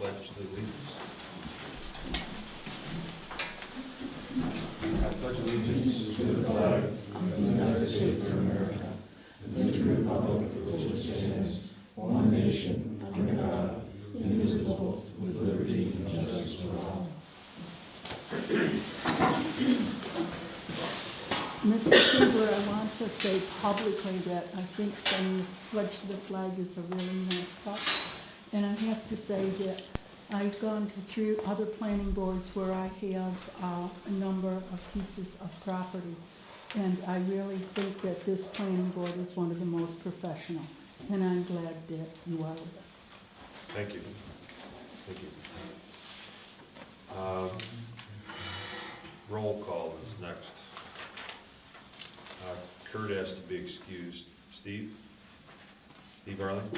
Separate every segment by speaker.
Speaker 1: pledge the allegiance. I pledge allegiance to the flag of the United States of America and to the republic for which it stands, one nation, under God, indivisible, with liberty and justice for all.
Speaker 2: Mr. Cooper, I want to say publicly that I think saying the pledge to the flag is a really nice touch. And I have to say that I've gone through other planning boards where I have a number of pieces of property. And I really think that this planning board is one of the most professional. And I'm glad that you are with us.
Speaker 1: Thank you. Thank you. Roll call is next. Kurt has to be excused. Steve? Steve Arling?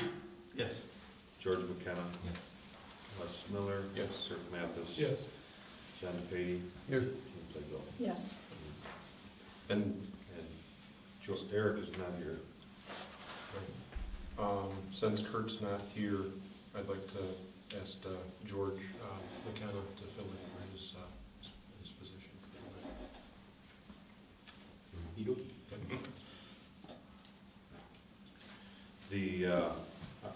Speaker 3: Yes.
Speaker 1: George McKenna?
Speaker 3: Yes.
Speaker 1: Les Miller?
Speaker 3: Yes.
Speaker 1: Kirk Mathis?
Speaker 3: Yes.
Speaker 1: John DePady?
Speaker 3: Here.
Speaker 1: Jim Plato?
Speaker 2: Yes.
Speaker 3: And
Speaker 1: Eric is not here.
Speaker 3: since Kurt's not here, I'd like to ask George McKenna to fill in for his position.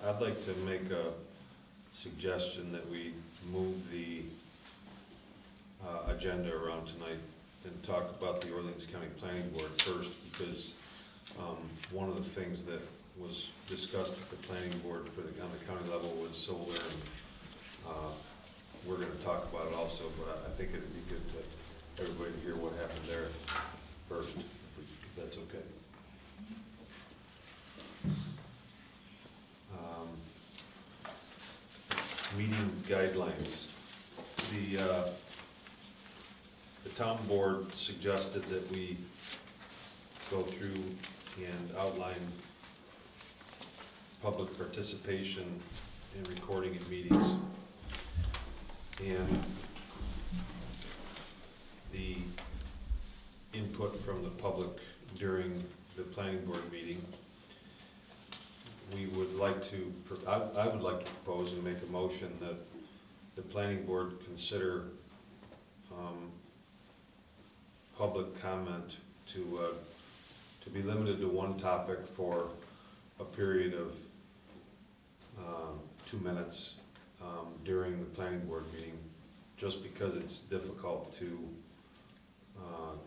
Speaker 1: I'd like to make a suggestion that we move the agenda around tonight and talk about the Orleans County Planning Board first, because one of the things that was discussed at the planning board on the county level was solar, and we're going to talk about it also, but I think it'd be good to everybody to hear what happened there first, if that's okay. Meeting guidelines. The town board suggested that we go through and outline public participation in recording at meetings, and the input from the public during the planning board meeting. We would like to, I would like to propose and make a motion that the planning board consider public comment to be limited to one topic for a period of 2 minutes during the planning board meeting, just because it's difficult to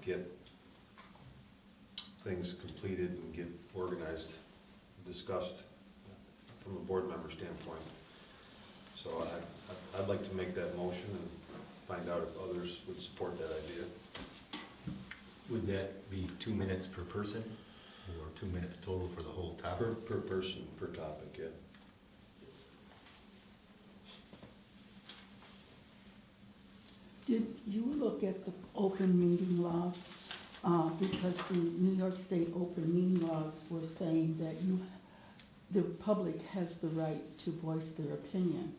Speaker 1: get things completed and get organized, discussed from a board member standpoint. So I'd like to make that motion and find out if others would support that idea.
Speaker 4: Would that be 2 minutes per person, or 2 minutes total for the whole topic?
Speaker 1: Per person, per topic, yeah.
Speaker 2: Did you look at the open meeting laws? Because the New York State open meeting laws were saying that the public has the right to voice their opinion,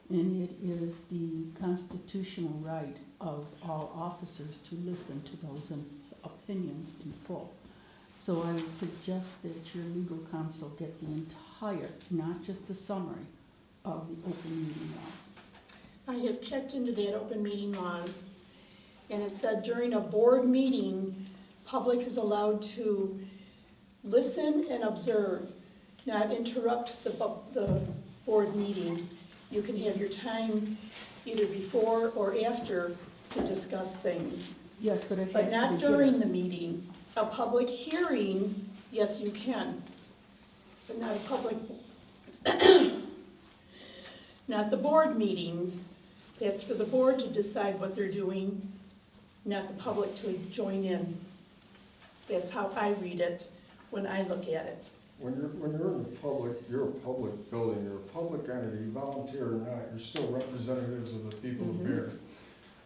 Speaker 2: and it is the constitutional right of all officers to listen to those opinions in full. So I would suggest that your legal counsel get the entire, not just a summary, of the open meeting laws.
Speaker 5: I have checked into that open meeting laws, and it said during a board meeting, public is allowed to listen and observe, not interrupt the board meeting. You can have your time either before or after to discuss things,
Speaker 2: Yes, but it has
Speaker 5: but
Speaker 2: to be
Speaker 5: not
Speaker 2: given.
Speaker 5: during the meeting. A public hearing, yes, you can, but not a public, not the board meetings. That's for the board to decide what they're doing, not the public to join in. That's how I read it when I look at it.
Speaker 6: When you're in the public, you're a public building, you're a public entity, volunteer or not, you're still representatives of the people of Bear,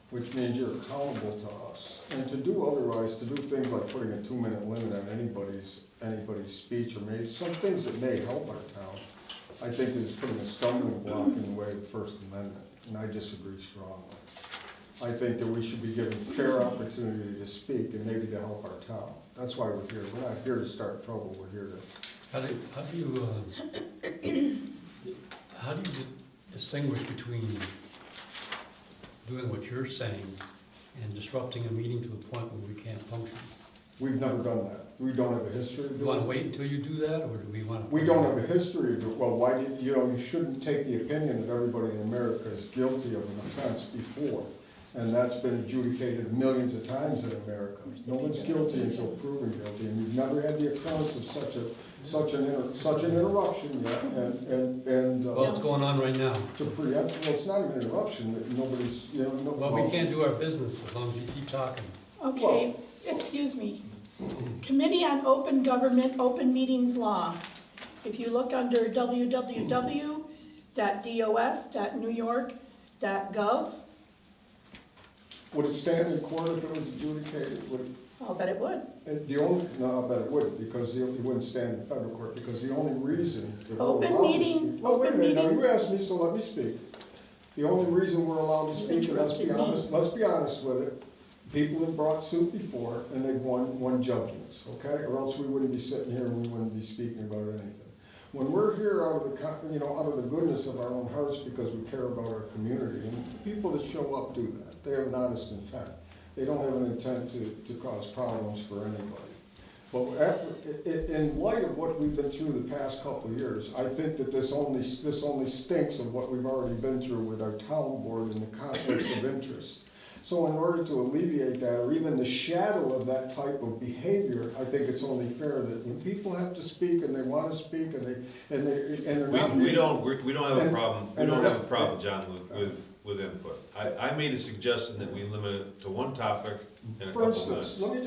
Speaker 6: which means you're accountable to us. And to do otherwise, to do things like putting a 2-minute limit on anybody's speech, or maybe some things that may help our town, I think is putting a stumbling block in the way of the First Amendment, and I disagree strongly. I think that we should be given fair opportunity to speak and maybe to help our town. That's why we're here. We're not here to start trouble, we're here to.
Speaker 4: How do you
Speaker 7: distinguish between doing what you're saying and disrupting a meeting to the point where we can't function.
Speaker 6: We've never done that. We don't have a history of
Speaker 7: Do you want to
Speaker 6: doing it.
Speaker 7: wait until you do that, or do we want to?
Speaker 6: We don't have a history of it. Well, why did, you shouldn't take the opinion that everybody in America is guilty of an offense before. And that's been adjudicated millions of times in America. No one's guilty until proven guilty, and you've never had the occurrence of such an interruption yet, and
Speaker 7: Well, it's going on right now.
Speaker 6: to preempt, well, it's not an interruption, that nobody's, no.
Speaker 7: Well, we can't do our business as long as you keep talking.
Speaker 5: Okay, excuse me. Committee on Open Government, Open Meetings Law. If you look under www.dos.newyork.gov,
Speaker 6: Would it stand in court if it was adjudicated? Would it?
Speaker 5: I'll bet it would.
Speaker 6: No, I bet it wouldn't, because it wouldn't stand in federal court, because the only reason that we're
Speaker 5: Open
Speaker 6: allowed to
Speaker 5: meeting,
Speaker 6: speak. Oh, wait a
Speaker 5: open
Speaker 6: minute, now
Speaker 5: meeting.
Speaker 6: you asked me, so let me speak. The only reason we're allowed to
Speaker 5: You
Speaker 6: speak, and
Speaker 5: interrupted me.
Speaker 6: let's be honest with it, people have brought suit before, and they've won judgments, okay? Or else we wouldn't be sitting here and we wouldn't be speaking about anything. When we're here out of out of the goodness of our own hearts because we care about our community, and the people that show up do that, they have an honest intent. They don't have an intent to cause problems for anybody. But in light of what we've been through the past couple of years, I think that this only stinks of what we've already been through with our town board and the conflicts of interest. So in order to alleviate that, or even the shadow of that type of behavior, I think it's only fair that when people have to speak and they want to speak and they're not.
Speaker 1: We don't have a
Speaker 6: And-
Speaker 1: problem,
Speaker 6: and
Speaker 1: John, with input. I made a suggestion that we limit it to one topic in a
Speaker 6: For
Speaker 1: couple minutes.
Speaker 6: instance, let me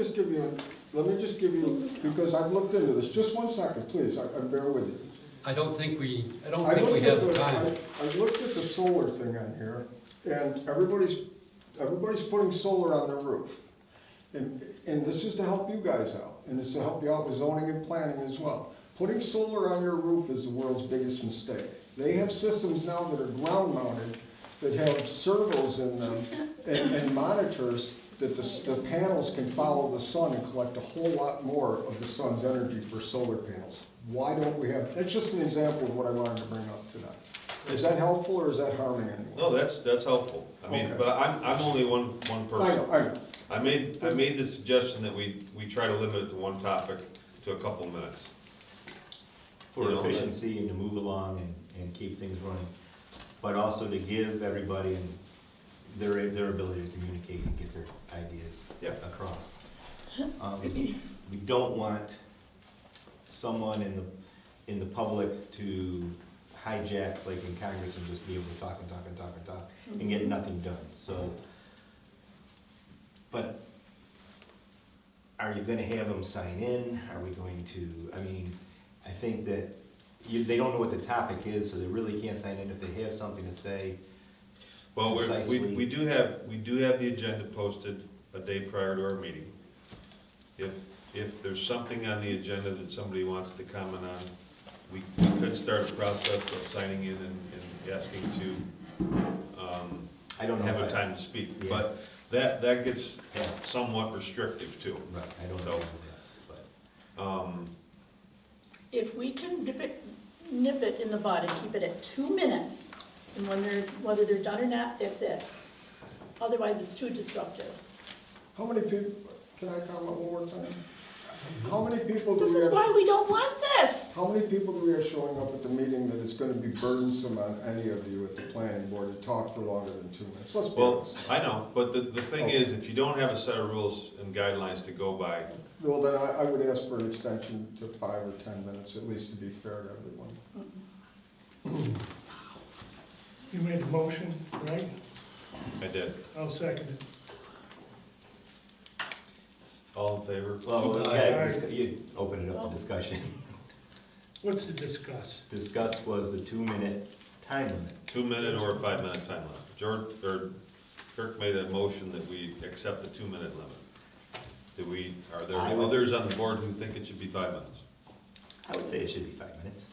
Speaker 6: just give you, because I've looked into this, just one second, please, I bear with you.
Speaker 7: I don't think we
Speaker 6: I
Speaker 7: have
Speaker 6: looked
Speaker 7: the
Speaker 6: at
Speaker 7: time.
Speaker 6: I looked at the solar thing on here, and everybody's putting solar on their roof. And this is to help you guys out, and it's to help you out with zoning and planning as well. Putting solar on your roof is the world's biggest mistake. They have systems now that are ground mounted, that have servos in them, and monitors that the panels can follow the sun and collect a whole lot more of the sun's energy for solar panels. Why don't we have, that's just an example of what I wanted to bring up tonight. Is that helpful, or is that harming anyone?
Speaker 1: No, that's helpful. I mean,
Speaker 6: Okay.
Speaker 1: but I'm only one
Speaker 6: I
Speaker 1: person.
Speaker 6: know.
Speaker 1: I made the suggestion that we try to limit it to one topic to a couple minutes.
Speaker 4: For
Speaker 1: You know,
Speaker 4: efficiency and to move along and keep things running, but also to give everybody their ability to communicate and get their ideas
Speaker 1: Yeah.
Speaker 4: across. We don't want someone in the public to hijack, like in Congress, and just be able to talk and get nothing done, so. But are you gonna have them sign in? Are we going to, I think that they don't know what the topic is, so they really can't sign in if they have something to say.
Speaker 1: Well,
Speaker 4: Precisely.
Speaker 1: we do have the agenda posted a day prior to our meeting. If there's something on the agenda that somebody wants to comment on, we could start a process of signing in and asking to
Speaker 4: I don't know.
Speaker 1: have a
Speaker 4: if I-
Speaker 1: time to speak.
Speaker 4: Yeah.
Speaker 1: But that gets
Speaker 4: Yeah,
Speaker 1: somewhat restrictive too.
Speaker 4: right, I don't know that, but.
Speaker 5: If we can nip it in the bud and keep it at 2 minutes, and whether they're done or not, that's it. Otherwise, it's too disruptive.
Speaker 6: How many people, can I comment one more time? How many people do
Speaker 5: This
Speaker 6: we
Speaker 5: is
Speaker 6: have?
Speaker 5: why we don't want this.
Speaker 6: How many people do we have showing up at the meeting that is gonna be burdensome on any of you at the planning board to talk for longer than 2 minutes? Let's be
Speaker 1: Well,
Speaker 6: honest.
Speaker 1: I know, but the thing
Speaker 6: Okay.
Speaker 1: is, if you don't have a set of rules and guidelines to go by,
Speaker 6: Well, then I would ask for an extension to 5 or 10 minutes, at least to be fair to everyone.
Speaker 8: You made the motion, right?
Speaker 1: I did.
Speaker 8: I'll second it.
Speaker 1: All in favor?
Speaker 4: Well,
Speaker 8: Aye.
Speaker 4: okay, you open it up to discussion.
Speaker 8: What's to discuss?
Speaker 4: Discuss was the 2-minute time limit.
Speaker 1: 2-minute or a 5-minute time limit. Kirk made a motion that we accept the 2-minute limit. Are there
Speaker 4: I would-
Speaker 1: others on the board who think it should be 5 minutes?
Speaker 4: I would say it should be 5 minutes.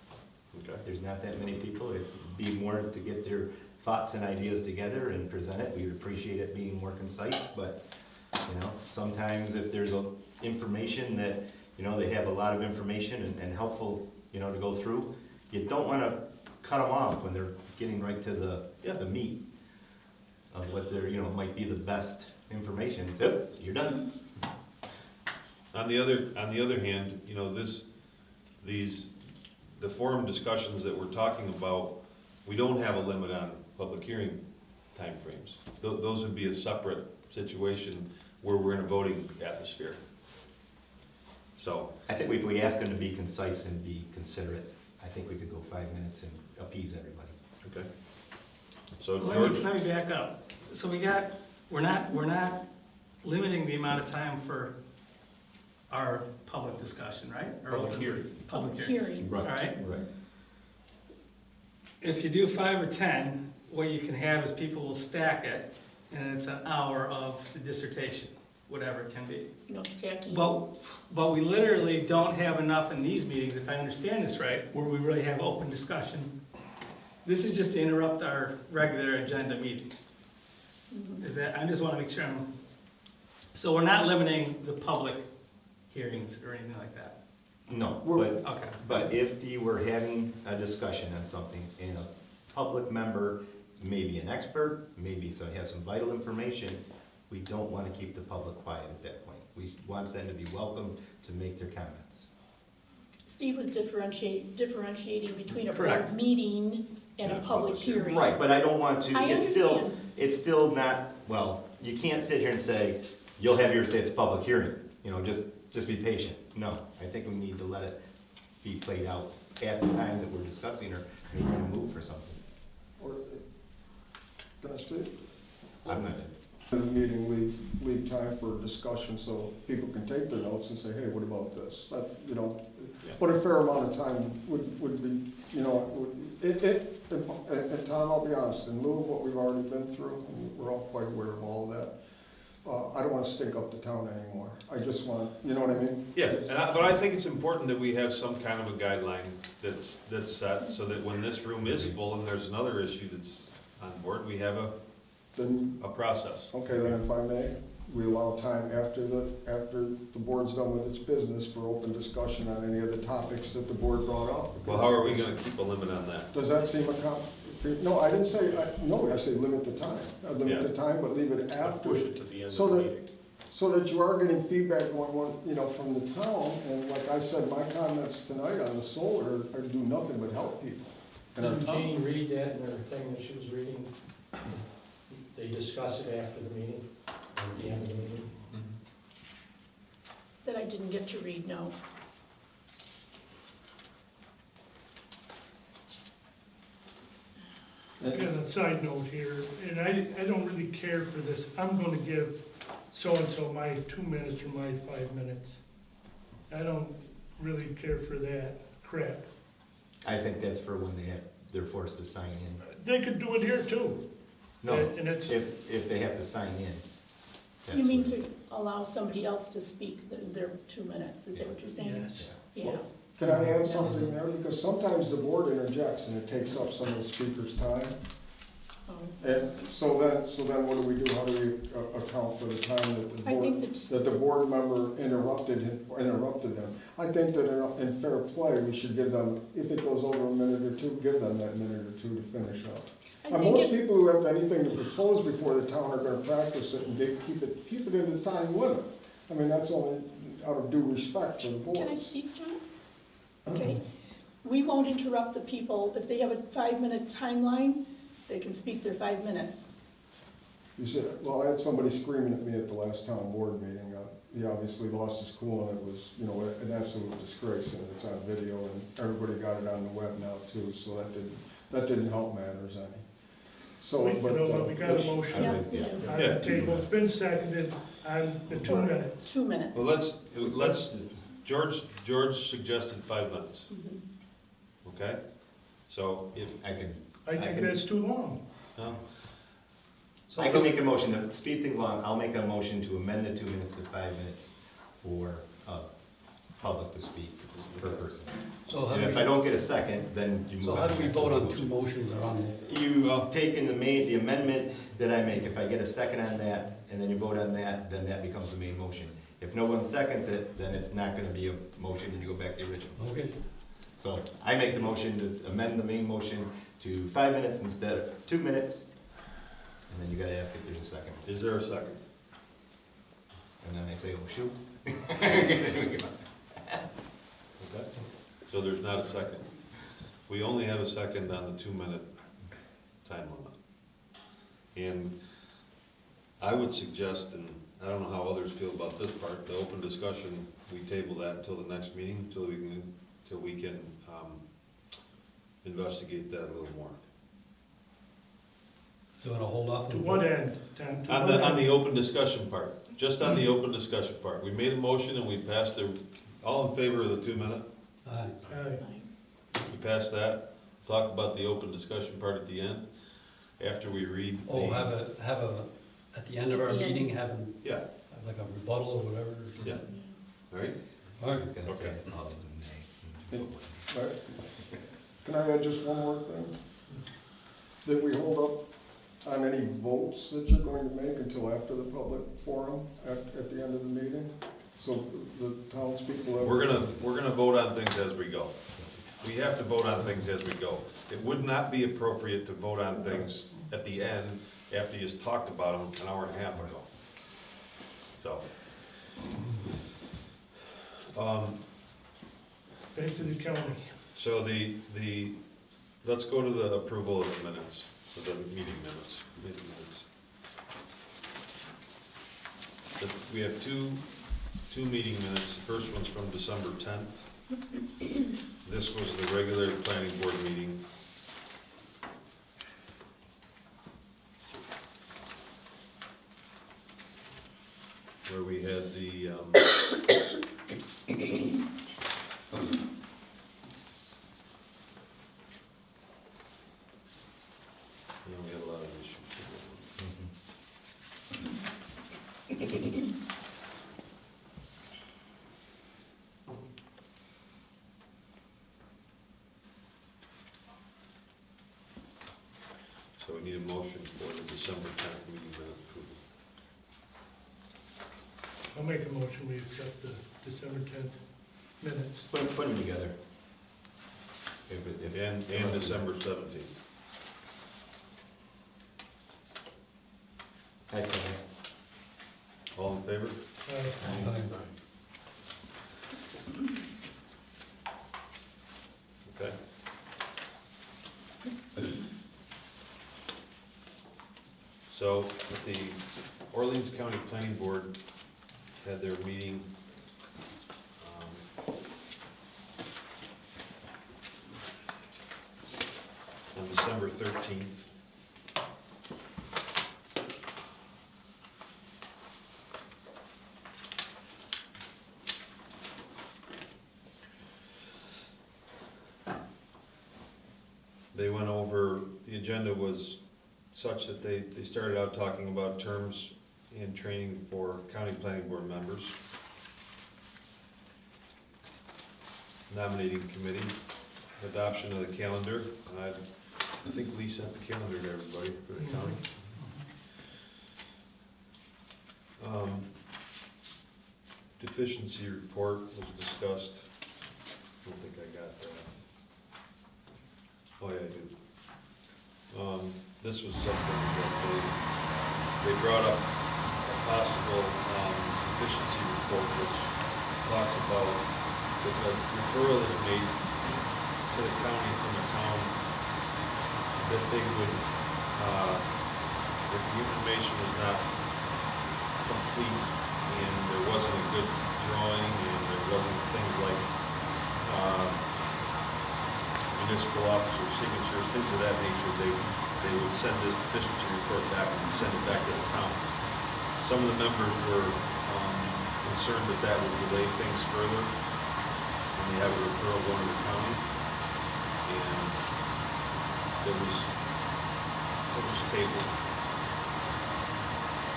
Speaker 1: Okay.
Speaker 4: There's not that many people. It'd be more to get their thoughts and ideas together and present it. We would appreciate it being more concise, but, sometimes if there's information that, they have a lot of information and helpful, to go through, you don't want to cut them off when they're getting right to the meat of what they're, might be the best information. So, you're done.
Speaker 1: On the other hand, the forum discussions that we're talking about, we don't have a limit on public hearing timeframes. Those would be a separate situation where we're in a voting atmosphere. So,
Speaker 4: I think if we ask them to be concise and be considerate, I think we could go 5 minutes and appease everybody.
Speaker 1: okay. So
Speaker 9: Let
Speaker 1: George,
Speaker 9: me back up. So we're not limiting the amount of time for our public discussion, right? Or
Speaker 3: Public
Speaker 9: open-
Speaker 3: hearing.
Speaker 9: Public hearings.
Speaker 5: Hearings.
Speaker 9: All right?
Speaker 4: Right.
Speaker 9: If you do 5 or 10, what you can have is people will stack it, and it's an hour of the dissertation, whatever it can be.
Speaker 5: No stacking.
Speaker 9: But we literally don't have enough in these meetings, if I understand this right, where we really have open discussion. This is just to interrupt our regular agenda meeting.
Speaker 5: Mhm.
Speaker 9: Is that, I just want to make sure so we're not limiting the public hearings or anything like that?
Speaker 4: No,
Speaker 6: We're-
Speaker 4: but
Speaker 9: Okay.
Speaker 4: But if you were having a discussion on something and a public member, maybe an expert, maybe so has some vital information, we don't want to keep the public quiet at that point. We want them to be welcome to make their comments.
Speaker 5: Steve was differentiating between a
Speaker 9: Correct.
Speaker 5: board meeting and a public hearing.
Speaker 4: Right, but I don't want to,
Speaker 5: I understand.
Speaker 4: it's still not, well, you can't sit here and say, you'll have yours say at the public hearing, just be patient. No, I think we need to let it be played out at the time that we're discussing or we're going to move for something.
Speaker 6: Or, can I speak?
Speaker 4: I'm not,
Speaker 6: In the meeting, leave time for discussion so people can take their notes and say, hey, what about this? But a fair amount of time would be, and Tom, I'll be honest, in lieu of what we've already been through, and we're all quite aware of all of that, I don't want to stink up the town anymore. I just want, you know what I mean?
Speaker 1: yeah, but I think it's important that we have some kind of a guideline that's set, so that when this room is full and there's another issue that's on board, we have
Speaker 6: Then,
Speaker 1: a process.
Speaker 6: okay, then if I may, we allow time after the board's done with its business for open discussion on any of the topics that the board brought up.
Speaker 1: Well, how are we gonna keep a limit on that?
Speaker 6: Does that seem no, I didn't say, no, I say limit the time. Limit
Speaker 1: Yeah.
Speaker 6: the time, but leave it after.
Speaker 3: Push it to the end of
Speaker 6: So
Speaker 3: the
Speaker 6: that-
Speaker 3: meeting.
Speaker 6: So that you are getting feedback from the town, and like I said, my comments tonight on the solar do nothing but help people. And our
Speaker 7: Didn't
Speaker 6: town-
Speaker 7: Jeannie read that in her thing that she was reading? They discuss it after the meeting, at the end of the meeting.
Speaker 5: That I didn't get to read, no.
Speaker 8: I got a side note here, and I don't really care for this. I'm gonna give so-and-so my 2 minutes or my 5 minutes. I don't really care for that crap.
Speaker 4: I think that's for when they're forced to sign in.
Speaker 8: They could do it here too.
Speaker 4: No,
Speaker 8: And it's,
Speaker 4: if they have to sign in.
Speaker 5: You
Speaker 4: that's
Speaker 5: mean
Speaker 4: where-
Speaker 5: to allow somebody else to speak their 2 minutes, is that what you're saying?
Speaker 8: yes.
Speaker 5: Yeah.
Speaker 6: Can I add something there? Because sometimes the board interjects and it takes up some of the speaker's time. And so then what do? How do we account for the time that the
Speaker 5: I think
Speaker 6: board,
Speaker 5: that,
Speaker 6: that the board member interrupted them? I think that in fair play, we should give them, if it goes over a minute or two, give them that minute or two to finish up.
Speaker 5: I
Speaker 6: And
Speaker 5: think
Speaker 6: most
Speaker 5: it,
Speaker 6: people who have anything to propose before the town are gonna practice it and keep it in the time limit. I mean, that's only out of due respect for the board.
Speaker 5: can I speak, John? Okay. We won't interrupt the people. If they have a 5-minute timeline, they can speak their 5 minutes.
Speaker 6: You said, well, I had somebody screaming at me at the last town board meeting. He obviously lost his cool and it was, an absolute disgrace and it's on video and everybody got it on the web now too, so that didn't help matters any. So,
Speaker 8: We got a
Speaker 5: Yeah,
Speaker 8: motion
Speaker 5: yeah.
Speaker 8: on the table. It's been seconded on the 2 minutes.
Speaker 5: 2 minutes.
Speaker 1: Well, let's, George suggested 5 minutes,
Speaker 5: Mhm.
Speaker 1: okay? So if,
Speaker 4: I can,
Speaker 8: I think that's too long.
Speaker 1: no,
Speaker 4: I can make a motion to speed things along. I'll make a motion to amend the 2 minutes to 5 minutes for public to speak per person.
Speaker 7: So how
Speaker 4: And
Speaker 7: do
Speaker 4: if I
Speaker 7: we,
Speaker 4: don't get a second, then you move
Speaker 7: so
Speaker 4: on.
Speaker 7: how do we
Speaker 4: to
Speaker 7: vote on
Speaker 4: motion.
Speaker 7: 2 motions that are on there?
Speaker 4: You take in the amendment that I make, if I get a second on that, and then you vote on that, then that becomes the main motion. If no one seconds it, then it's not gonna be a motion, and you go back to the original.
Speaker 7: Okay,
Speaker 4: So I make the motion to amend the main motion to 5 minutes instead of 2 minutes. And then you gotta ask if there's a second.
Speaker 1: Is there a second?
Speaker 4: And then I say, oh, shoot.
Speaker 1: Okay. So there's not a second. We only have a second on the 2-minute time limit. And I would suggest, and I don't know how others feel about this part, the open discussion, we table that until the next meeting, until we can investigate that a little more.
Speaker 7: Do you want to hold off?
Speaker 8: To what end, Tom? To
Speaker 1: On
Speaker 8: what
Speaker 1: the
Speaker 8: end?
Speaker 1: open discussion part, just on the open discussion part. We made a motion and we passed it. All in favor of the 2-minute?
Speaker 7: Aye.
Speaker 8: Aye.
Speaker 1: We passed that. Talk about the open discussion part at the end, after we read the.
Speaker 7: Oh, have a, at the end of our
Speaker 5: At the end.
Speaker 7: meeting, have
Speaker 1: Yeah,
Speaker 7: like a rebuttal or whatever?
Speaker 1: yeah, all right?
Speaker 7: All right.
Speaker 4: He's gonna say
Speaker 1: Okay.
Speaker 4: all those in nay.
Speaker 6: Right. Can I add just one more thing? That we hold up on any votes that you're going to make until after the public forum at the end of the meeting? So the townspeople. have-
Speaker 1: We're gonna vote on things as we go. We have to vote on things as we go. It would not be appropriate to vote on things at the end after you just talked about them an hour and a half ago. So.
Speaker 8: Back to the county.
Speaker 1: So let's go to the approval of the minutes, of the meeting minutes. We have two meeting minutes. The first one's from December 10th. This was the regular planning board meeting. Where we had the, we had a lot of issues. So we need a motion for the December 10th meeting minute approval.
Speaker 8: I'll make a motion, we accept the December 10th minutes.
Speaker 4: Put them together.
Speaker 1: And December 17th.
Speaker 4: I second.
Speaker 1: All in favor?
Speaker 8: Aye.
Speaker 7: Aye.
Speaker 1: Okay. So, the Orleans County Planning Board had their meeting on December 13th. They went over, the agenda was such that they started out talking about terms and training for county planning board members, nominating committee, adoption of the calendar. I think Lee sent the calendar to everybody for the county. Deficiency report was discussed. I don't think I got that. Oh, yeah, I do. This was something that they brought up, a possible deficiency report, which talks about if a referral is made to the county from a town, that they would, if the information was not complete and there wasn't a good drawing and there wasn't things like municipal officer signatures, things of that nature, they would send this deficiency report back and send it back to the town. Some of the members were concerned that that would delay things further when you have a referral going to the county. And it was tabled.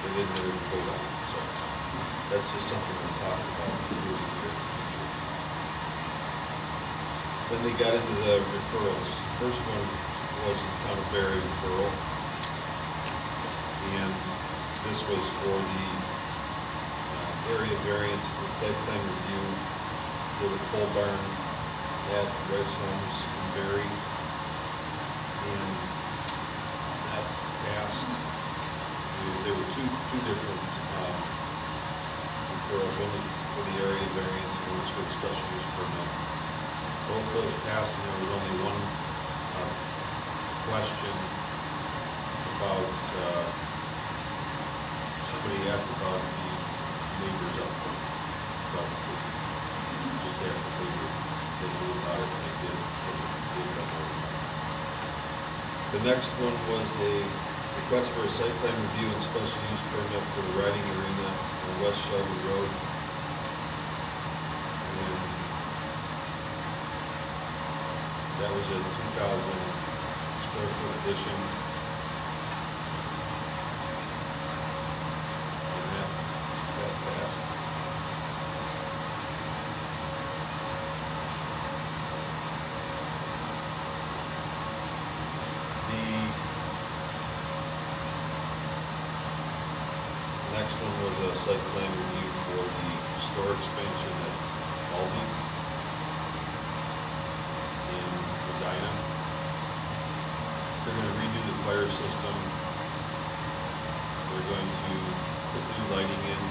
Speaker 1: They didn't really vote on it, so that's just something we talked about here. Then they got into the referrals. First one was the Town of Barry referral. And this was for the area variance and site plan review for the pole barn at Rice Homes in Berry. And that passed. There were two different referrals. One was for the area variance and one was for the special use permit. Both those passed, and there was only one question about, somebody asked about the neighbors up front. But just asked if they knew about it, and they did. They did know about it. The next one was a request for a site plan review and special use permit for the riding arena on West Shelby Road. And that was a 2,000 square foot addition. And that passed. The next one was a site plan review for the store expansion at Aldi's in Medina. They're gonna redo the fire system. They're going to put new lighting in,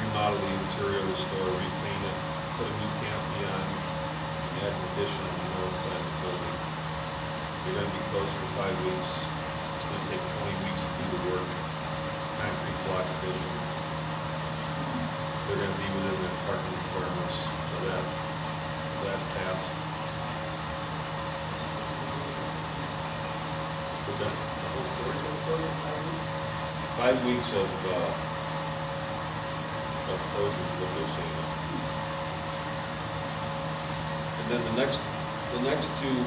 Speaker 1: remodel the interior of the store, repaint it, put a new canopy on, and add an addition on the north side of the building. They're gonna be closed for 5 weeks. It's gonna take 20 weeks to do the work. Concrete block addition. They're gonna be within their parking requirements, so that passed. What's that? The whole story's gonna close in 5 weeks? 5 weeks of closure is what they're saying. And then the next two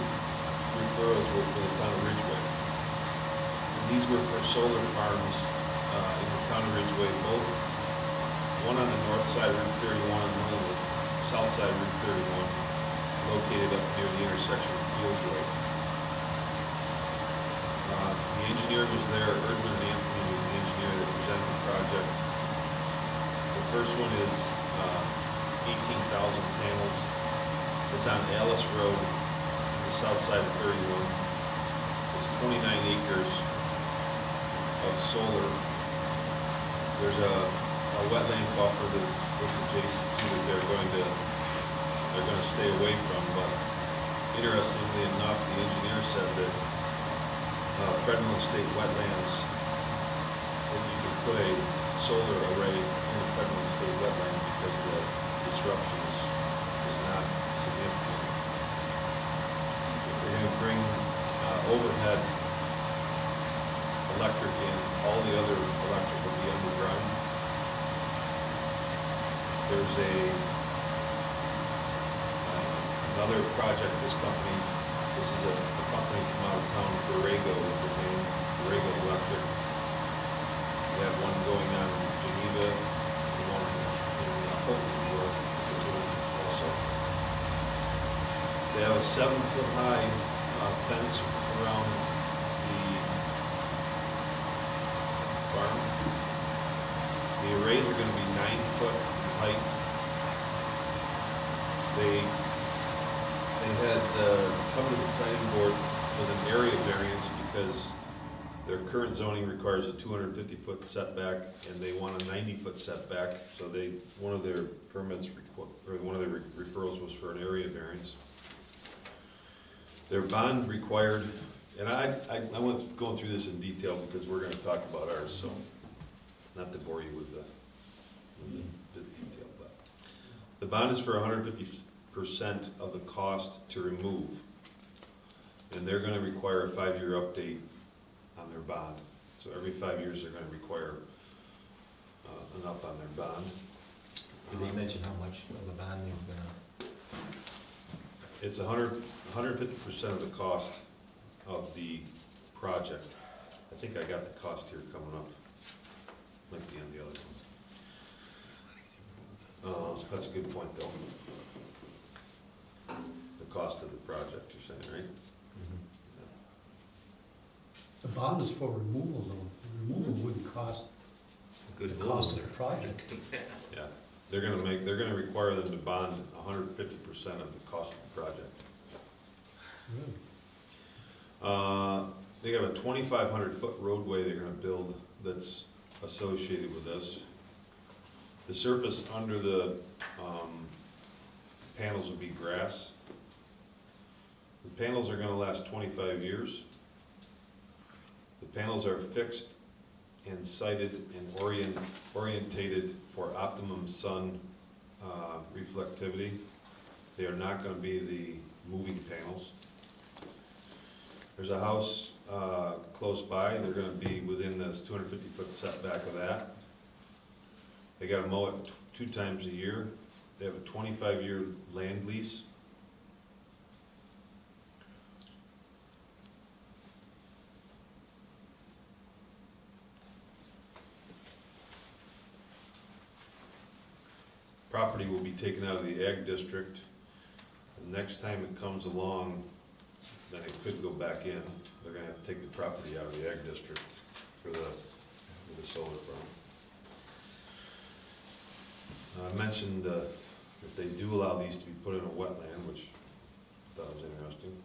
Speaker 1: referrals were for the town of Ridgeway. And these were for solar farms in the town of Ridgeway, both, one on the north side of Route 31 and one on the south side of Route 31, located up near the intersection of Fields Road. The engineer was there, Erdman Anthony was the engineer that presented the project. The first one is 18,000 panels. It's on Alice Road, the south side of 31. It's 29 acres of solar. There's a wetland buffer that's adjacent to that they're going to stay away from, but interestingly enough, the engineer said that Federal State wetlands, that you could put a solar array in a Federal State wetland because the disruption is not significant. They're going to bring overhead electric in, all the other electric will be underground. There's another project, this is a company from out of town, Borrego is the name, Borrego Electric. They have one going on in Geneva, and one in Houghton, where they're doing also. They have a 7-foot high fence around the farm. The arrays are going to be 9 foot in height. They had come to the planning board with an area variance because their current zoning requires a 250-foot setback, and they want a 90-foot setback. So one of their permits, or one of their referrals was for an area variance. Their bond required, and I went going through this in detail because we're going to talk about ours, so not to bore you with the detail, but the bond is for 150% of the cost to remove, and they're going to require a 5-year update on their bond. So every 5 years, they're going to require an up on their bond.
Speaker 4: Did they mention how much of the bond they were gonna?
Speaker 1: It's 150% of the cost of the project. I think I got the cost here coming up. Might be on the other one. That's a good point, though. The cost of the project, you're saying, right?
Speaker 7: The bond is for removal, though. The removal wouldn't cost
Speaker 1: Good
Speaker 7: the cost of the project.
Speaker 1: Yeah. they're gonna require them to bond 150% of the cost of the project. They got a 2,500-foot roadway they're gonna build that's associated with this. The surface under the panels would be grass. The panels are gonna last 25 years. The panels are fixed and sited and orientated for optimum sun reflectivity. They are not gonna be the moving panels. There's a house close by, they're gonna be within this 250-foot setback of that. They gotta mow it 2 times a year. They have a 25-year land lease. Property will be taken out of the ag district. The next time it comes along, then it could go back in. They're gonna have to take the property out of the ag district for the solar farm. I mentioned that they do allow these to be put in a wetland, which I thought was interesting.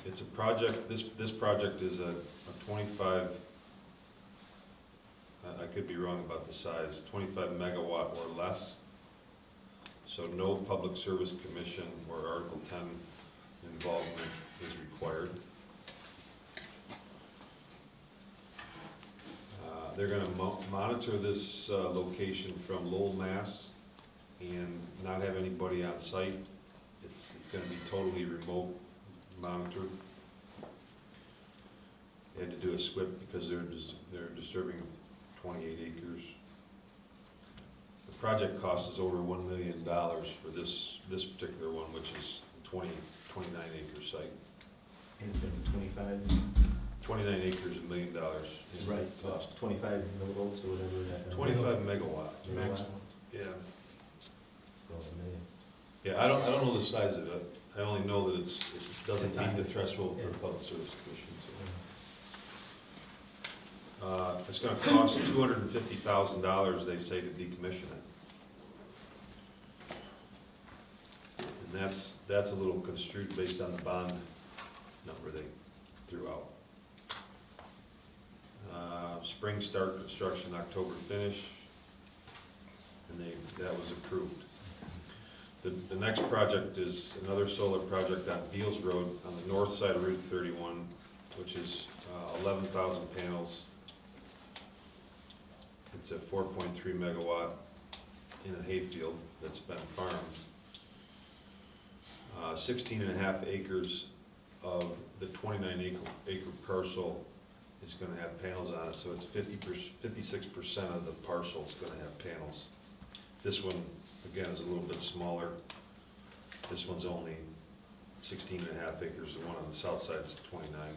Speaker 1: It's a project, this project is a 25, I could be wrong about the size, 25 megawatt or less. So no public service commission or Article 10 involvement is required. They're gonna monitor this location from Lowell, Mass, and not have anybody on site. It's gonna be totally remote monitored. They had to do a SWIP because they're disturbing 28 acres. The project cost is over $1 million for this particular one, which is a 29 acre site.
Speaker 4: And it's gonna be 25,
Speaker 1: 29 acres, $1 million in
Speaker 4: right,
Speaker 1: cost.
Speaker 4: 25 millivolts or whatever that.
Speaker 1: 25 megawatt.
Speaker 3: Maximum.
Speaker 1: Yeah.
Speaker 4: Well, a million.
Speaker 1: Yeah, I don't know the size of it. I only know that it doesn't
Speaker 4: It's
Speaker 1: meet the
Speaker 4: high.
Speaker 1: threshold for
Speaker 4: Yeah.
Speaker 1: public service commission. It's gonna cost $250,000, they say, to decommission it. And that's a little construed based on the bond number they threw out. Spring start construction, October finish, and that was approved. The next project is another solar project on Beals Road on the north side of Route 31, which is 11,000 panels. It's a 4.3 megawatt in a hayfield that's been farmed. 16 and a half acres of the 29 acre parcel is gonna have panels on it, so it's 56% of the parcel is gonna have panels. This one, again, is a little bit smaller. This one's only 16 and a half acres, the one on the south side is 29.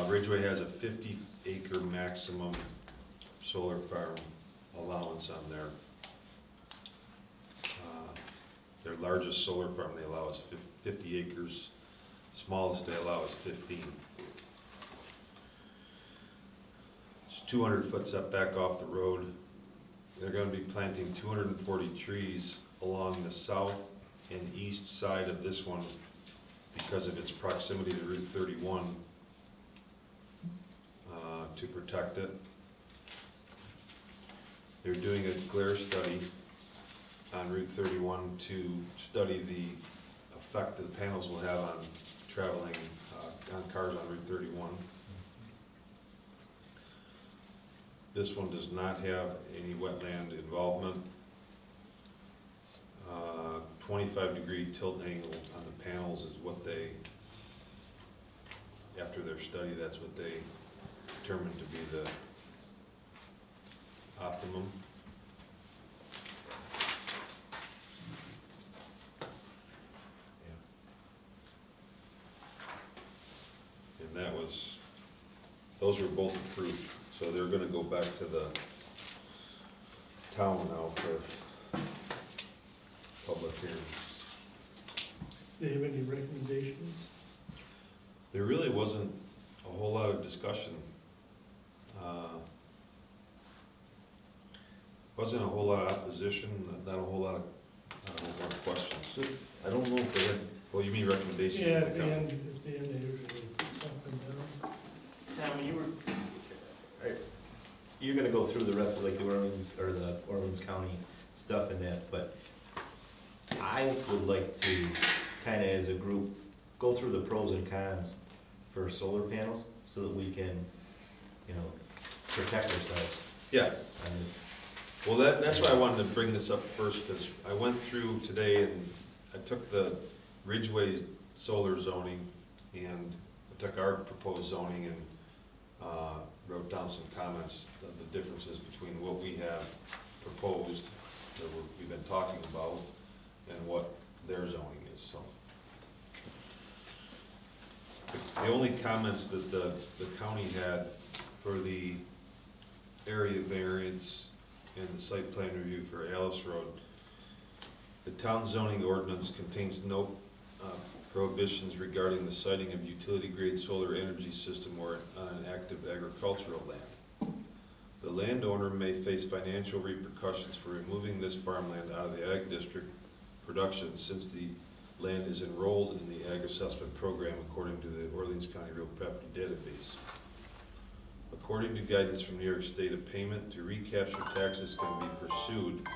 Speaker 1: Ridgeway has a 50 acre maximum solar farm allowance on there. Their largest solar farm they allow is 50 acres, smallest they allow is 15. It's 200-foot setback off the road. They're gonna be planting 240 trees along the south and east side of this one because of its proximity to Route 31 to protect it. They're doing a glare study on Route 31 to study the effect that the panels will have on traveling on cars on Route 31. This one does not have any wetland involvement. 25-degree tilt angle on the panels is what they, after their study, that's what they determined to be the optimum. And those were both approved, so they're gonna go back to the town now for public hearing.
Speaker 8: Do you have any recommendations?
Speaker 1: There really wasn't a whole lot of discussion. Wasn't a whole lot of opposition, not a whole lot of questions. I don't know if they had, well, you mean recommendations?
Speaker 8: Yeah,
Speaker 1: from the county?
Speaker 8: at the end they usually put something down.
Speaker 4: Tom, you're gonna go through the rest of like the Orleans, or the Orleans County stuff and that, but I would like to, kinda as a group, go through the pros and cons for solar panels, so that we can, you know, protect ourselves
Speaker 1: Yeah.
Speaker 4: on this.
Speaker 1: Well, that's why I wanted to bring this up first, because I went through today and I took the Ridgeway solar zoning and I took our proposed zoning and wrote down some comments of the differences between what we have proposed, that we've been talking about, and what their zoning is, so. The only comments that the county had for the area variance and the site plan review for Alice Road, the town zoning ordinance contains no prohibitions regarding the siting of utility-grade solar energy system or on an active agricultural land. The landowner may face financial repercussions for removing this farmland out of the ag district production since the land is enrolled in the ag assessment program according to the Orleans County Real Property Database. According to guidance from New York State, a payment to recapture taxes can be pursued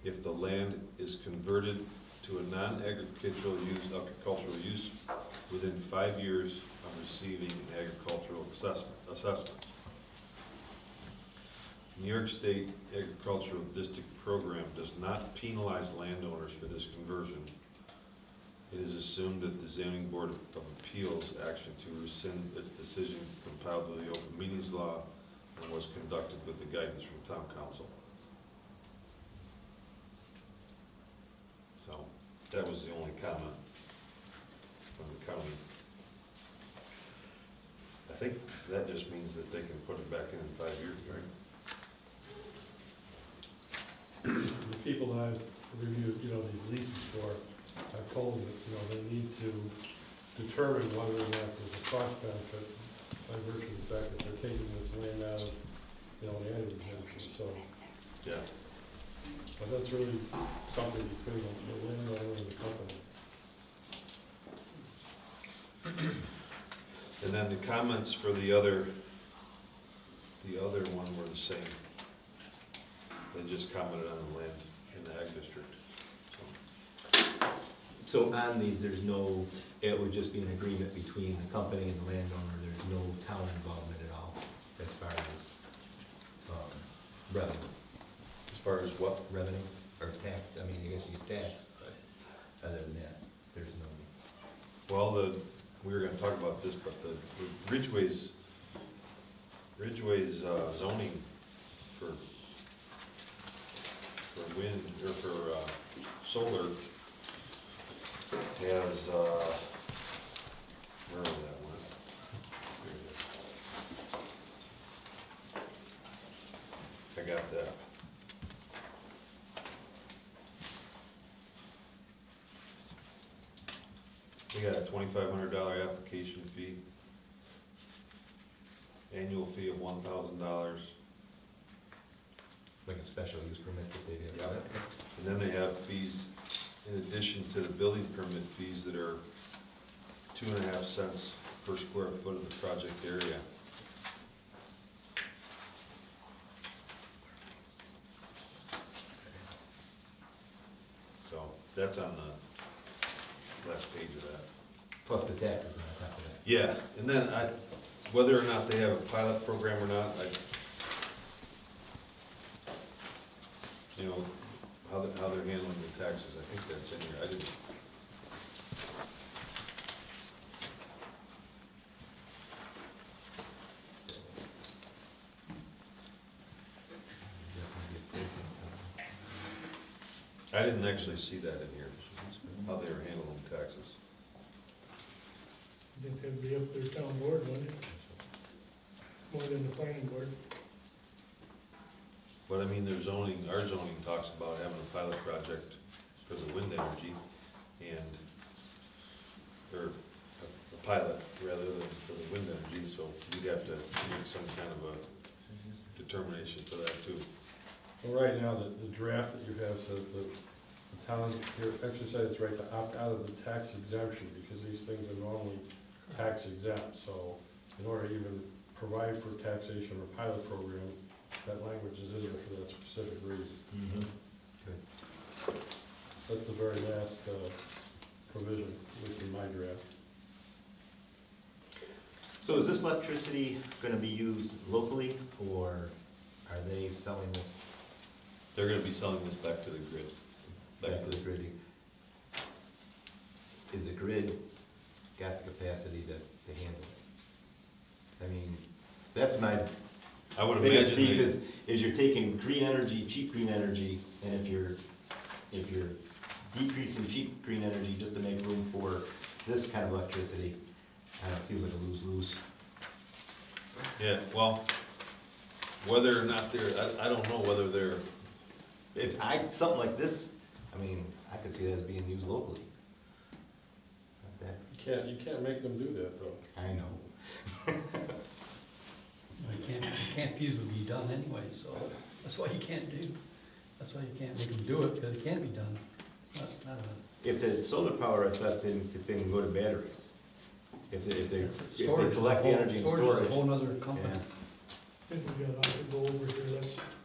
Speaker 1: if the land is converted to a non-agricultural agricultural use within 5 years of receiving an agricultural assessment. New York State Agricultural District Program does not penalize landowners for this conversion. It is assumed that the Zoning Board of Appeals action to rescind its decision compiled with the Open Meetings Law and was conducted with the guidance from Town Council. So, that was the only comment from the county. I think that just means that they can put it back in 5 years, right?
Speaker 10: The people that I've reviewed, you know, these leases for, I've told them that, you know, they need to determine whether or not there's a cost benefit by virtue of the fact that they're taking this land out of, you know, the ag exemption, so.
Speaker 1: Yeah.
Speaker 10: But that's really something between the landowner and the company.
Speaker 1: And then the comments for the other one were the same. They just commented on the land in the ag district.
Speaker 4: So on these, there's no, it would just be an agreement between the company and the landowner, there's no town involvement at all as far as revenue,
Speaker 1: As far as what?
Speaker 4: revenue or tax, I mean, I guess you get tax, but other than that, there's no.
Speaker 1: Well, we were gonna talk about this, but the Ridgeway's zoning for wind, or for solar has, where was that one? Here it is. I got that. We got a $2,500 application fee, annual fee of $1,000,
Speaker 4: Like a special use permit that they did.
Speaker 1: Yeah. and then they have fees in addition to the building permit fees that are 2.5 cents per square foot of the project area. So that's on the last page of that.
Speaker 4: Plus the taxes on top of that.
Speaker 1: Yeah, and then whether or not they have a pilot program or not, you know, how they're handling the taxes, I think that's in here, I didn't. I didn't actually see that in here, how they were handling taxes.
Speaker 8: I think that'd be up to their town board, wouldn't it? More than the planning board.
Speaker 1: But I mean, their zoning, our zoning talks about having a pilot project for the wind energy and, or a pilot rather than for the wind energy, so we'd have to make some kind of a determination for that too.
Speaker 10: Well, right now, the draft that you have says that the town here exercises right to opt out of the tax exemption because these things are normally tax exempt. So in order to even provide for taxation or pilot program, that language is in there for that specific reason. That's the very last provision, at least in my draft.
Speaker 4: So is this electricity gonna be used locally, or are they selling this
Speaker 1: They're gonna be selling this back to the grid.
Speaker 4: back to the grid? Is the grid got the capacity to handle it? I mean, that's my
Speaker 1: I would
Speaker 4: biggest
Speaker 1: imagine
Speaker 4: beef
Speaker 1: they,
Speaker 4: is you're taking green energy, cheap green energy, and if you're decreasing cheap green energy just to make room for this kind of electricity, it seems like a lose-lose.
Speaker 1: yeah, well, whether or not they're, I don't know whether they're,
Speaker 4: Something like this, I mean, I could see that as being used locally. Not that-
Speaker 10: You can't make them do that, though.
Speaker 4: I know.
Speaker 7: It can't feasibly be done anyway, so that's why you can't do, that's why you can't make them do it, because it can't be done. Not a-
Speaker 4: If the solar power, I thought, if they can go to batteries. If they
Speaker 7: Storage is a
Speaker 4: collect the
Speaker 7: whole-
Speaker 4: energy and
Speaker 7: storage
Speaker 4: store
Speaker 7: is
Speaker 4: it.
Speaker 7: a whole nother company.
Speaker 4: Yeah.
Speaker 8: I think we got a lot to go over here,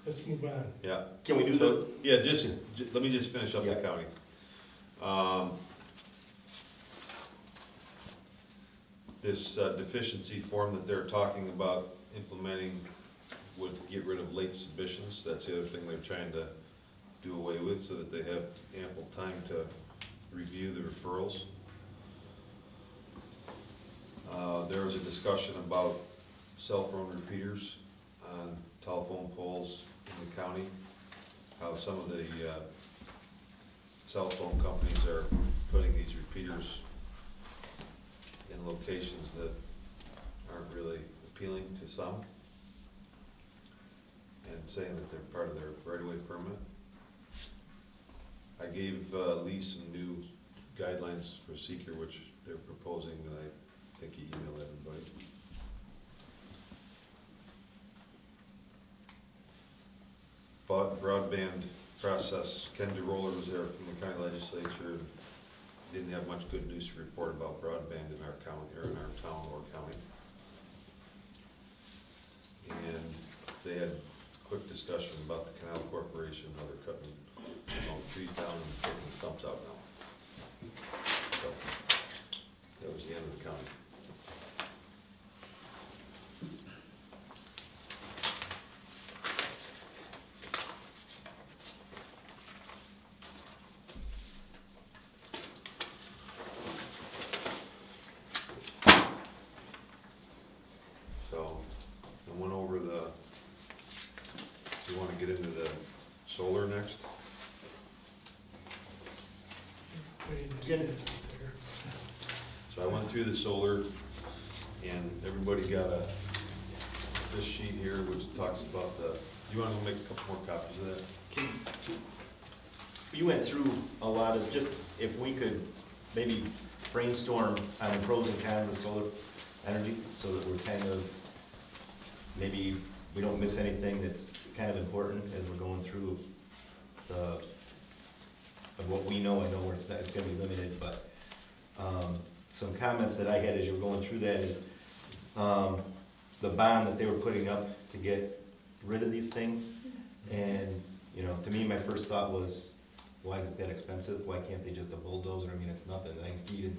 Speaker 8: let's move on.
Speaker 1: yeah.
Speaker 4: Can we do
Speaker 1: So,
Speaker 4: the,
Speaker 1: yeah, let me just finish up the
Speaker 4: Yeah.
Speaker 1: county. This deficiency form that they're talking about implementing would get rid of late submissions. That's the other thing they're trying to do away with, so that they have ample time to review the referrals. There was a discussion about cell phone repeaters on telephone poles in the county, how some of the cell phone companies are putting these repeaters in locations that aren't really appealing to some, and saying that they're part of their right-of-way permit. I gave Lee some new guidelines for seeker, which they're proposing, that I think he emailed everybody. Broadband process, Ken DeRoller was there from the county legislature, didn't have much good news to report about broadband in our county, or in our town or county. And they had a quick discussion about the Canal Corporation, how they're cutting, trees down and taking the stumps out now. So, that was the end of the county. So, I went over you wanna get into the solar next? So I went through the solar, and everybody got this sheet here, which talks about you wanna go make a couple more copies of that?
Speaker 4: you went through a lot of, just if we could maybe brainstorm on the pros and cons of solar energy, so that we're kind of, maybe we don't miss anything that's kind of important as we're going through of what we know. I know where it's gonna be limited, but, some comments that I had as you were going through that is, the bond that they were putting up to get rid of these things. And, to me, my first thought was, why is it that expensive? Why can't they just a bulldozer? I mean, it's nothing, I can feed it,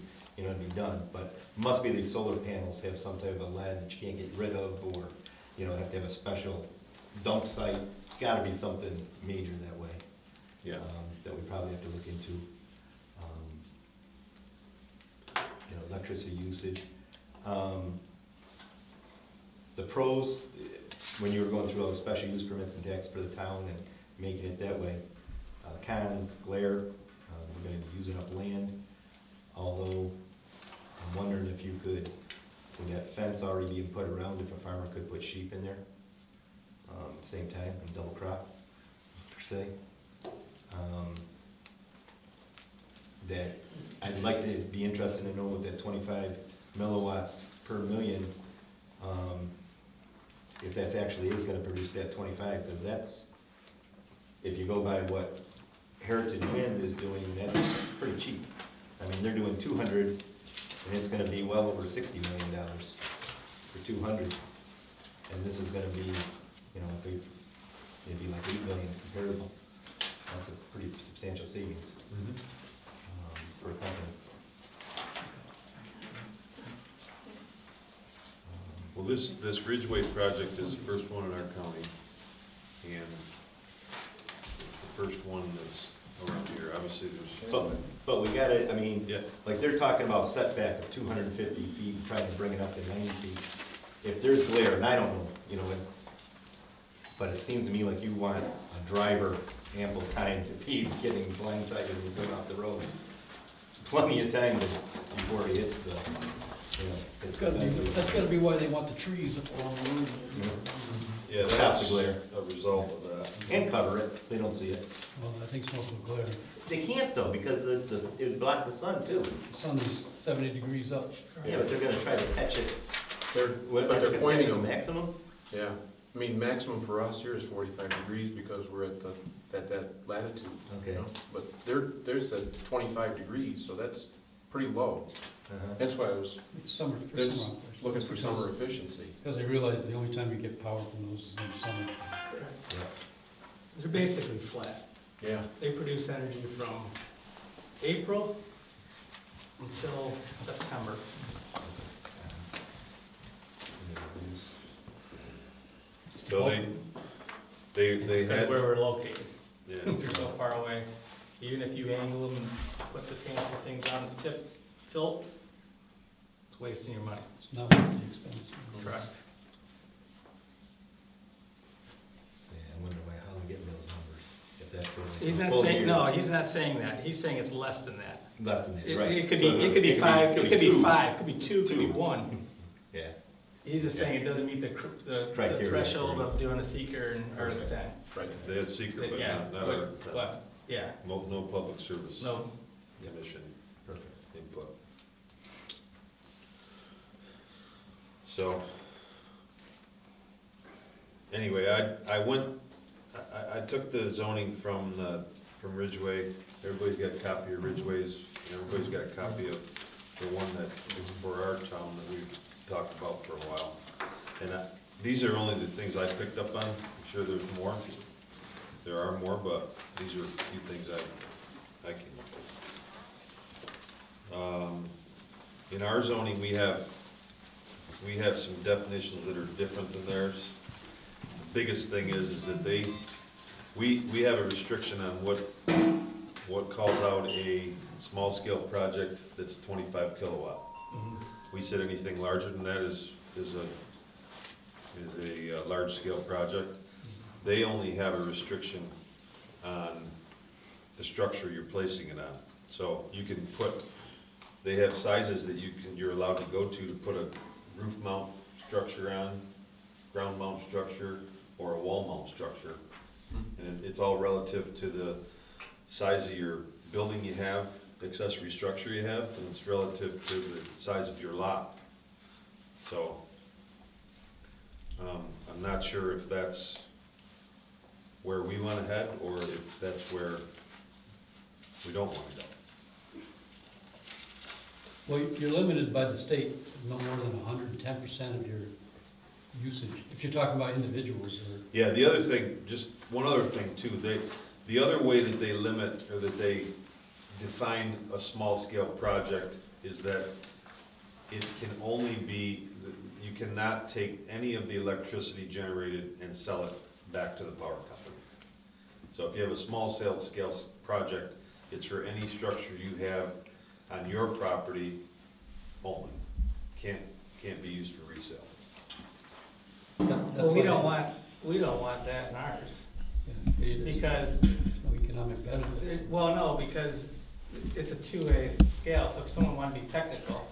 Speaker 4: it'd be done. But it must be these solar panels have some type of lead that you can't get rid of, or, have to have a special dump site. It's gotta be something major that way.
Speaker 1: Yeah.
Speaker 4: That we probably have to look into. Electricity usage. The pros, when you were going through all the special use permits and tax for the town and making it that way. Cons, glare, we're gonna be using up land, although I'm wondering if you could, with that fence already being put around, if a farmer could put sheep in there, at the same time, and double crop, per se. That I'd like to be interested to know what that 25 milliwatts per million, if that's actually is gonna produce that 25, because that's, if you go by what Heritage Wind is doing, that's pretty cheap. I mean, they're doing 200, and it's gonna be well over $60 million for 200. And this is gonna be, you know, maybe like 8 million comparable. That's a pretty substantial savings for a company.
Speaker 1: Well, this Ridgeway project is the first one in our county, and it's the first one that's around here. Obviously, there's,
Speaker 4: But we gotta, I mean,
Speaker 1: yeah,
Speaker 4: like they're talking about setback of 250 feet, trying to bring it up to 90 feet. If there's glare, and I don't know, you know, but it seems to me like you want a driver ample time to be getting blindsided when he's going off the road. Plenty of time before he hits the, you know, hits the fence.
Speaker 7: That's gotta be why they want the trees along the road.
Speaker 1: yeah,
Speaker 4: Stop
Speaker 1: that's
Speaker 4: the glare.
Speaker 1: a result of that.
Speaker 4: And cover it, so they don't see it.
Speaker 7: Well, I think smoke will glare.
Speaker 4: They can't though, because it would block the sun too.
Speaker 7: The sun is 70 degrees up.
Speaker 4: Yeah, but they're gonna try to catch it.
Speaker 3: But they're
Speaker 4: Catch
Speaker 3: pointing
Speaker 4: it
Speaker 3: them,
Speaker 4: maximum?
Speaker 3: yeah. I mean, maximum for us here is 45 degrees because we're at that latitude. you
Speaker 4: Okay.
Speaker 3: know? But there's at 25 degrees, so that's pretty low.
Speaker 4: Uh-huh.
Speaker 3: That's why I was
Speaker 7: It's summer, for
Speaker 3: It's
Speaker 7: summer operations.
Speaker 3: looking for summer efficiency.
Speaker 7: Because they realize the only time you get power from those is in the summer.
Speaker 9: They're basically flat.
Speaker 3: Yeah.
Speaker 9: They produce energy from April until September.
Speaker 1: So they
Speaker 9: It's because
Speaker 1: had,
Speaker 9: where we're located.
Speaker 1: yeah,
Speaker 9: They're so far away. Even if you angle them and put the fancy things on the tilt, it's wasting your money.
Speaker 7: It's not really expensive.
Speaker 9: Correct.
Speaker 4: Yeah, I wonder how they're getting those numbers, if that's for.
Speaker 9: He's not
Speaker 4: full
Speaker 9: saying,
Speaker 4: year.
Speaker 9: no, he's not saying that. He's saying it's less than that.
Speaker 4: Less than that,
Speaker 9: It,
Speaker 4: right.
Speaker 9: it could
Speaker 4: So
Speaker 9: be, it could be five, it could be
Speaker 4: two.
Speaker 9: five, could be two, could be
Speaker 4: Two.
Speaker 9: one.
Speaker 4: Yeah,
Speaker 9: He's just saying it doesn't meet the
Speaker 4: Criteria.
Speaker 9: threshold of doing a seeker and, or the thing.
Speaker 3: Right.
Speaker 1: they had secret, but
Speaker 9: Yeah,
Speaker 1: not our,
Speaker 9: but, yeah,
Speaker 1: no public service
Speaker 9: no,
Speaker 1: commission
Speaker 4: perfect.
Speaker 1: input. So, anyway, I took the zoning from Ridgeway. Everybody's got a copy of Ridgeway's, and everybody's got a copy of the one that is for our town that we've talked about for a while. And these are only the things I picked up on. I'm sure there's more. There are more, but these are a few things I came up with. In our zoning, we have some definitions that are different than theirs. The biggest thing is that we have a restriction on what calls out a small-scale project that's 25 kilowatt. We said anything larger than that is a large-scale project. They only have a restriction on the structure you're placing it on. So you can put, they have sizes that you're allowed to go to put a roof mount structure on, ground mount structure, or a wall mount structure. And it's all relative to the size of your building you have, accessory structure you have, and it's relative to the size of your lot. So, I'm not sure if that's where we want to head, or if that's where we don't want to go.
Speaker 7: Well, you're limited by the state, to no more than 110% of your usage, if you're talking about individuals or.
Speaker 1: Yeah, the other thing, just one other thing too, the other way that they limit, or that they define a small-scale project is that it can only be, you cannot take any of the electricity generated and sell it back to the power company. So if you have a small-scale project, it's for any structure you have on your property only. Can't be used for resale.
Speaker 9: well, we don't want that in ours. Because,
Speaker 7: No economic benefit.
Speaker 9: well, no, because it's a two-way scale, so if someone wanted to be technical,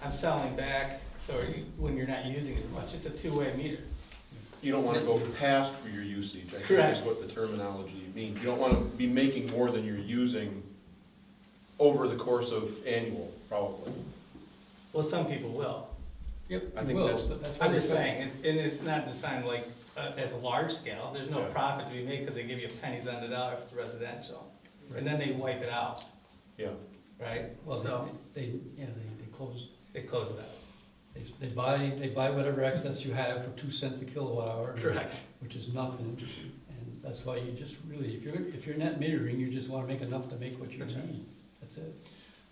Speaker 9: I'm selling back, so when you're not using as much, it's a two-way meter.
Speaker 3: You don't want to go past for your usage, I think
Speaker 9: Correct.
Speaker 3: is what the terminology means. You don't want to be making more than you're using over the course of annual, probably.
Speaker 9: Well, some people will.
Speaker 7: Yep,
Speaker 3: I
Speaker 7: you
Speaker 3: think
Speaker 7: will,
Speaker 3: that's-
Speaker 7: but that's why
Speaker 9: I'm
Speaker 7: we're
Speaker 9: just
Speaker 7: trying-
Speaker 9: saying, and it's not designed like, as a large scale, there's no
Speaker 3: Yeah.
Speaker 9: profit to be made because they give you pennies on the dollar if it's residential. And then they wipe it out,
Speaker 3: Yeah,
Speaker 9: right?
Speaker 7: Well,
Speaker 9: So
Speaker 7: they close,
Speaker 9: they close it out.
Speaker 7: they buy whatever excess you have for 2 cents a kilowatt hour.
Speaker 9: Correct.
Speaker 7: Which is nothing, and that's why you just really, if you're net metering, you just wanna make enough to make what you
Speaker 9: That's right.
Speaker 7: need, that's it.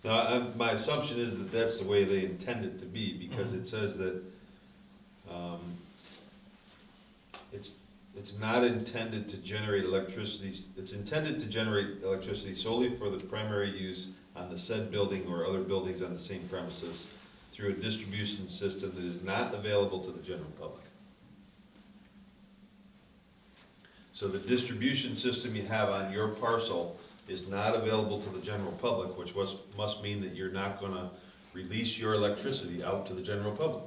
Speaker 1: Now, my assumption is that that's the way they intend it to be, because it says that, it's not intended to generate electricity, it's intended to generate electricity solely for the primary use on the said building or other buildings on the same premises through a distribution system that is not available to the general public. So the distribution system you have on your parcel is not available to the general public, which must mean that you're not gonna release your electricity out to the general public.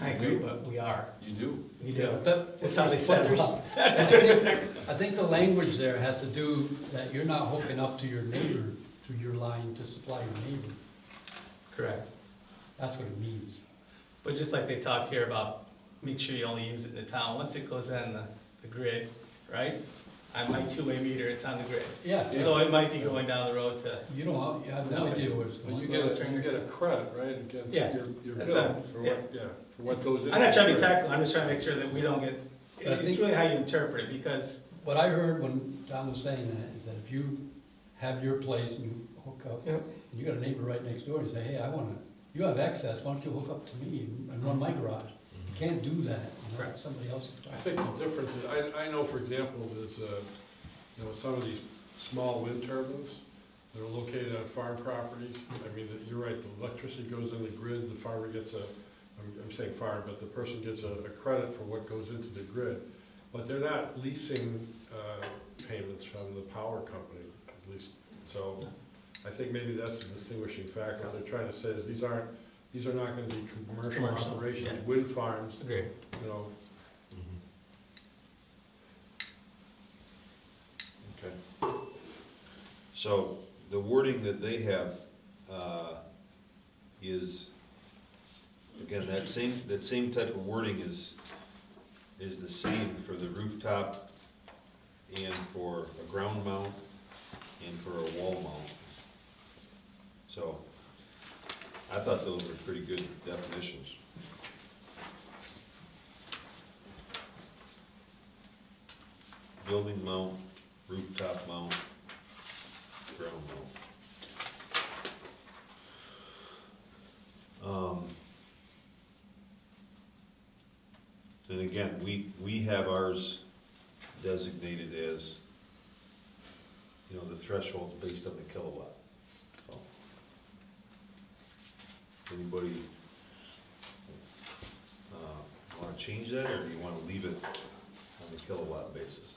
Speaker 9: I agree, but we are.
Speaker 3: you do.
Speaker 9: We do.
Speaker 7: But-
Speaker 9: That's how they set it up.
Speaker 7: I think the language there has to do that you're not hooking up to your neighbor through your line to supply your neighbor.
Speaker 9: Correct.
Speaker 7: That's what it means.
Speaker 9: But just like they talk here about, make sure you only use it in the town, once it goes on the grid, right? On my two-way meter, it's on the grid.
Speaker 7: Yeah,
Speaker 9: So it might be going down the road to,
Speaker 7: you have no
Speaker 9: No,
Speaker 7: idea where it's
Speaker 10: But
Speaker 7: going.
Speaker 10: you get a credit, right, against
Speaker 9: Yeah,
Speaker 10: your
Speaker 9: that's
Speaker 10: bill
Speaker 9: right,
Speaker 10: for
Speaker 9: yeah.
Speaker 10: what, yeah, for what goes in.
Speaker 9: I'm not trying to be technical, I'm just trying to make sure that we don't get,
Speaker 7: But I
Speaker 9: it's
Speaker 7: think-
Speaker 9: really how you interpret it, because,
Speaker 7: What I heard when Tom was saying that is that if you have your place and you hook up,
Speaker 9: Yep.
Speaker 7: and you got a neighbor right next door, you say, hey, you have access, why don't you hook up to me and run my garage? You can't do that, you know,
Speaker 9: Correct.
Speaker 7: somebody else's.
Speaker 10: I think the difference is, I know, for example, there's, some of these small wind turbines that are located on farm properties. I mean, you're right, the electricity goes in the grid, the farmer gets I'm saying farm, but the person gets a credit for what goes into the grid. But they're not leasing payments from the power company, at least. So I think maybe that's a distinguishing factor. What they're trying to say is these are not gonna be commercial
Speaker 9: Commercial,
Speaker 10: operations,
Speaker 9: yeah.
Speaker 10: wind farms,
Speaker 9: agree.
Speaker 10: you know.
Speaker 1: Okay. So the wording that they have is, again, that same type of wording is the same for the rooftop and for a ground mount and for a wall mount. So I thought those were pretty good definitions. Building mount, rooftop mount, ground mount. And again, we have ours designated as, the threshold's based on the kilowatt. So, anybody want to change that, or do you want to leave it on the kilowatt basis?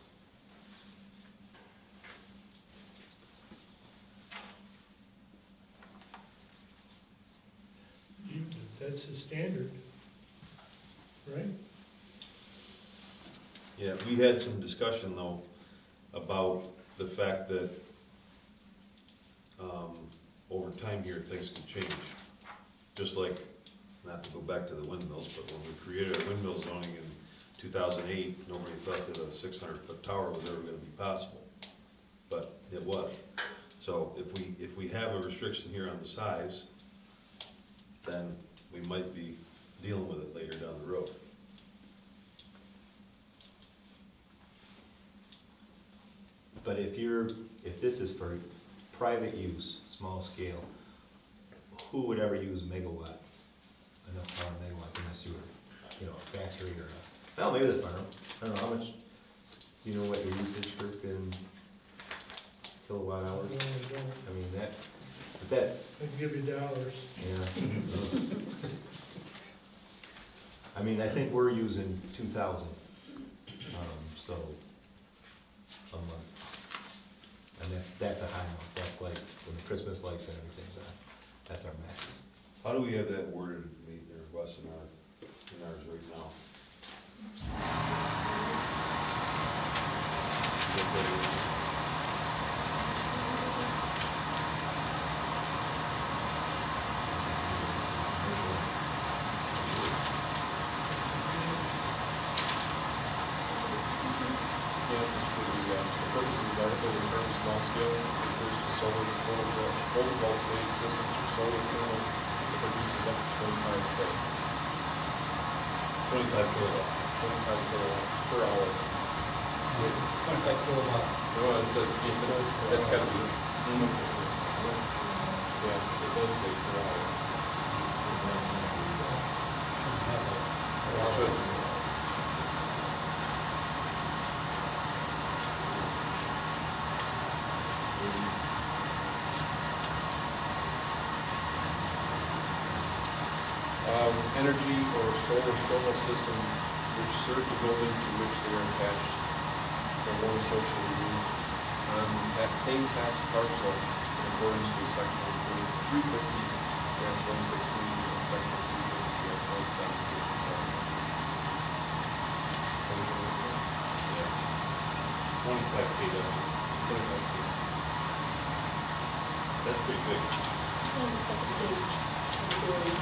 Speaker 8: That's the standard, right?
Speaker 1: Yeah, we had some discussion though about the fact that over time here, things could change. Just like, not to go back to the windmills, but when we created our windmill zoning in 2008, nobody thought that a 600-foot tower was ever gonna be possible, but it was. So if we have a restriction here on the size, then we might be dealing with it later down the road.
Speaker 4: But if this is for private use, small scale, who would ever use megawatt, enough power megawatts in a sewer? A factory or well, maybe the farm. I don't know how much, do you know what your usage group in kilowatt hours? I mean, that's,
Speaker 8: I'd give you dollars.
Speaker 4: yeah. I mean, I think we're using 2,000, so, a month. And that's a high month, that's like when the Christmas lights and everything's on, that's our max.
Speaker 1: How do we have that worded, there, Wes, in ours right now?
Speaker 3: is for the purpose of the article, the term small scale refers to solar photovoltaic systems or solar panels that produces up to 25 K.
Speaker 1: 25 kilowatts.
Speaker 3: 25 kilowatts per hour.
Speaker 7: 25 kilowatt.
Speaker 3: No, it says, that's gotta be. Yeah, it does say per hour. It should. Energy or solar thermal system which serve the building to which they are attached or one associated with on the same tax parcel in accordance with section 350-160 and section 350-117.
Speaker 1: 25 kW. That's pretty big.
Speaker 5: It's on the second page of the building.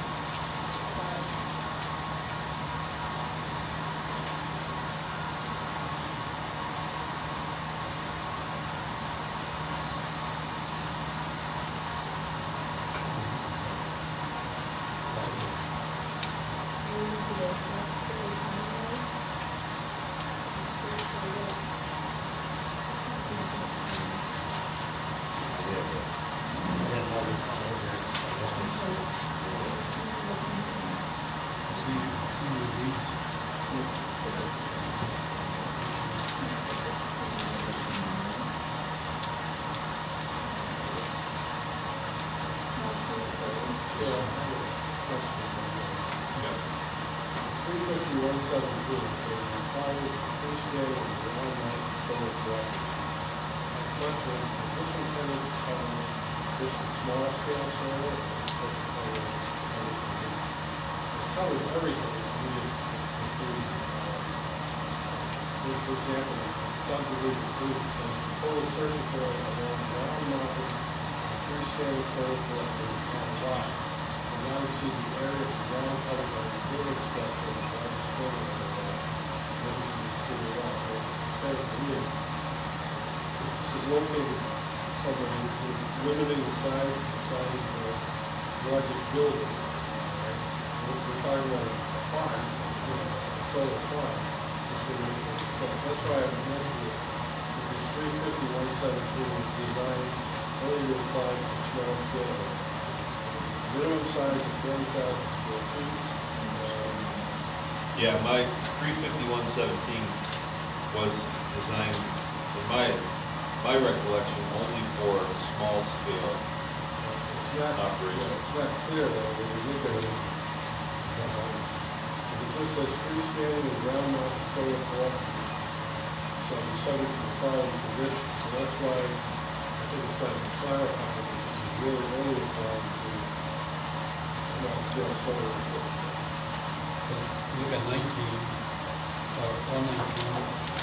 Speaker 3: Covers everything. For example, subdivision improvements and total surface area along ground mounted freestanding solar collector on a lot will not exceed the area of the ground covered by the building structure and the solar area. This is located somewhere limiting the size of the largest building. If we're talking about a farm, a solar farm, so that's why I mentioned it. This 350-117 is designed only to apply to small scale. Minimum size is 10,000 square feet.
Speaker 1: Yeah, my 35117 was designed, in my recollection, only for small scale
Speaker 3: It's not,
Speaker 1: operation.
Speaker 3: it's not clear though, when you look at it. It just says freestanding and ground mounted solar collector. So it's subject to the following conditions, so that's why I think it's got to clarify that this is really only applied to small scale solar equipment.
Speaker 7: Look at 19, or 119,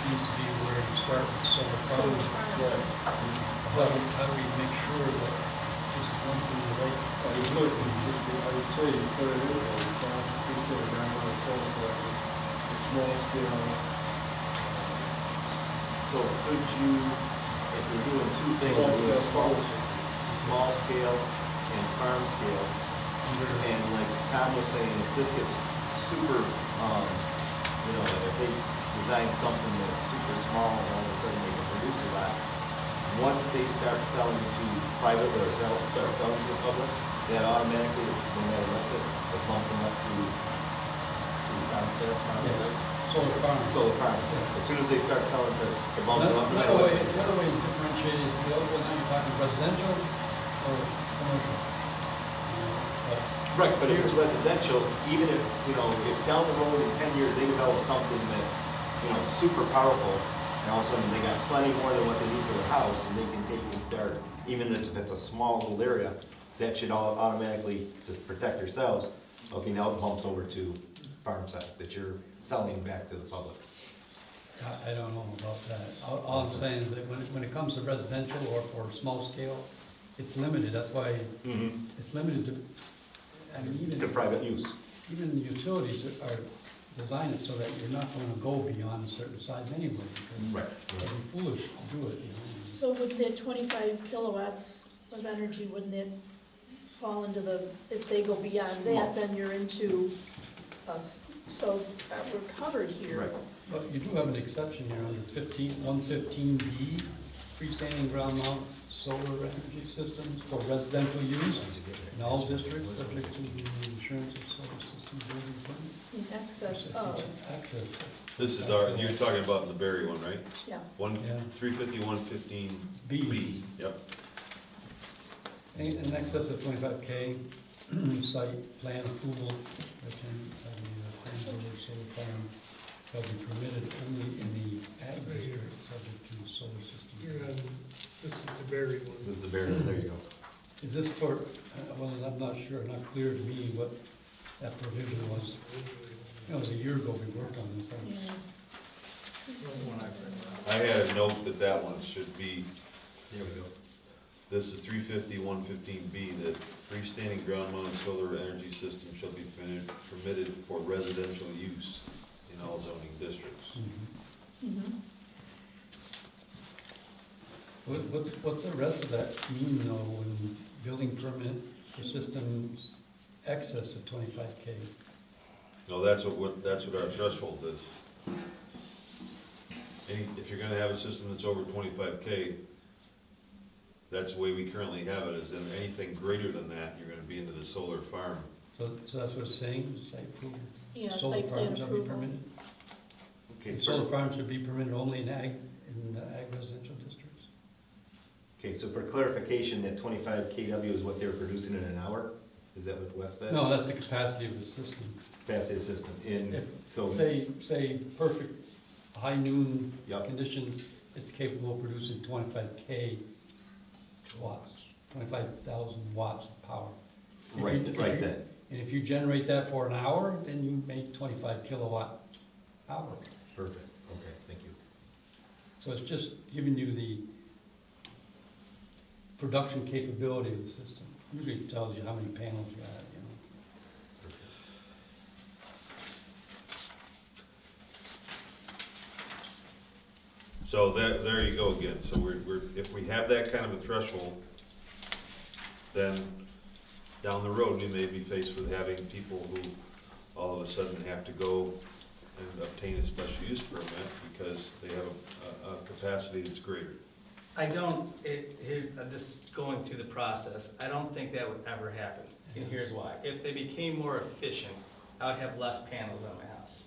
Speaker 7: seems to be where you start with solar farms.
Speaker 3: Right.
Speaker 7: How do we make sure that this is one thing the right?
Speaker 3: I would say you put it in there, it's not, it's a ground mounted solar collector, it's small scale.
Speaker 4: So could you, if you're doing two things, small scale and farm scale, and like Tom was saying, if this gets super, if they design something that's super small and all of a sudden they can produce a lot, once they start selling to private or start selling to the public, that automatically, no matter what's it bumps them up to farm sale,
Speaker 7: Solar farm.
Speaker 4: solar farm. As soon as they start selling to, it bumps them up. no matter
Speaker 7: Another
Speaker 4: what's
Speaker 7: way,
Speaker 4: it.
Speaker 7: another way to differentiate is, now you're talking residential or commercial. But
Speaker 4: Right, but if it's residential, even if down the road in 10 years, they develop something that's, super powerful, and all of a sudden they got plenty more than what they need for their house, and they can take and start, even if that's a small little area, that should all automatically just protect yourselves. Okay, now it bumps over to farm size, that you're selling back to the public.
Speaker 7: I don't know about that. All I'm saying is that when it comes to residential or for small scale, it's limited. That's why it's limited to, I mean,
Speaker 4: To private use.
Speaker 7: even the utilities are design it so that you're not gonna go beyond a certain size anyway, because
Speaker 4: Right.
Speaker 7: it'd be foolish to do it, you know.
Speaker 5: So with the 25 kilowatts of energy, wouldn't it fall into the, if they go beyond that, then you're into us, so we're covered here.
Speaker 4: Right.
Speaker 7: But you do have an exception here under 115B, freestanding ground mount solar energy systems for residential use in all districts, subject to the insurance of solar system building permit.
Speaker 5: In excess of,
Speaker 7: Access,
Speaker 1: This is our, you're talking about the Berry one, right?
Speaker 5: yeah.
Speaker 1: One,
Speaker 7: Yeah.
Speaker 1: 350, 115
Speaker 7: B,
Speaker 1: B, yep.
Speaker 7: in excess of 25K, site plan approval, planning board solar farm shall be permitted only in the ag district, subject to solar
Speaker 8: You're
Speaker 7: system.
Speaker 8: on, this is the Berry one.
Speaker 4: This is the Bear, there you go.
Speaker 7: Is this for, well, I'm not sure, not clear to me what that provision was. It was a year ago we worked on this.
Speaker 5: Yeah.
Speaker 1: I had a note that that one should be,
Speaker 4: There we go.
Speaker 1: this is 350, 115 B, that freestanding ground mounted solar energy system shall be permitted for residential use in all zoning districts.
Speaker 7: Mhm.
Speaker 5: Mhm.
Speaker 7: What's the rest of that mean though, when building permit for systems excess of 25K?
Speaker 1: No, that's what our threshold is. If you're gonna have a system that's over 25K, that's the way we currently have it, is then anything greater than that, you're gonna be into the solar farm.
Speaker 7: So that's what it's saying, site approval?
Speaker 5: Yeah,
Speaker 7: Solar
Speaker 5: site plan
Speaker 7: farms shall be
Speaker 5: approval.
Speaker 7: permitted?
Speaker 4: Okay,
Speaker 7: Solar farms should be permitted only in the ag residential districts?
Speaker 4: Okay, so for clarification, that 25 KW is what they're producing in an hour? Is that what Wes said?
Speaker 7: No, that's the capacity of the system.
Speaker 4: Capacity system, in,
Speaker 7: If-
Speaker 4: so,
Speaker 7: Say perfect high noon
Speaker 4: Yep.
Speaker 7: conditions, it's capable of producing 25K watts, 25,000 watts of power. If you- if
Speaker 4: right
Speaker 7: you-
Speaker 4: then.
Speaker 7: And if you generate that for an hour, then you make 25 kilowatt hour.
Speaker 4: Perfect, okay, thank you.
Speaker 7: So it's just giving you the production capability of the system. Usually it tells you how many panels you have, you know.
Speaker 1: So there you go again, so if we have that kind of a threshold, then down the road, we may be faced with having people who all of a sudden have to go and obtain a special use permit because they have a capacity that's greater.
Speaker 9: I don't, I'm just going through the process, I don't think that would ever happen, and here's why. If they became more efficient, I would have less panels on my house.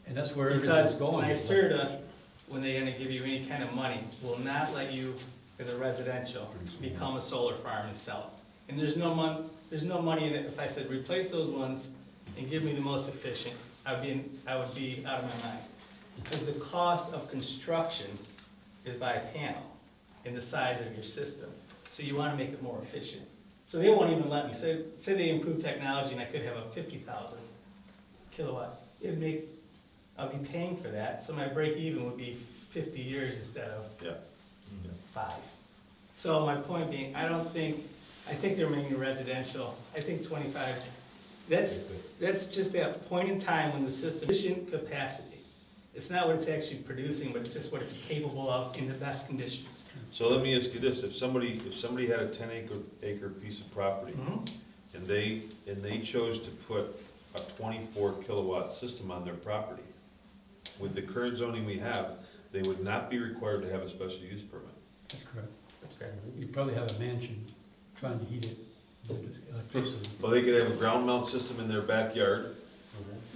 Speaker 7: And that's where everything's
Speaker 9: Because
Speaker 7: going.
Speaker 9: NYSERDA, when they're gonna give you any kind of money, will not let you, as a residential, become a solar farm and sell it. And there's no money in it. If I said, replace those ones and give me the most efficient, I would be out of my mind. Because the cost of construction is by a panel in the size of your system. So you wanna make it more efficient. So they won't even let me, say they improve technology and I could have a 50,000 kilowatt. I'll be paying for that, so my break even would be 50 years instead of
Speaker 1: Yeah.
Speaker 9: 5. So my point being, I think they're making residential, I think 25, that's just that point in time when the system, efficient capacity. It's not what it's actually producing, but it's just what it's capable of in the best conditions.
Speaker 1: So let me ask you this, if somebody had a 10-acre piece of property, and they chose to put a 24 kilowatt system on their property, with the current zoning we have, they would not be required to have a special use permit.
Speaker 7: That's correct.
Speaker 9: That's great.
Speaker 7: You probably have a mansion trying to heat it with electricity.
Speaker 1: Well, they could have a ground mount system in their backyard.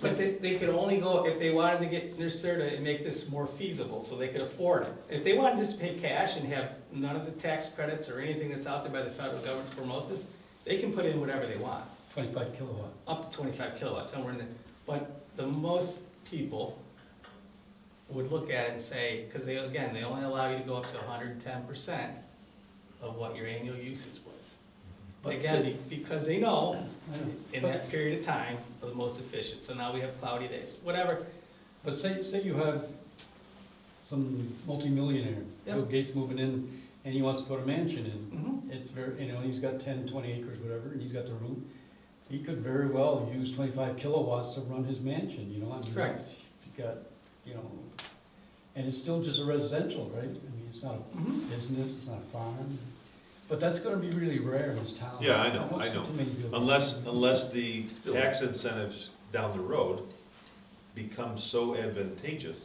Speaker 9: But they could only go, if they wanted to get NYSERDA and make this more feasible, so they could afford it. If they wanted just to pay cash and have none of the tax credits or anything that's out there by the federal government to promote this, they can put in whatever they want,
Speaker 7: 25 kilowatt.
Speaker 9: up to 25 kilowatts, somewhere in there. But the most people would look at it and say, because they only allow you to go up to 110% of what your annual usage was.
Speaker 7: But
Speaker 9: Again, because they know
Speaker 7: I know.
Speaker 9: in that period of time are the most efficient. So now we have cloudy days, whatever.
Speaker 7: But say you have some multimillionaire,
Speaker 9: Yep.
Speaker 7: Bill Gates moving in, and he wants to put a mansion in.
Speaker 9: Mhm.
Speaker 7: It's very, he's got 10, 20 acres, whatever, and he's got the room. he could very well use 25 kilowatts to run his mansion, you know, I mean.
Speaker 9: Correct.
Speaker 7: He's got, you know, and it's still just a residential, right? I mean, it's not a
Speaker 9: Mhm.
Speaker 7: business, it's not a farm. But that's gonna be really rare in this town.
Speaker 1: Yeah, I know,
Speaker 7: Not
Speaker 1: I know.
Speaker 7: too many buildings.
Speaker 1: Unless the tax incentives down the road become so advantageous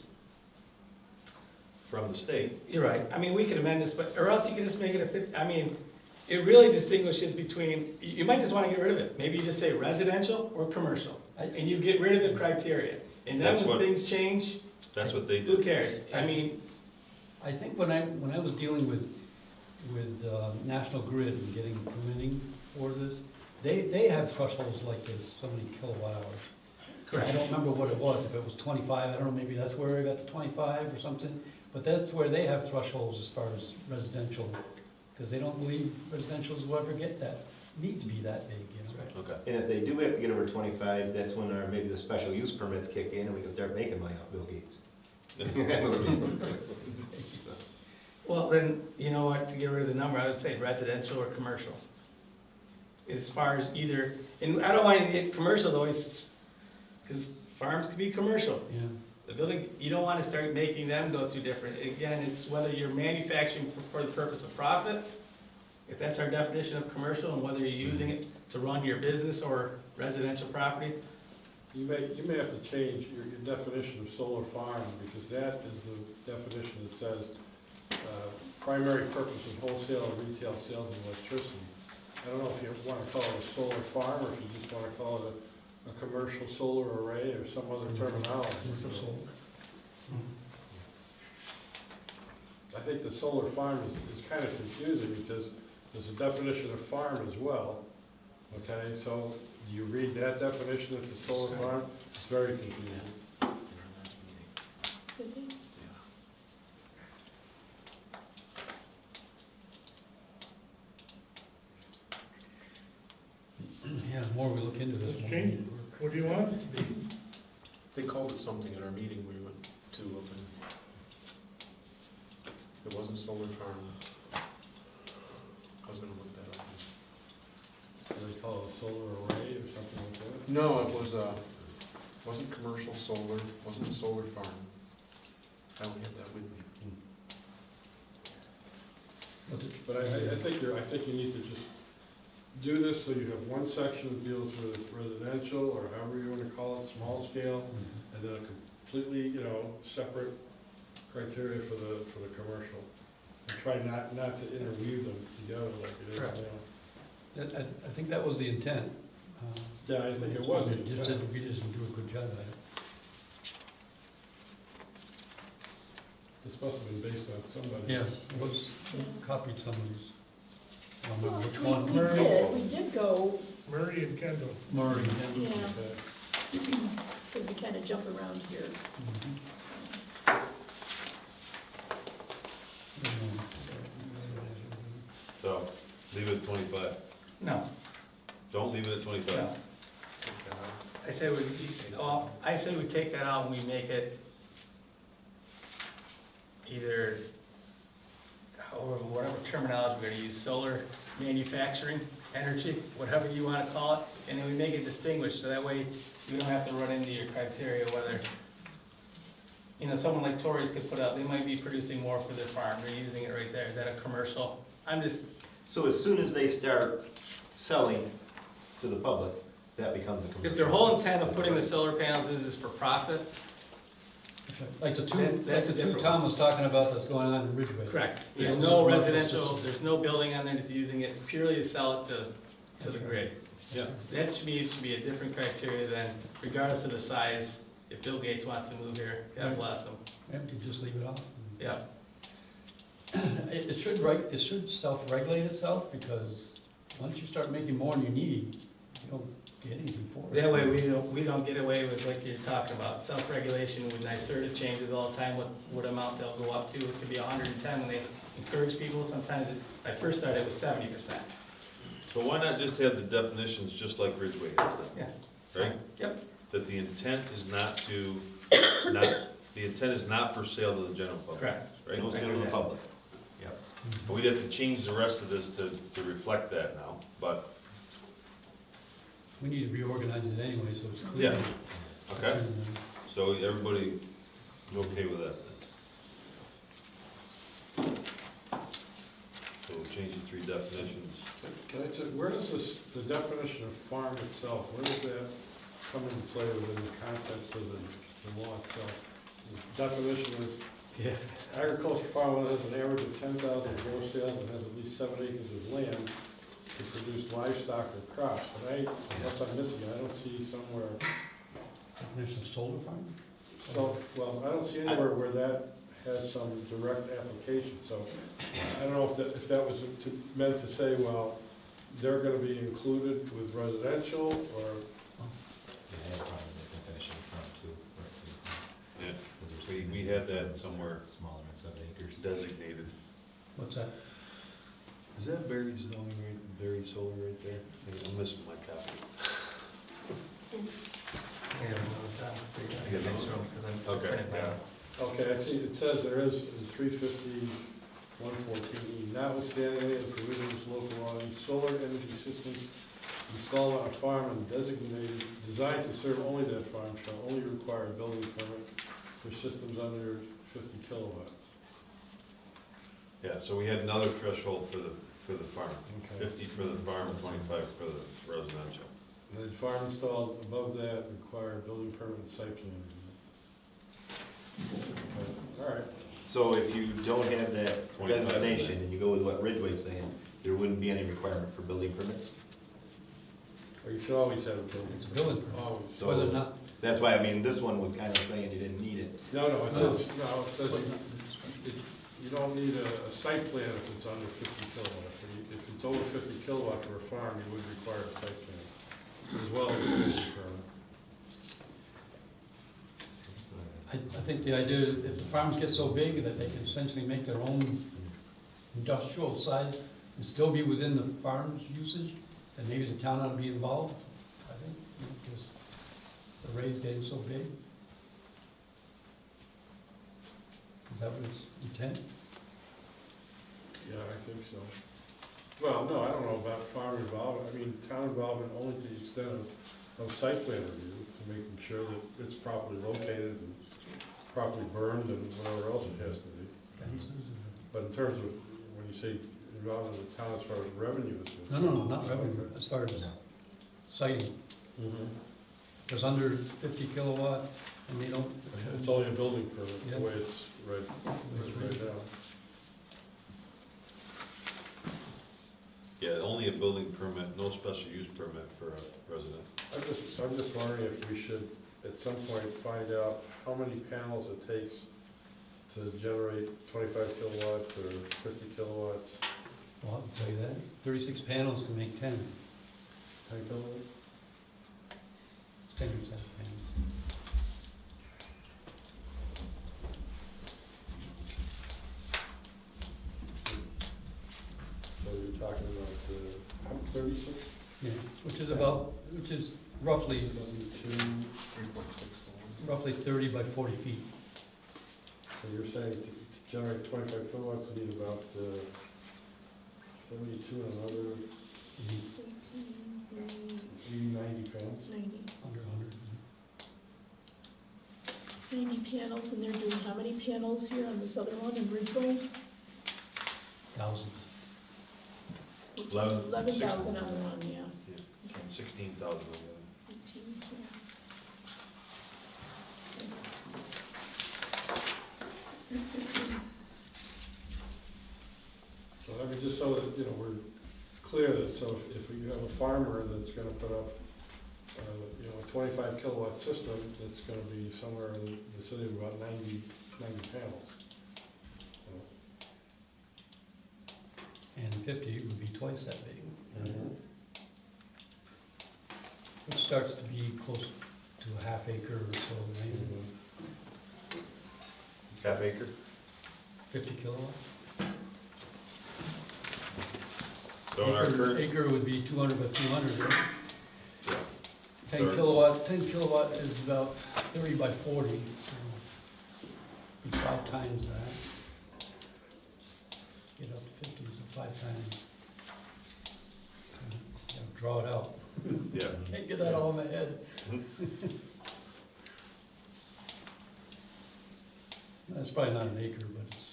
Speaker 1: from the state.
Speaker 9: You're right, I mean, we could amend this, but, or else you could just make it a fit, I mean, it really distinguishes between, you might just wanna get rid of it. Maybe you just say residential or commercial, and you get rid of the criteria. And then
Speaker 1: That's
Speaker 9: when
Speaker 1: what-
Speaker 9: things change,
Speaker 1: That's what they
Speaker 9: who
Speaker 1: did.
Speaker 9: cares? I mean,
Speaker 7: I think when I was dealing with National Grid and getting permitting for this, they have thresholds like this, so many kilowatt hours. I don't remember what it was, if it was 25, I don't know, maybe that's where I got to 25 or something, but that's where they have thresholds as far as residential, because they don't believe residentials will ever get that, need to be that big, you know?
Speaker 1: Okay.
Speaker 4: And if they do have to get over 25, that's when maybe the special use permits kick in and we can start making money off Bill Gates.
Speaker 9: well, then, you know what, to get rid of the number, I would say residential or commercial. As far as either, and I don't want to get commercial though, because farms could be commercial.
Speaker 7: Yeah.
Speaker 9: The building, you don't want to start making them go through different, again, it's whether you're manufacturing for the purpose of profit, if that's our definition of commercial, and whether you're using it to run your business or residential property.
Speaker 10: You may have to change your definition of solar farm, because that is the definition that says, primary purpose of wholesale and retail sales of electricity. I don't know if you want to call it a solar farm, or if you just want to call it a commercial solar array, or some other terminology.
Speaker 7: Commercial solar.
Speaker 10: I think the solar farm is kind of confusing, because there's a definition of farm as well, okay? So you read that definition of the solar farm, it's very confusing.
Speaker 7: Yeah, the more we look into this,
Speaker 8: Let's
Speaker 7: more
Speaker 8: change
Speaker 7: we
Speaker 8: it.
Speaker 7: work.
Speaker 8: What do you want?
Speaker 11: They called it something at our meeting we went to up in, it wasn't solar farm. I was gonna look that up.
Speaker 10: Do they call it a solar array or something like that?
Speaker 11: No, it was, wasn't commercial solar, wasn't a solar farm. I don't have that with me.
Speaker 10: But I think you need to just do this so you have one section that deals with residential, or however you want to call it, small scale, and then a completely, separate criteria for the commercial. And try not to interweave them together like it is
Speaker 9: Correct.
Speaker 10: now.
Speaker 7: I think that was the intent.
Speaker 10: Yeah, I think it was.
Speaker 7: We just didn't do a good job at it.
Speaker 10: It's supposed to be based on somebody.
Speaker 7: Yeah, it was copied somebody's, I don't remember which one.
Speaker 5: We did go,
Speaker 8: Murray and Kendall.
Speaker 7: Murray.
Speaker 5: yeah,
Speaker 10: Okay.
Speaker 5: because we kind of jump around here.
Speaker 1: So, leave it at 25.
Speaker 9: No,
Speaker 1: Don't leave it at 25.
Speaker 9: no. I say we take that out and we make it either, however, whatever terminology we're gonna use, solar manufacturing, energy, whatever you wanna call it, and then we make it distinguished, so that way you don't have to run into your criteria whether, someone like Torrey's could put out, they might be producing more for their farm, they're using it right there, is that a commercial? I'm just,
Speaker 4: So as soon as they start selling to the public, that becomes a commercial.
Speaker 9: if their whole intent of putting the solar panels is for profit,
Speaker 7: Like the
Speaker 9: That's a
Speaker 7: two
Speaker 9: different
Speaker 7: Tom was talking about that's going on in Ridgeway.
Speaker 9: correct, there's
Speaker 7: Yeah.
Speaker 9: no residential, there's no building on there that's using it, it's purely to sell it to the grid.
Speaker 1: Yeah.
Speaker 9: That should be a different criteria than, regardless of the size, if Bill Gates wants to move here, God
Speaker 7: Right.
Speaker 9: bless him.
Speaker 7: Yeah, you just leave it off.
Speaker 9: Yeah,
Speaker 7: It should self-regulate itself, because once you start making more than you need, you don't get anything for it.
Speaker 9: that way we don't get away with like you're talking about, self-regulation with NYSERDA changes all the time, what amount they'll go up to, it could be 110 when they encourage people, sometimes, I first started, it was 70%.
Speaker 1: So why not just have the definitions just like Ridgeway has them?
Speaker 9: Yeah.
Speaker 1: Right?
Speaker 9: Yep.
Speaker 1: That the intent is not for sale to the general public.
Speaker 9: Correct.
Speaker 1: Right?
Speaker 4: No sale to the public.
Speaker 1: But we'd have to change the rest of this to reflect that now, but
Speaker 7: We need to reorganize it anyway, so it's clear.
Speaker 1: Yeah, okay, so everybody is okay with that then? So we'll change the three definitions.
Speaker 10: Can I just, where does this, the definition of farm itself, where does that come into play within the context of the law itself? The definition is, agricultural farm has an average of 10,000 gross sales and has at least 7 acres of land to produce livestock or crops. But unless I'm missing it, I don't see somewhere,
Speaker 7: Definition of solar farm?
Speaker 10: so, well, I don't see anywhere where that has some direct application. So I don't know if that was meant to say, well, they're gonna be included with residential, or,
Speaker 4: They had a problem with the definition of farm too.
Speaker 1: Yeah,
Speaker 4: Because there's
Speaker 1: we had that somewhere
Speaker 4: smaller than 7 acres.
Speaker 1: designated.
Speaker 7: What's that?
Speaker 1: Is that buried zoning, buried solar right there? I'm missing my copy.
Speaker 9: I gotta move it down.
Speaker 1: I got
Speaker 9: Next
Speaker 1: those.
Speaker 9: room, because I'm
Speaker 1: Okay,
Speaker 9: printing
Speaker 1: yeah.
Speaker 9: down.
Speaker 10: okay, I see, it says there is in 350-114E, notwithstanding any of the provisions of local law, any solar energy systems installed on a farm and designated, designed to serve only that farm shall only require a building permit for systems under 50 kilowatts.
Speaker 1: Yeah, so we had another threshold for the farm.
Speaker 10: Okay.
Speaker 1: 50 for the farm, 25 for the residential.
Speaker 10: And then farm installed above that require a building permit and site plan review. Okay, all right.
Speaker 4: So if you don't have that
Speaker 1: 25.
Speaker 4: designation and you go with what Ridgway's saying, there wouldn't be any requirement for building permits?
Speaker 10: Or you should always have a building.
Speaker 7: It's a building permit.
Speaker 10: Always.
Speaker 1: So-
Speaker 7: Was it not?
Speaker 4: That's why, I mean, this one was kind of saying you didn't need it.
Speaker 10: No, it says you don't need a site plan if it's under 50 kilowatts. If it's over 50 kilowatt for a farm, you would require a site plan, as well as a building permit.
Speaker 7: I think the idea is if the farms get so big that they can essentially make their own industrial size and still be within the farm's usage, then maybe the town ought to be involved, I think, because the array's getting so big. Is that what it's intent?
Speaker 10: Yeah, I think so. Well, no, I don't know about farm involvement. I mean, town involvement only to the extent of site plan review, to making sure that it's properly located and properly burned and whatever else it has to be. But in terms of, when you say involvement of the town as far as revenue is
Speaker 7: No,
Speaker 10: concerned.
Speaker 7: no, no, not revenue, as far as siting.
Speaker 10: Mhm.
Speaker 7: Because under 50 kilowatt, and they don't.
Speaker 10: It's only a building permit,
Speaker 7: Yeah.
Speaker 10: the way it's right now.
Speaker 1: Yeah, only a building permit, no special use permit for a resident.
Speaker 10: I'm just wondering if we should, at some point, find out how many panels it takes to generate 25 kilowatts or 50 kilowatts.
Speaker 7: Well, I'll tell you that, 36 panels to make 10,
Speaker 10: 10 kilowatts?
Speaker 7: standard size panels.
Speaker 10: So you're talking about 36?
Speaker 7: Yeah, which is roughly,
Speaker 10: 72,
Speaker 11: 3.6 to 1.
Speaker 7: roughly 30 by 40 feet.
Speaker 10: so you're saying to generate 25 kilowatts, you need about 72 and another 80, 90 panels?
Speaker 5: 90
Speaker 7: Under 100.
Speaker 5: 90 panels, and they're doing how many panels here on this other one in Ridgeway?
Speaker 7: Thousands.
Speaker 5: 11,000 on the one, yeah.
Speaker 1: 16,000 on the other.
Speaker 5: 18, yeah.
Speaker 10: So I mean, just so that, we're clear that, so if you have a farmer that's gonna put up, a 25 kilowatt system, it's gonna be somewhere in the vicinity of about 90 panels.
Speaker 7: And 50 would be twice that big,
Speaker 10: So,
Speaker 7: which starts to be close to a half acre or so, maybe
Speaker 1: Half acre?
Speaker 7: 50 kilowatt.
Speaker 1: So in our current,
Speaker 7: Acre would be 200 by 200, right?
Speaker 1: yeah,
Speaker 7: 10
Speaker 1: Sure.
Speaker 7: kilowatt is about 30 by 40, so be 5 times that. Get up to 50, so 5 times. Draw it out.
Speaker 1: Yeah,
Speaker 7: Can't get that all in my head. That's probably not an acre, but it's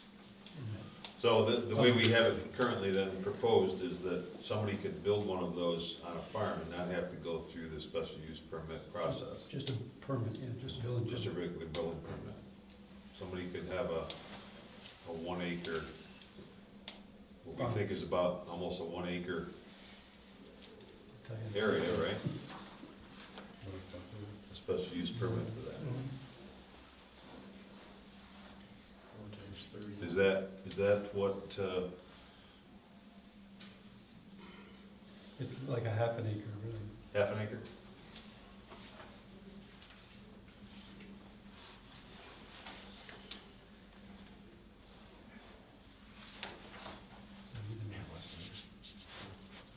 Speaker 7: in that.
Speaker 1: so the way we have it currently then proposed is that somebody could build one of those on a farm and not have to go through the special use permit process.
Speaker 7: Just a permit, yeah, just a building.
Speaker 1: Just a
Speaker 7: permit.
Speaker 1: regular building permit. Somebody could have a 1 acre, what we think is about almost a 1 acre
Speaker 7: Tell you.
Speaker 1: area, right? A special use permit for that.
Speaker 11: 4 times 30.
Speaker 1: Is that what,
Speaker 7: It's like a half an acre, really.
Speaker 1: half an acre?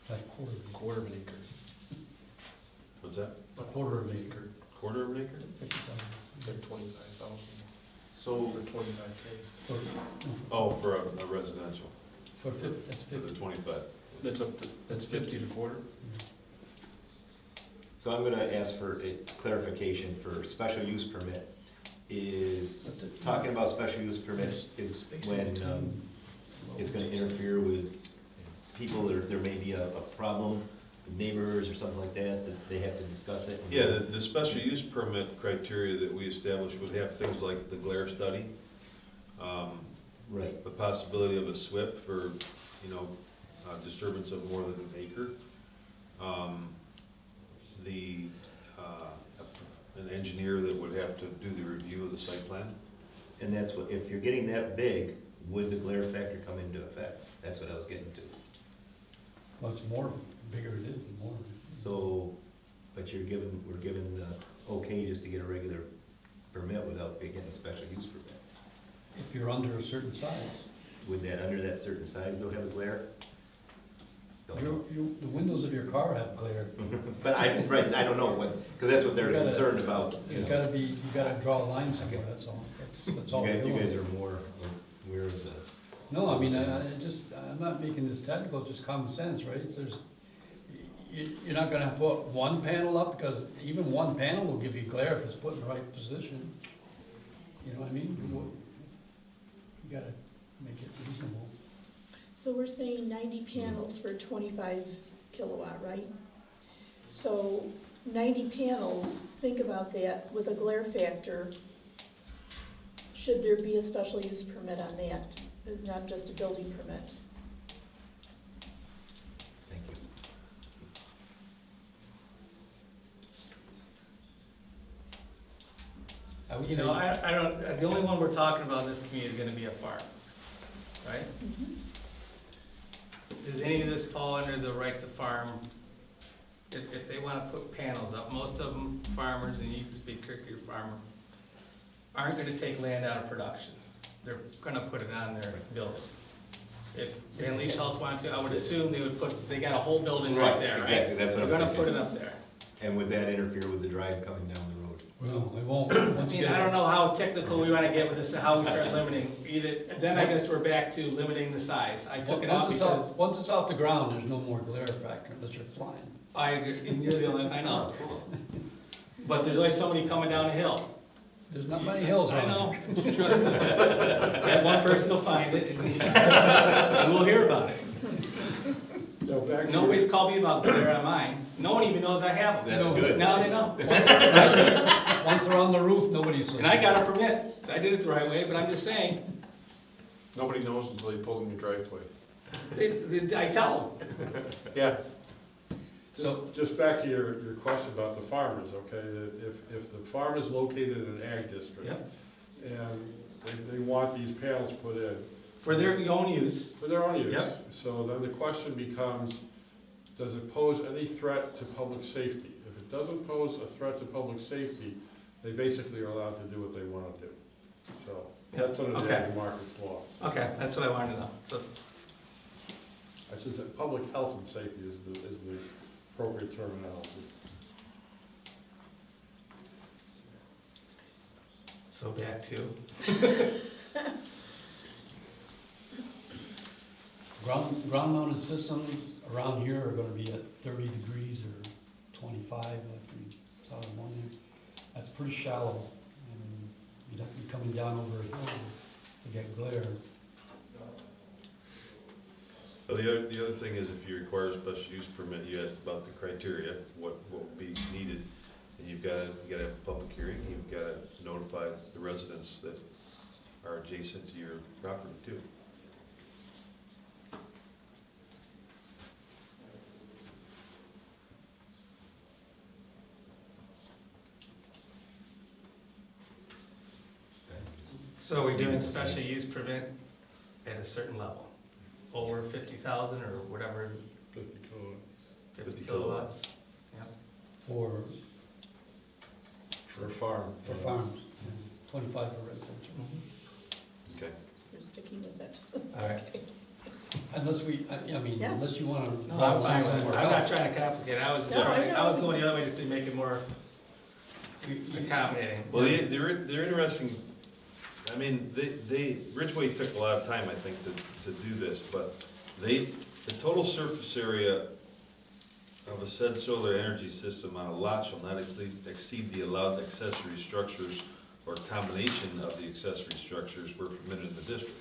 Speaker 7: Like
Speaker 11: Quarter of an acre.
Speaker 1: What's that?
Speaker 7: a quarter of an acre.
Speaker 1: Quarter of an acre?
Speaker 7: 50,000.
Speaker 11: It's like 25,000,
Speaker 4: So,
Speaker 11: or 25K.
Speaker 7: For,
Speaker 1: Oh, for a residential,
Speaker 7: that's
Speaker 1: for the
Speaker 7: 50.
Speaker 1: 25.
Speaker 11: That's up to, that's 50 to quarter?
Speaker 4: so I'm gonna ask for a clarification for special use permit. Is, talking about special use permit is when, it's gonna interfere with people, or there may be a problem with neighbors or something like that, that they have to discuss it?
Speaker 1: Yeah, the special use permit criteria that we established would have things like the glare study,
Speaker 4: Right,
Speaker 1: the possibility of a SWIP for, disturbance of more than an acre. An engineer that would have to do the review of the site plan.
Speaker 4: and that's what, if you're getting that big, would the glare factor come into effect? That's what I was getting to.
Speaker 7: Well, it's more, the bigger it is, the more.
Speaker 4: So, but we're given the okay just to get a regular permit without getting a special use permit.
Speaker 7: If you're under a certain size.
Speaker 4: Would that, under that certain size, though, have a glare? Don't know.
Speaker 7: The windows of your car have glare.
Speaker 4: But I don't know what, because that's what they're
Speaker 7: You gotta-
Speaker 4: concerned about, you
Speaker 7: You've
Speaker 4: know.
Speaker 7: gotta be, you gotta draw a line somewhere, that's all. That's all.
Speaker 4: You
Speaker 7: we're
Speaker 4: guys
Speaker 7: doing.
Speaker 4: are more aware of the.
Speaker 7: No, I mean, I'm not making this technical, just common sense, right? You're not gonna put one panel up, because even one panel will give you glare if it's put in the right position. You know what I mean? You gotta make it reasonable.
Speaker 5: So we're saying 90 panels for 25 kilowatt, right? So 90 panels, think about that, with a glare factor. Should there be a special use permit on that, not just a building permit?
Speaker 4: Thank you.
Speaker 7: I would
Speaker 9: You
Speaker 7: say,
Speaker 9: know, I don't, the only one we're talking about in this community is gonna be a farm, right? Does any of this fall under the right to farm? If they wanna put panels up, most of them farmers, and you can speak for your farmer, aren't gonna take land out of production. They're gonna put it on their building. If Van Lee Schultz wanted to, I would assume they would put, they got a whole building right there, right?
Speaker 4: Exactly, that's what I'm
Speaker 9: They're gonna
Speaker 4: thinking.
Speaker 9: put it up there.
Speaker 4: And would that interfere with the drive coming down the road?
Speaker 7: well, it won't.
Speaker 9: I
Speaker 7: Once you
Speaker 9: mean,
Speaker 7: get
Speaker 9: I don't know how technical we wanna get with this, and how we start limiting, either, then I guess we're back to limiting the size. I took it out
Speaker 7: Once it's
Speaker 9: because
Speaker 7: once it's off the ground, there's no more glare factor unless you're flying.
Speaker 9: I agree, and you're the only, I know. But there's always somebody coming down a hill.
Speaker 7: There's not many hills
Speaker 9: I
Speaker 7: around
Speaker 9: know,
Speaker 7: here.
Speaker 9: trust me. That one person will find it, and we'll hear about it.
Speaker 10: Now, back to
Speaker 9: Nobody's called me about glare on mine. No one even knows I have them.
Speaker 4: That's good.
Speaker 9: Now they know.
Speaker 7: Once they're on the roof, nobody's.
Speaker 9: And I got a permit. I did it the right way, but I'm just saying,
Speaker 11: Nobody knows until they pull in your driveway.
Speaker 9: I tell them.
Speaker 11: Yeah.
Speaker 10: Just back to your question about the farmers, okay? That if the farm is located in an ag district.
Speaker 9: Yep.
Speaker 10: And they want these panels put in.
Speaker 9: For their own use.
Speaker 10: For their own use.
Speaker 9: Yep.
Speaker 10: So then the question becomes, does it pose any threat to public safety? If it doesn't pose a threat to public safety, they basically are allowed to do what they want to do. So that's under the
Speaker 9: Okay.
Speaker 10: ag markets law.
Speaker 9: Okay, that's what I wanted to know. So,
Speaker 10: I should say, public health and safety is the appropriate terminology.
Speaker 9: so back to,
Speaker 7: Ground mounted systems around here are gonna be at 30 degrees or 0.5, like we saw in one here. That's pretty shallow, and you'd have to be coming down over a hill to get glare.
Speaker 1: Well, the other thing is if you require a special use permit, you asked about the criteria, what will be needed. And you gotta have a public hearing, you've gotta notify the residents that are adjacent to your property too.
Speaker 9: So we're doing special use permit at a certain level, over 50,000 or whatever,
Speaker 10: 50 kilowatts.
Speaker 9: 50 kilowatts?
Speaker 7: For
Speaker 10: For a farm.
Speaker 7: farms, and 25 for residential.
Speaker 1: Okay.
Speaker 5: You're sticking with it.
Speaker 7: All right. Unless I mean,
Speaker 5: Yeah.
Speaker 7: unless you want to.
Speaker 9: No, I'm fine with it. I'm not trying to complicate it. I was
Speaker 5: No,
Speaker 9: I was going the other way just to make it more
Speaker 7: to.
Speaker 9: accommodating.
Speaker 1: Well, they're interesting, I mean, Ridgeway took a lot of time, I think, to do this, but the total surface area of a said solar energy system on a lot shall not exceed the allowed accessory structures or combination of the accessory structures were permitted in the district.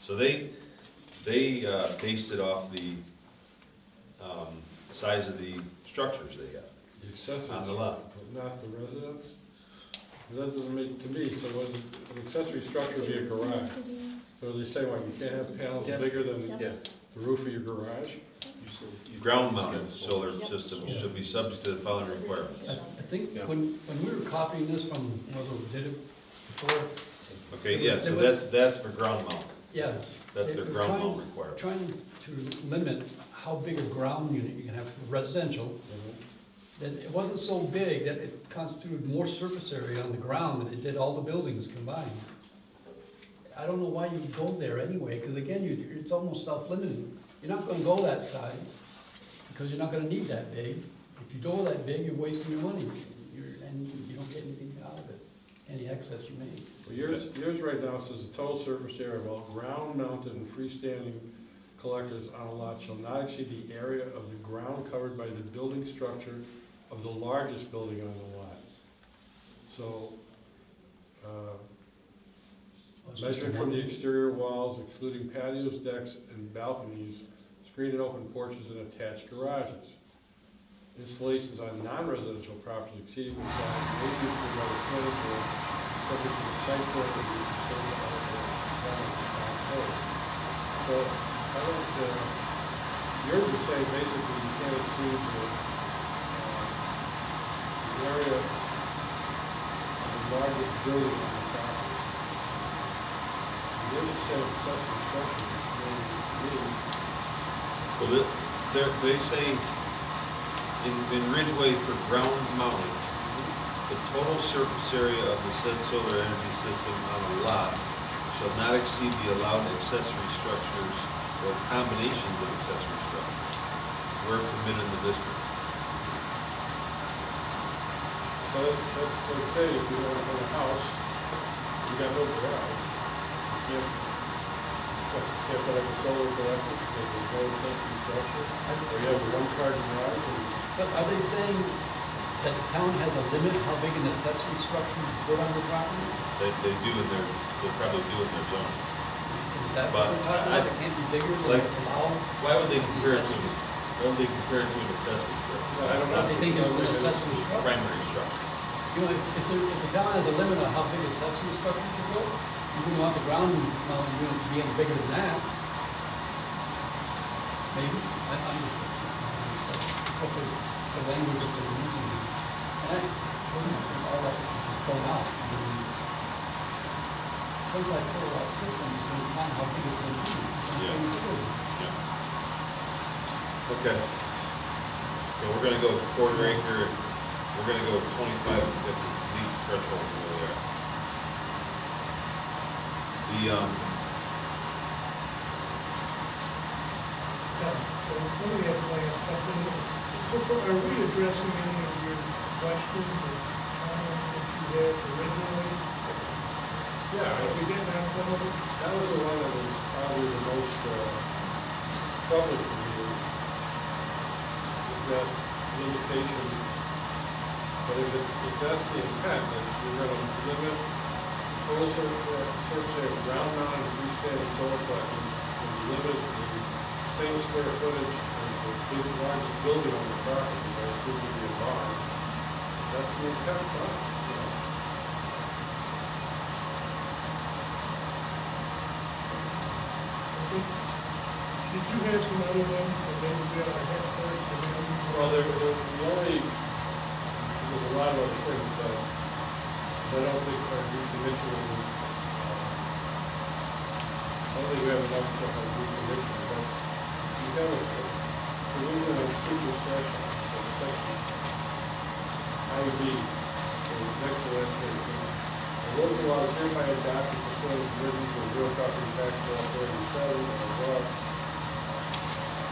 Speaker 1: So they based it off the size of the structures they got
Speaker 10: The accessory,
Speaker 1: on the lot.
Speaker 10: but not the residence? That doesn't make, to me, so what, an accessory structure would be a garage. So they say, what, you can't have panels bigger than
Speaker 11: Yeah.
Speaker 10: the roof of your garage?
Speaker 1: Ground mounted solar systems should be subject to the following requirements.
Speaker 7: I think
Speaker 11: Yeah.
Speaker 7: when we were copying this from whoever did it before,
Speaker 1: Okay, yeah, so that's for ground mount,
Speaker 7: yeah.
Speaker 1: that's
Speaker 7: they
Speaker 1: their
Speaker 7: were
Speaker 1: ground mount requirement.
Speaker 7: Trying to limit how big a ground unit you can have for residential, that it wasn't so big that it constituted more surface area on the ground than it did all the buildings combined. I don't know why you would go there anyway, because again, it's almost self-limiting. You're not gonna go that size, because you're not gonna need that big. If you go that big, you're wasting your money, and you don't get anything out of it, any excess you make.
Speaker 10: Well, yours right now says the total surface area of all ground-mounted and freestanding collectors on a lot shall not exceed the area of the ground covered by the building structure of the largest building on the lot. So, measuring from the exterior walls, excluding patios, decks, and balconies, screened and open porches and attached garages. Installations on non-residential properties exceeding the size may be approved by the planning board, subject to the site plan review, concerning the code. So, I don't, yours is saying basically you can't exceed the area of the largest building on the property. Yours is saying accessory structure,
Speaker 1: Well, they say in Ridgeway for ground mounted, the total surface area of the said solar energy system on a lot shall not exceed the allowed accessory structures or combinations of accessory structures where permitted in the district.
Speaker 10: So that's like saying if you want to build a house, you got no garage, you can't put like a solar collector, because there's no accessory structure, or you have a one-car garage, and
Speaker 7: But are they saying that the town has a limit how big an accessory structure you put on the property?
Speaker 1: They do in their, they probably do in their zone.
Speaker 7: Is that what
Speaker 1: But
Speaker 7: they're talking about? It can't be bigger than
Speaker 1: like-
Speaker 7: what's allowed?
Speaker 1: Why would they compare it to, why would they compare it to an accessory structure?
Speaker 10: I don't know.
Speaker 7: They think it's an accessory structure.
Speaker 1: Primary structure.
Speaker 7: You know, if the town has a limit on how big accessory structure you can build, you wouldn't want the ground mounted unit to be any bigger than that. Maybe, I'm what the language that they're using. And I wasn't sure all that was thrown out. I mean, 25 kilowatt system is going to find how big it's going to be. It's gonna
Speaker 1: Yeah.
Speaker 7: be bigger.
Speaker 1: Okay. So we're gonna go quarter acre, we're gonna go 25 to 50 feet threshold where we are.
Speaker 8: Let me ask Lance something. So are we addressing any of your questions or comments that you had originally?
Speaker 10: yeah, I
Speaker 8: Have we
Speaker 10: think
Speaker 8: gotten on some of it?
Speaker 10: that was the one that was probably the most trouble for me, is that limitation. But if that's the intent, that you're gonna limit total surface area, ground mounted freestanding solar collections, and limit the same square footage as the big largest building on the property, that would be a barn, that's the intent, right?
Speaker 8: Did you have some other ones that maybe we ought to head first and then?
Speaker 10: Well, there's a lot of other things that I don't think our decommissioning, I don't think we have enough for our decommissioning, but we have a provision of supersession, section IV, so next to that page. The local law is hereby adopted pursuant to provisions of real property tax law 37 and above.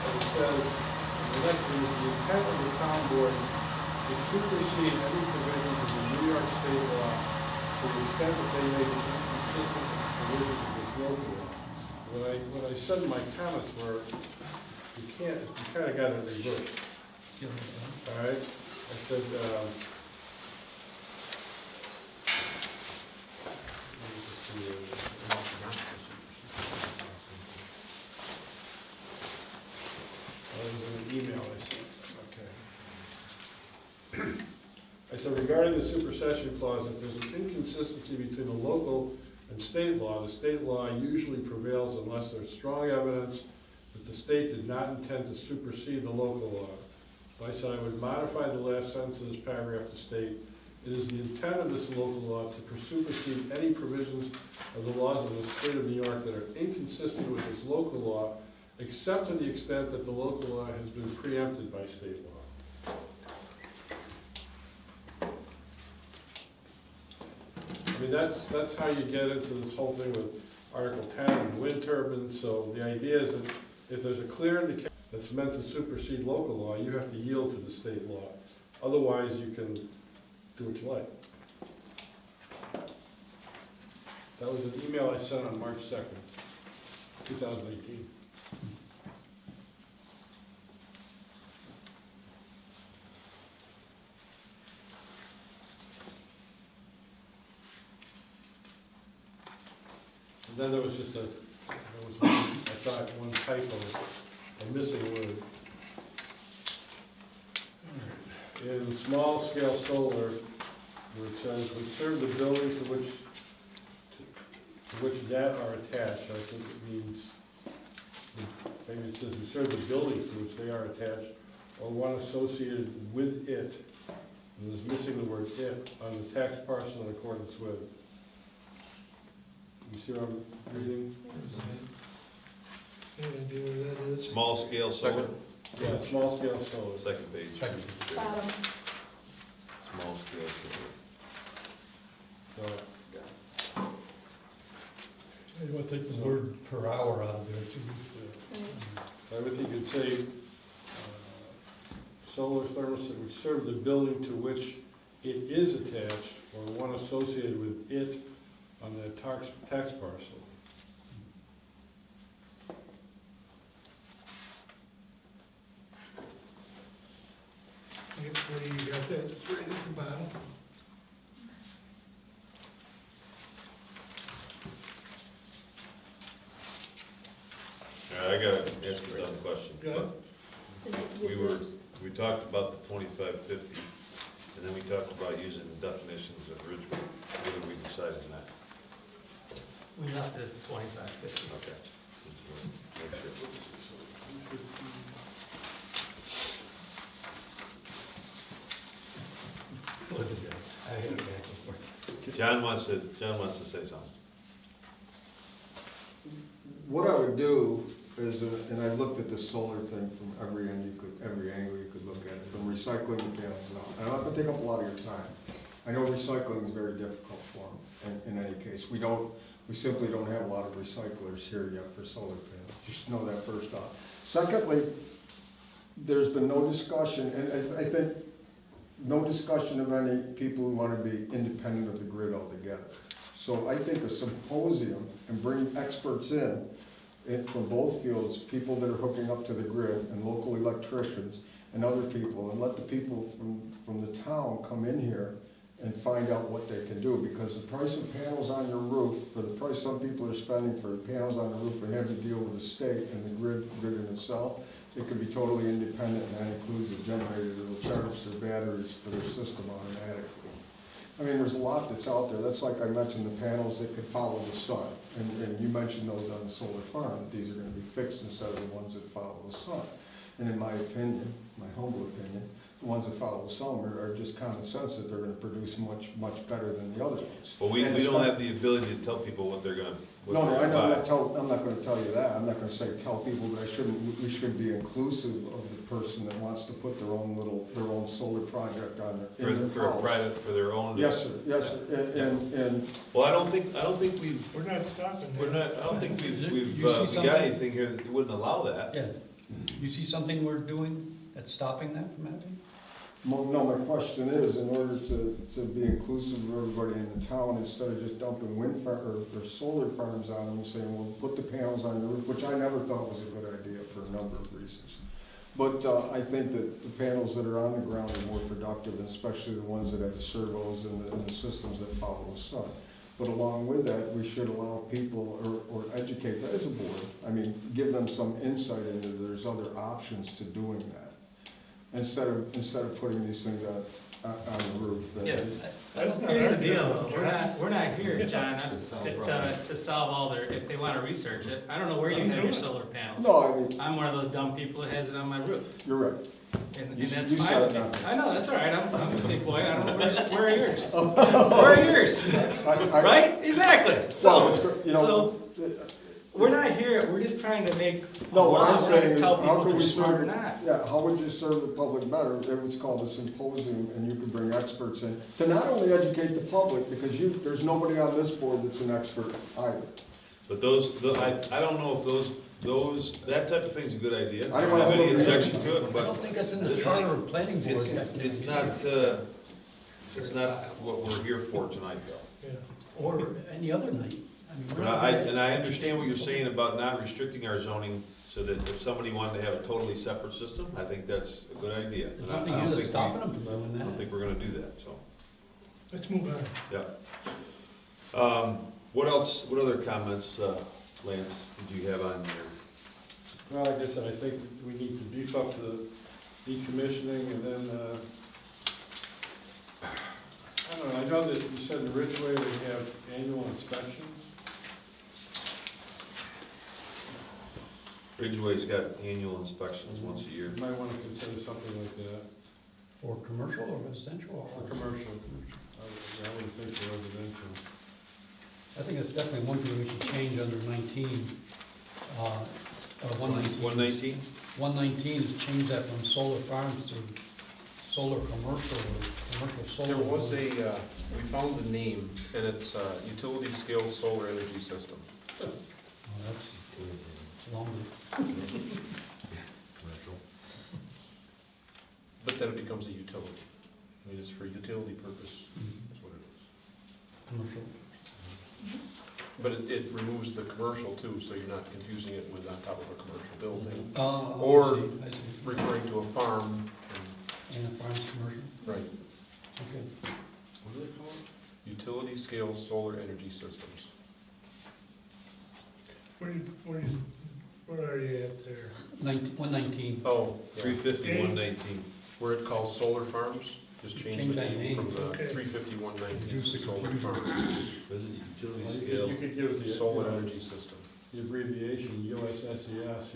Speaker 10: And it says, the next is the intent of the town board to supersede any provisions of the New York State law to the extent that they may be inconsistent with provisions of this local law. What I said in my comments were, you kind of got it reversed, all right? I said, let me just see here. That was an email I sent, okay. I said, regarding the supersession clause, if there's an inconsistency between the local and state law, the state law usually prevails unless there's strong evidence that the state did not intend to supersede the local law. So I said I would modify the last sentence of this paragraph to state, it is the intent of this local law to supersede any provisions of the laws of the state of New York that are inconsistent with this local law, except to the extent that the local law has been preempted by state law. I mean, that's how you get into this whole thing with Article 10 and wind turbines. So the idea is that if there's a clear indication that's meant to supersede local law, you have to yield to the state law. Otherwise, you can do what you like. That was an email I sent on March 2nd, 2018. And then there was just one typo, a missing word. In small-scale solar, where it says, "would serve the building to which that are attached," I think it means, maybe it says, "would serve the buildings to which they are attached, or one associated with it," and there's missing the word "it" on the tax parcel in accordance with. You see what I'm reading?
Speaker 8: Any idea where that is?
Speaker 1: Small scale solar,
Speaker 10: Yeah, small-scale solar.
Speaker 1: second page.
Speaker 5: Bottom.
Speaker 1: Small scale solar.
Speaker 10: So,
Speaker 7: You want to take the word per hour out of there too.
Speaker 10: I would think you'd say, solar thermostat would serve the building to which it is attached, or one associated with it on the tax parcel.
Speaker 8: Yep, where you got that? It's right at the bottom.
Speaker 1: All right, I gotta ask a dumb question.
Speaker 8: Go ahead.
Speaker 1: We talked about the 2550, and then we talked about using the definitions of Ridgeway. What did we decide on that?
Speaker 9: We left it at 2550.
Speaker 1: Okay. Make sure.
Speaker 9: What was it, Joe? I got it back and forth.
Speaker 1: John wants to say something.
Speaker 6: What I would do is, and I looked at the solar thing from every angle you could look at it, from recycling the panels and all. And I'm not gonna take up a lot of your time. I know recycling is very difficult for them, in any case. We simply don't have a lot of recyclers here yet for solar panels. Just know that first off. Secondly, there's been no discussion, and I think no discussion of any people who want to be independent of the grid altogether. So I think a symposium and bring experts in from both fields, people that are hooking up to the grid and local electricians, and other people, and let the people from the town come in here and find out what they can do, because the price of panels on your roof, for the price some people are spending for panels on the roof, and have to deal with the state and the grid in itself, it could be totally independent, and that includes a generator that will charge their batteries for their system automatically. I mean, there's a lot that's out there. That's like I mentioned, the panels that could follow the sun. And you mentioned those on the solar farm, that these are gonna be fixed instead of the ones that follow the sun. And in my opinion, my humble opinion, the ones that follow the sun are just common sense that they're gonna produce much better than the other ones.
Speaker 1: Well, we don't have the ability to tell people what they're gonna, what
Speaker 6: No,
Speaker 1: they're
Speaker 6: I know,
Speaker 1: gonna buy.
Speaker 6: I'm not gonna tell you that. I'm not gonna say tell people, but we should be inclusive of the person that wants to put their own solar project on their, in
Speaker 1: For
Speaker 6: their
Speaker 1: a
Speaker 6: house.
Speaker 1: private, for their own.
Speaker 6: Yes, sir, yes, sir. And
Speaker 1: Well, I don't think we've,
Speaker 8: We're not stopping
Speaker 1: we're
Speaker 8: that.
Speaker 1: not, I don't think
Speaker 7: You
Speaker 1: we've
Speaker 7: see
Speaker 1: got
Speaker 7: something?
Speaker 1: anything here that wouldn't allow that.
Speaker 7: Yeah. You see something we're doing that's stopping that from happening?
Speaker 6: No, my question is, in order to be inclusive of everybody in the town, instead of just dumping wind farm, or solar farms on them and saying, well, put the panels on the roof, which I never thought was a good idea for a number of reasons. But I think that the panels that are on the ground are more productive, and especially the ones that have the servos and the systems that follow the sun. But along with that, we should allow people, or educate them as a board, I mean, give them some insight into there's other options to doing that. Instead of putting these things on the roof.
Speaker 9: Yeah,
Speaker 8: That's not
Speaker 9: here's
Speaker 8: our
Speaker 9: the deal,
Speaker 8: job,
Speaker 9: though. We're not here, John,
Speaker 4: To solve
Speaker 9: to solve all their, if they wanna research it. I don't know where you have your solar panels.
Speaker 6: No, I mean,
Speaker 9: I'm one of those dumb people that has it on my roof,
Speaker 6: you're right.
Speaker 9: and
Speaker 6: You-
Speaker 9: that's
Speaker 6: you
Speaker 9: fine
Speaker 6: said
Speaker 9: with me.
Speaker 6: nothing.
Speaker 9: I know, that's all right, I'm a big boy, I don't know, where are yours? Where are yours?
Speaker 6: I-
Speaker 9: Right? Exactly.
Speaker 6: Well,
Speaker 9: So,
Speaker 6: it's gr- you know,
Speaker 9: we're not here, we're just trying to make a
Speaker 6: no, what
Speaker 9: law,
Speaker 6: I'm
Speaker 9: we're not
Speaker 6: saying
Speaker 9: to
Speaker 6: is,
Speaker 9: tell
Speaker 6: how
Speaker 9: people
Speaker 6: could
Speaker 9: they're
Speaker 6: we
Speaker 9: smart or
Speaker 6: serve,
Speaker 9: not.
Speaker 6: yeah, how would you serve the public better if it's called a symposium and you could bring experts in to not only educate the public, because there's nobody on this board that's an expert either.
Speaker 1: But I don't know if that type of thing's a good idea.
Speaker 6: I
Speaker 1: I
Speaker 6: don't
Speaker 1: don't have
Speaker 6: know.
Speaker 1: any objection to it,
Speaker 7: I
Speaker 1: but
Speaker 7: don't think that's in the
Speaker 1: It's-
Speaker 7: charter of planning board.
Speaker 1: it's not what we're here for tonight, though.
Speaker 8: Yeah.
Speaker 7: Or any other night. I mean, we're
Speaker 1: And I understand what you're saying about not restricting our zoning, so that if somebody wanted to have a totally separate system, I think that's a good idea.
Speaker 7: There's
Speaker 1: And I
Speaker 7: nothing
Speaker 1: don't
Speaker 7: here that's
Speaker 1: think
Speaker 7: stopping them from doing
Speaker 1: I don't
Speaker 7: that.
Speaker 1: think we're gonna do that, so,
Speaker 8: Let's move on.
Speaker 1: yeah. What else, what other comments, Lance, did you have on your?
Speaker 10: Well, like I said, I think we need to beef up the decommissioning, and then, I don't know, I know that you said in Ridgeway we have annual inspections.
Speaker 1: Ridgeway's got annual inspections once a year.
Speaker 10: You might want to consider something like that
Speaker 7: For commercial or residential
Speaker 10: for
Speaker 7: or?
Speaker 10: commercial. I wouldn't think for residential.
Speaker 7: I think it's definitely one thing we should change under 19, 119.
Speaker 1: 119?
Speaker 7: 119 is change that from solar farms to solar commercial or commercial solar.
Speaker 11: There was we found the name, and it's utility scale solar energy system.
Speaker 7: Oh, that's longer.
Speaker 11: But then it becomes a utility. I mean, it's for utility purpose, that's what it is.
Speaker 7: Commercial.
Speaker 11: But it removes the commercial too, so you're not confusing it with on top of a commercial building,
Speaker 7: Oh,
Speaker 11: Or-
Speaker 7: I see.
Speaker 11: referring to a farm.
Speaker 7: And a farm's commercial,
Speaker 11: Right.
Speaker 7: okay.
Speaker 11: What do they call it? Utility scale solar energy systems.
Speaker 8: Where are you at there?
Speaker 7: 119.
Speaker 11: Oh, yeah.
Speaker 1: 350, 119.
Speaker 11: Where it calls solar farms, just change
Speaker 7: Change
Speaker 11: the
Speaker 7: that
Speaker 11: name from
Speaker 7: name.
Speaker 11: the
Speaker 8: Okay.
Speaker 11: 350, 119
Speaker 7: Reduce
Speaker 11: to
Speaker 7: the
Speaker 11: solar
Speaker 7: confusion.
Speaker 11: farm.
Speaker 1: Was it utility
Speaker 10: Well,
Speaker 1: scale?
Speaker 10: You could give it the,
Speaker 11: Solar energy system.
Speaker 10: the abbreviation USSES,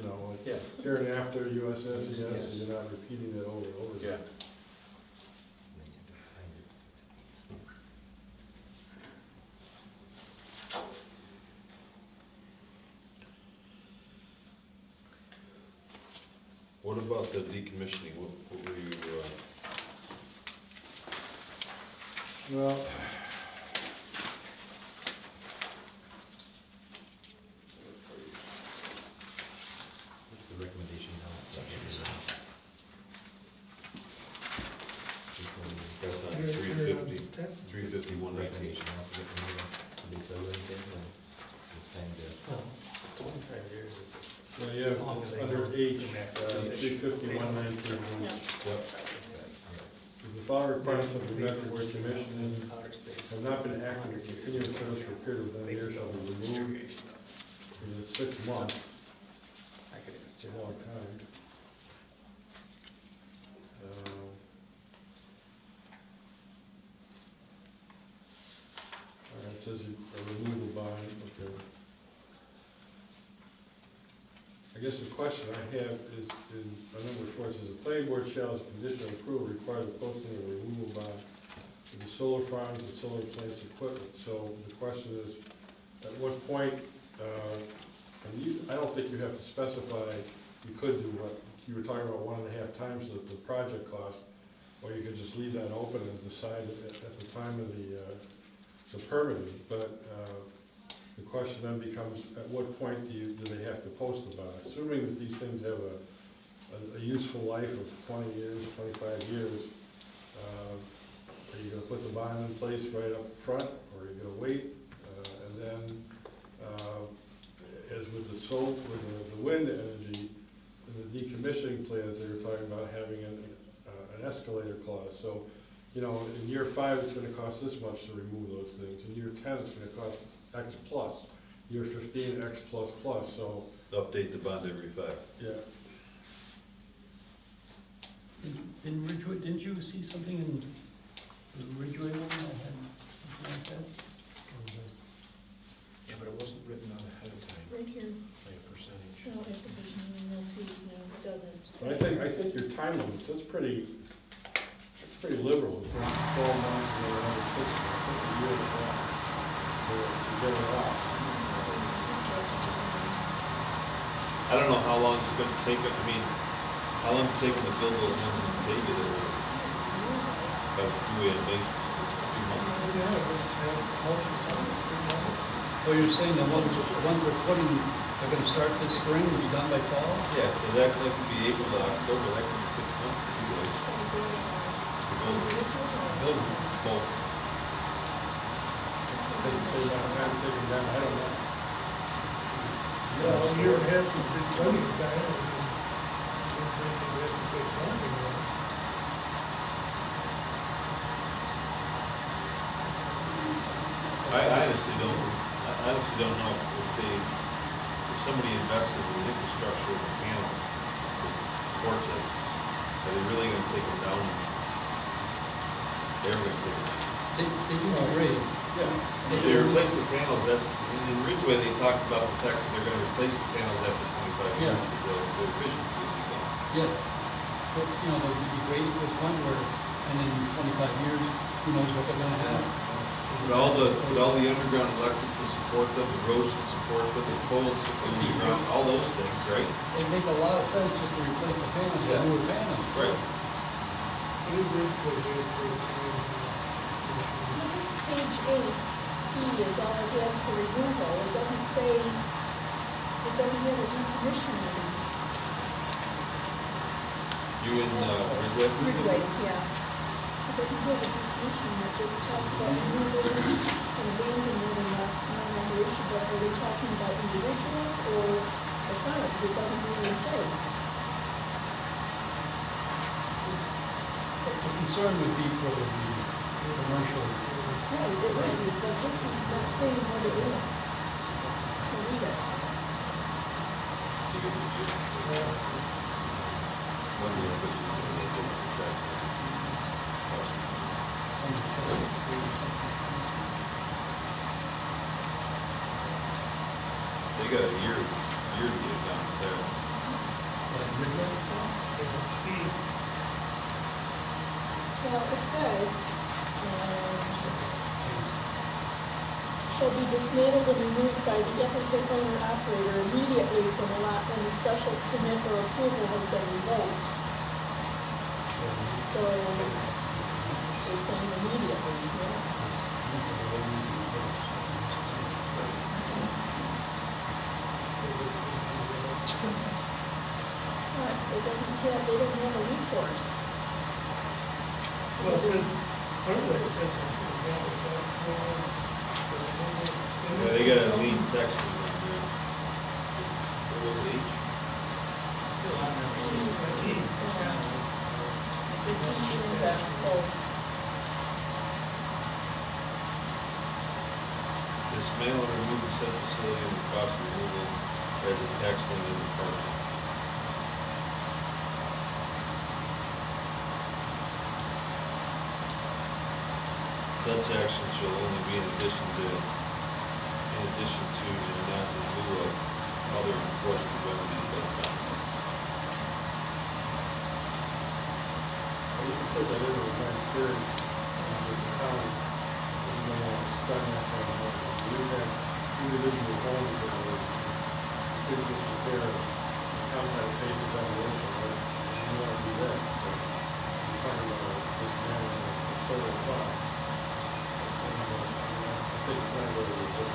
Speaker 10: like
Speaker 11: Yeah.
Speaker 10: here and after USSES, so
Speaker 11: Yes.
Speaker 10: you're not repeating it over and over.
Speaker 11: Yeah.
Speaker 1: What about the decommissioning? What were you,
Speaker 10: Well,
Speaker 4: What's the recommendation now?
Speaker 1: that's on 350, 350, 119.
Speaker 4: Recommendation now for the solar anything, or it's time to.
Speaker 9: 25 years is just.
Speaker 10: yeah, you
Speaker 9: As
Speaker 10: have,
Speaker 9: long as they
Speaker 10: under
Speaker 9: know
Speaker 10: H,
Speaker 9: the max elevation.
Speaker 10: 35119.
Speaker 5: Yeah.
Speaker 1: Yep.
Speaker 10: The following requirements of the Metro Board Commission have not been acted in continuous service for a period of 1 year shall be removed within 6 months. It's a long time. All right, it says a removal bond, okay. I guess the question I have is, on number 4, it says the planning board shall, as a condition of approval, require the posting of a removal bond for the solar farms and solar plants equipment. So the question is, at what point, I don't think you have to specify, you could do what, you were talking about 1.5 times the project cost, or you could just leave that open and decide at the time of the permitting. But the question then becomes, at what point do they have to post the bond? Assuming that these things have a useful life of 20 years, 25 years, are you gonna put the bond in place right up front, or are you gonna wait? And then, as with the wind energy, in the decommissioning plans, they were talking about having an escalator clause. So, you know, in year 5, it's gonna cost this much to remove those things. In year 10, it's gonna cost X plus. Year 15, X plus plus, so,
Speaker 1: Update the bond every 5.
Speaker 10: yeah.
Speaker 7: In Ridgeway, didn't you see something in the Ridgeway one that had something like that?
Speaker 11: Yeah, but it wasn't written out ahead of time,
Speaker 5: Right here,
Speaker 11: like a percentage.
Speaker 5: no application, no fees, no, it doesn't.
Speaker 10: But I think your time limits, that's pretty liberal. It's 12 months and then another 6 months, that's a year and a half to get it off.
Speaker 1: I don't know how long it's gonna take, I mean, how long it's taking to build those ones in Batavia that were, by the freeway and Main Street, 3 months.
Speaker 7: Oh, you're saying the ones they're putting, they're gonna start this spring and be done by fall?
Speaker 1: Yeah, so that could be April to October, that could be 6 months to do it. To build
Speaker 7: Building.
Speaker 1: both.
Speaker 10: They want time to take them down, I don't know.
Speaker 8: Well, a year and a half is big plenty of time. I don't think we have to take longer than that.
Speaker 1: I honestly don't know if somebody invested in the infrastructure of the panel to support it, are they really gonna take them down? They're gonna take them down.
Speaker 7: They do degrade.
Speaker 10: Yeah.
Speaker 1: If they replace the panels, in Ridgeway, they talked about the fact that they're gonna replace the panels after 25 years,
Speaker 7: Yeah.
Speaker 1: because the efficiency will be gone.
Speaker 7: Yeah. But, you know, they'll be degraded to the point where, and in 25 years, who knows what they're gonna have?
Speaker 1: Put all the underground electric to support them, the roads to support them, the poles to go underground, all those things, right?
Speaker 7: It make a lot of sense just to replace the panels, with
Speaker 1: Yeah.
Speaker 7: newer panels.
Speaker 1: Right.
Speaker 8: It is good for the,
Speaker 5: Page 8, E is all it has for removal, it doesn't say, it doesn't have a decommissioning.
Speaker 1: You in Ridgeway?
Speaker 5: Ridgeways, yeah. It doesn't have a decommissioning, it just talks about removal and abandonment and non-operation, but are they talking about individuals or the farms? It doesn't really say.
Speaker 7: The concern would be for the commercial.
Speaker 5: Right, it might be, but this is not saying what it is. To read it.
Speaker 1: One year, but you can They got a year to get it down there.
Speaker 5: Well, it says, shall be dismantled and removed by the applicant owner operator immediately from a lot when the special permit or approval has been revoked. So, they're saying immediately, yeah. But they don't have a recourse.
Speaker 8: well, it says, part of it says.
Speaker 1: Yeah, they got a lean text in there. What was it, H?
Speaker 5: Repeating that both.
Speaker 1: Dismantle and remove the said facility and the cost of removal as a tax lien in the parcel. Such action shall only be in addition to, and not in lieu of, other enforcement remedies by the county.
Speaker 10: Well, you can put that into the next period, with the county, you don't want to spend that kind of money. You have individual homes that are, in disrepair, the county had to pay for demolition, right? You don't want to do that, so you're talking about this man, a solar farm. I think it's not really a good.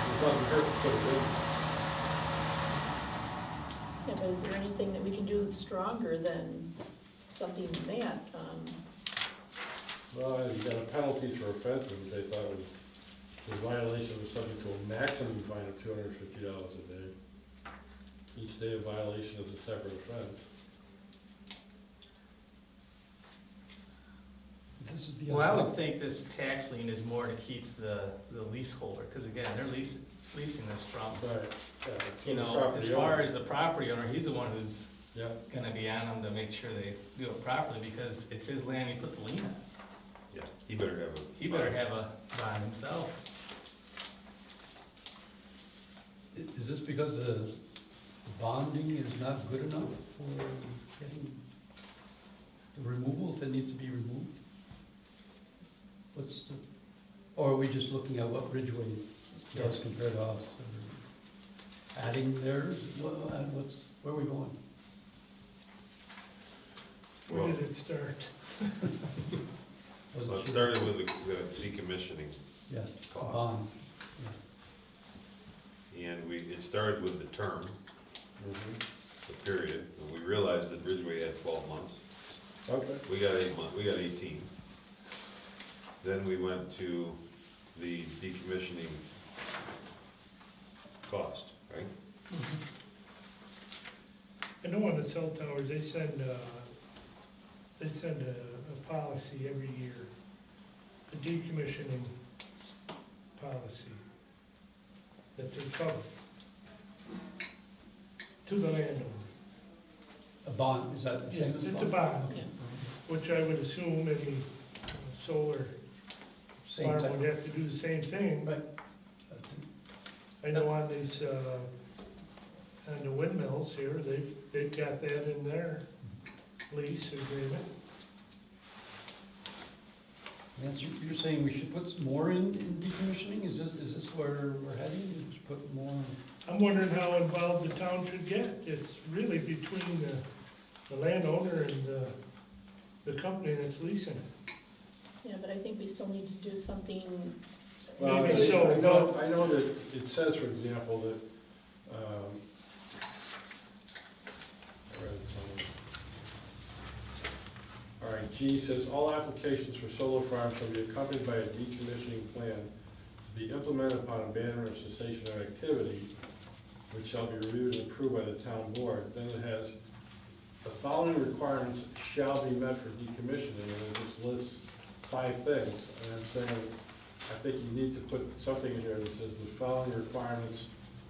Speaker 10: It doesn't hurt to put it in.
Speaker 5: Yeah, but is there anything that we can do stronger than something than that?
Speaker 10: Well, you got a penalty for offense, which they thought was, the violation was subject to a maximum fine of $250 a day. Each day of violation is a separate offense.
Speaker 7: This would be
Speaker 9: Well, I
Speaker 7: on
Speaker 9: would
Speaker 7: top.
Speaker 9: think this tax lien is more to keep the leaseholder, because again, they're leasing this from,
Speaker 10: Right. Yeah,
Speaker 9: you
Speaker 10: the
Speaker 9: know, as
Speaker 10: property
Speaker 9: far
Speaker 10: owner.
Speaker 9: as the property owner, he's the one who's
Speaker 10: Yeah,
Speaker 9: gonna be on them to make sure they do it properly, because it's his land, he put the lien on.
Speaker 1: Yeah, he better have a.
Speaker 9: He better have a bond himself.
Speaker 7: Is this because the bonding is not good enough for getting the removal, if it needs to be removed? What's the, or are we just looking at what Ridgeway does compared to us? Or adding theirs, where are we going?
Speaker 8: Where did it start?
Speaker 7: Wasn't
Speaker 1: Well, it
Speaker 7: sure.
Speaker 1: started with the decommissioning,
Speaker 7: Yeah, a
Speaker 1: cost.
Speaker 7: bond.
Speaker 1: and it started with the term,
Speaker 10: mhm.
Speaker 1: the period, and we realized that Ridgeway had 12 months.
Speaker 10: Okay.
Speaker 1: We got 8 months, we got 18. Then we went to the decommissioning cost, right?
Speaker 8: I know on the cell towers, they send a policy every year, a decommissioning policy, that they're covered to the landowner.
Speaker 7: A bond, is that the
Speaker 8: Yeah,
Speaker 7: same as a bond?
Speaker 8: it's a bond,
Speaker 5: Yeah.
Speaker 8: which I would assume any solar
Speaker 7: Same
Speaker 8: farm
Speaker 7: type.
Speaker 8: would have to do the same thing.
Speaker 7: Right.
Speaker 8: I know on these, on the windmills here, they've got that in their lease agreement.
Speaker 7: Nancy, you're saying we should put some more in decommissioning? Is this where we're heading? We should put more?
Speaker 8: I'm wondering how involved the town should get. It's really between the landowner and the company that's leasing it.
Speaker 5: Yeah, but I think we still need to do something.
Speaker 10: Well,
Speaker 8: Maybe so,
Speaker 10: I know that it says, for example, that, I read it somewhere. All right, G says, all applications for solar farms shall be accompanied by a decommissioning plan to be implemented upon abandonment or cessation of activity, which shall be reviewed and approved by the town board. Then it has, the following requirements shall be met for decommissioning, and it just lists 5 things. And I'm saying, I think you need to put something in here that says the following requirements,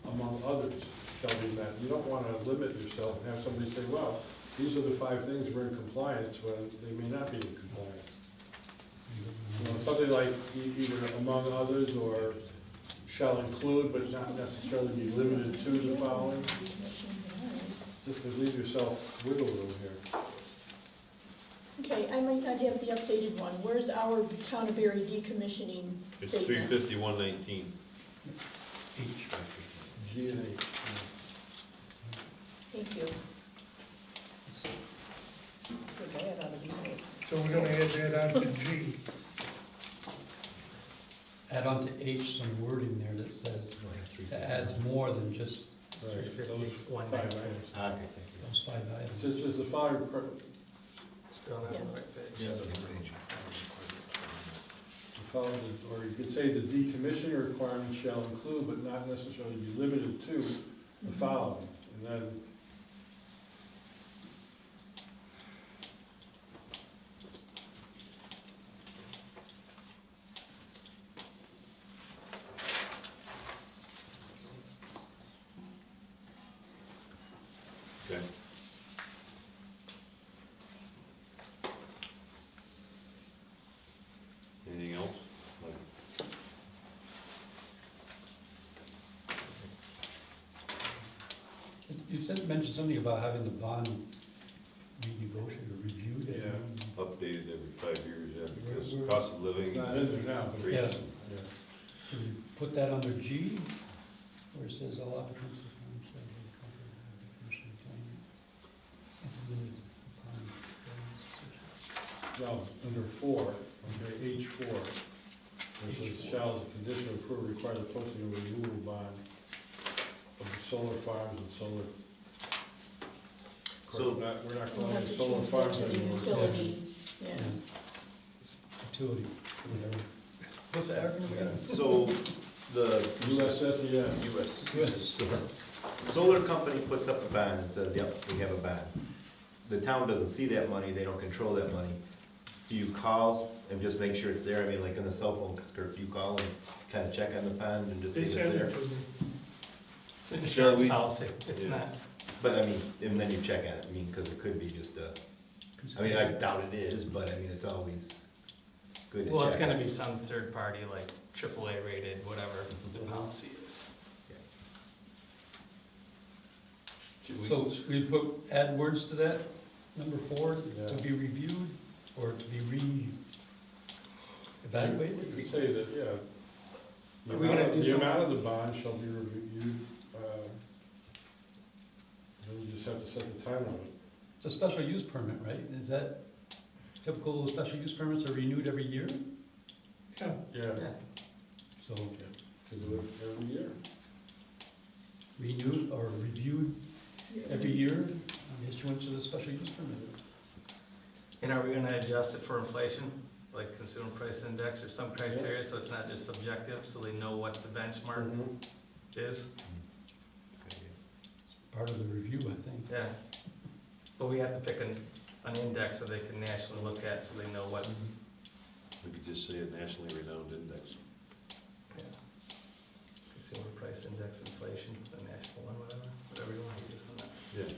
Speaker 10: among others, shall be met. You don't want to limit yourself and have somebody say, well, these are the 5 things we're in compliance, when they may not be in compliance. You know, something like either among others or shall include but not necessarily be limited to the following. Just to leave yourself wiggle room here.
Speaker 5: Okay, I might not have the updated one. Where's our Town of Berry decommissioning
Speaker 1: It's
Speaker 5: statement?
Speaker 1: 351.19.
Speaker 10: G and H.
Speaker 5: Thank you. Put that out of the minutes.
Speaker 8: So we're gonna add that on to G.
Speaker 7: Add on to H some wording there that says, that adds more than just
Speaker 10: Right, those
Speaker 9: 119.
Speaker 10: 5 items.
Speaker 4: Okay, thank you.
Speaker 7: those 5
Speaker 10: It
Speaker 7: items.
Speaker 10: says, just the following,
Speaker 9: Still not on the right page.
Speaker 10: or you could say the decommissioning requirements shall include but not necessarily be limited to the following. And then
Speaker 7: You said, mentioned something about having the bond renegotiated or reviewed.
Speaker 10: Yeah.
Speaker 1: Updated every 5 years, yeah, because cost of living.
Speaker 10: It's not in there now, but.
Speaker 7: Yeah.
Speaker 10: Yeah.
Speaker 7: Should we put that under G, where it says all applicants of firms shall be covered by the commission plan, implemented upon
Speaker 10: No, under 4, under H4, it says shall, as a condition of approval, require the posting of a removal bond of the solar farms and solar. Of course,
Speaker 4: So-
Speaker 10: we're not
Speaker 5: We'll
Speaker 10: calling
Speaker 5: have
Speaker 10: it
Speaker 5: to
Speaker 10: solar
Speaker 5: change that
Speaker 10: farms
Speaker 5: to the
Speaker 10: anymore.
Speaker 5: utility, yeah.
Speaker 7: utility, whatever. What's the acronym again?
Speaker 4: So the
Speaker 10: USSEF.
Speaker 4: solar company puts up a bond and says, yep, we have a bond. The town doesn't see that money, they don't control that money. Do you call and just make sure it's there? I mean, like in the cell phone script, you call and kind of check on the bond and just see
Speaker 8: They
Speaker 4: if
Speaker 8: send
Speaker 4: it's
Speaker 8: it
Speaker 4: there?
Speaker 8: to me.
Speaker 9: It's an
Speaker 1: Shall
Speaker 9: insurance
Speaker 1: we-
Speaker 9: policy, it's
Speaker 1: Yeah.
Speaker 9: not.
Speaker 4: But I mean, and then you check on it, I mean, because it could be just a, I mean, I doubt it is, but I mean, it's always good to check.
Speaker 9: Well, it's gonna be some third party, like AAA rated, whatever the policy is.
Speaker 7: So should we put, add words to that, number 4,
Speaker 10: Yeah.
Speaker 7: to be reviewed, or to be re-evaluated?
Speaker 10: You could say that, yeah.
Speaker 9: Are we gonna do
Speaker 10: The
Speaker 9: some-
Speaker 10: amount of the bond shall be reviewed, then you just have to set the time on it.
Speaker 7: It's a special use permit, right? Is that typical special use permits are renewed every year?
Speaker 8: Yeah,
Speaker 10: Yeah,
Speaker 7: So
Speaker 10: to do it every year.
Speaker 7: renewed or reviewed every year on the issuance of the special use permit.
Speaker 9: And are we gonna adjust it for inflation, like consumer price index or some criteria, so it's not just subjective, so they know what the benchmark is?
Speaker 7: Part of the review, I think.
Speaker 9: Yeah. But we have to pick an index so they can nationally look at, so they know what.
Speaker 1: We could just say a nationally renowned index.
Speaker 9: Yeah. Consumer price index, inflation, the national one, whatever you want to use on that.
Speaker 1: Yeah.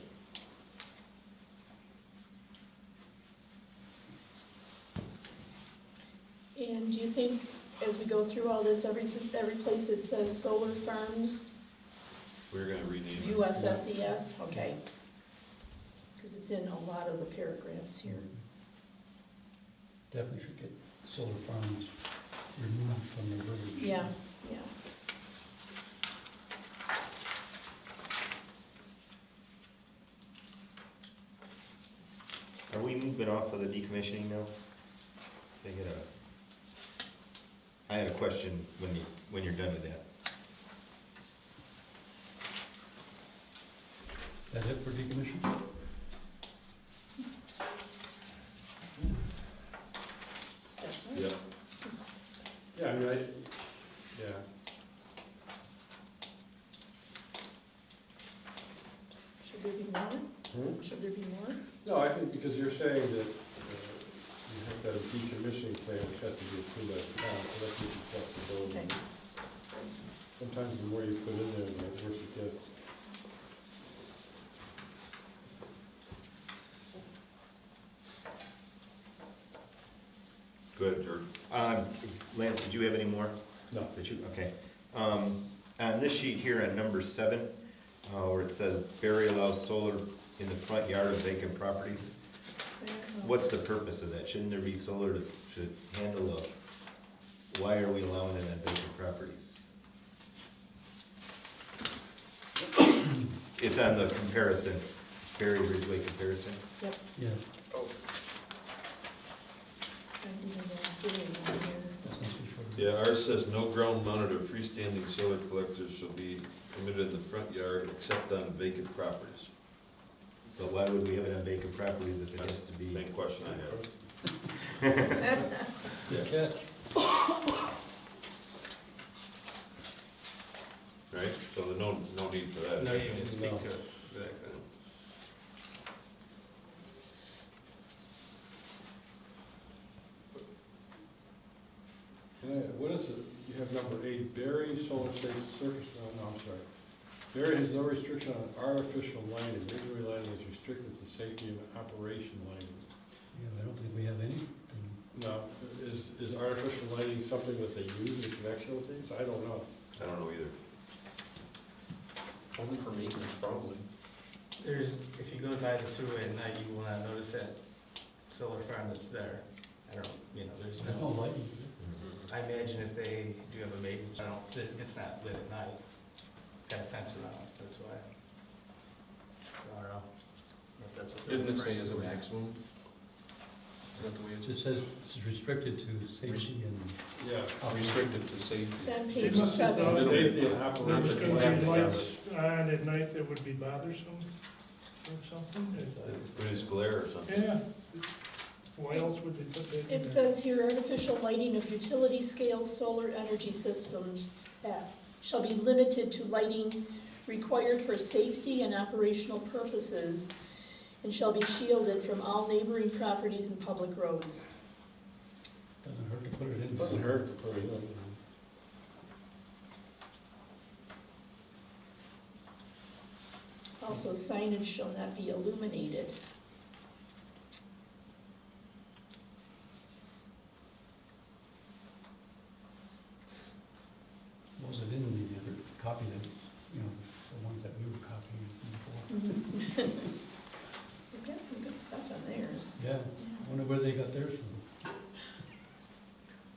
Speaker 5: And do you think, as we go through all this, every place that says solar farms,
Speaker 1: We're gonna rename it.
Speaker 5: USSES, okay? Because it's in a lot of the paragraphs here.
Speaker 7: Definitely should get solar farms removed from the verbiage.
Speaker 5: Yeah, yeah.
Speaker 4: Are we moving off of the decommissioning now? I had a question when you're done with that.
Speaker 7: That it for decommission?
Speaker 5: That's right.
Speaker 1: Yeah.
Speaker 10: Yeah, I mean, yeah.
Speaker 5: Should there be more? Should there be more?
Speaker 10: No, I think because you're saying that you have to have a decommissioning plan, which has to be approved by the town, so that gives you flexibility.
Speaker 5: Okay.
Speaker 10: Sometimes the more you put in there, the worse it gets.
Speaker 1: Go ahead, George.
Speaker 4: Lance, did you have any more?
Speaker 10: No.
Speaker 4: Did you? Okay. On this sheet here at number 7, where it says Barry allows solar in the front yard of vacant properties, what's the purpose of that? Shouldn't there be solar to handle why are we allowing it on vacant properties? It's on the comparison, Barry Ridgeway comparison.
Speaker 5: Yep.
Speaker 7: Yeah,
Speaker 5: I didn't even do it on here.
Speaker 7: this must be for.
Speaker 1: Yeah, ours says no ground mounted or freestanding solar collectors shall be permitted in the front yard except on vacant properties.
Speaker 4: But why would we have it on vacant properties if it has to be?
Speaker 1: Same question I have.
Speaker 7: Good catch.
Speaker 1: Right, so there's no need for that.
Speaker 9: No, you can speak
Speaker 10: No.
Speaker 9: to it. Exactly.
Speaker 10: What is it? You have number 8, Barry Solar Station surface, no, I'm sorry. Barry has no restriction on artificial lighting. Ridgeway lighting is restricted to safety and operation lighting.
Speaker 7: Yeah, I don't think we have any.
Speaker 10: Now, is artificial lighting something that they use in connection with these? I don't know.
Speaker 1: I don't know either.
Speaker 11: Only for maintenance, probably.
Speaker 9: There's, if you go by the thruway at night, you will not notice that solar farm that's there. I don't, there's
Speaker 7: There's no
Speaker 9: no,
Speaker 7: lighting.
Speaker 9: I imagine if they do have a maintenance, it's not lit at night. Got a fence around it, that's why. So I don't know if that's what they're
Speaker 11: Didn't it say
Speaker 9: referring
Speaker 11: as a
Speaker 9: to.
Speaker 11: maximum? Is that the way
Speaker 7: It
Speaker 11: it's
Speaker 7: just says it's restricted to safety and.
Speaker 3: Yeah.
Speaker 11: restricted to safety?
Speaker 5: It's on
Speaker 8: They
Speaker 5: page
Speaker 8: must have thought
Speaker 5: 7.
Speaker 3: Safety and
Speaker 8: There's
Speaker 3: operation.
Speaker 8: gonna
Speaker 3: have
Speaker 8: be
Speaker 3: to have
Speaker 8: lights
Speaker 3: it.
Speaker 8: on at night that would be bothersome or something.
Speaker 1: Produce glare or something.
Speaker 8: Yeah. Why else would they put that in
Speaker 5: It
Speaker 8: there?
Speaker 5: says here, artificial lighting of utility scale solar energy systems shall be limited to lighting required for safety and operational purposes and shall be shielded from all neighboring properties and public roads.
Speaker 7: Doesn't hurt to put it in.
Speaker 3: Doesn't hurt to put it in.
Speaker 5: Also, signage shall not be illuminated.
Speaker 7: Was it in the other copy that, the ones that we were copying before?
Speaker 5: They've got some good stuff on theirs.
Speaker 7: Yeah, I wonder where they got theirs from.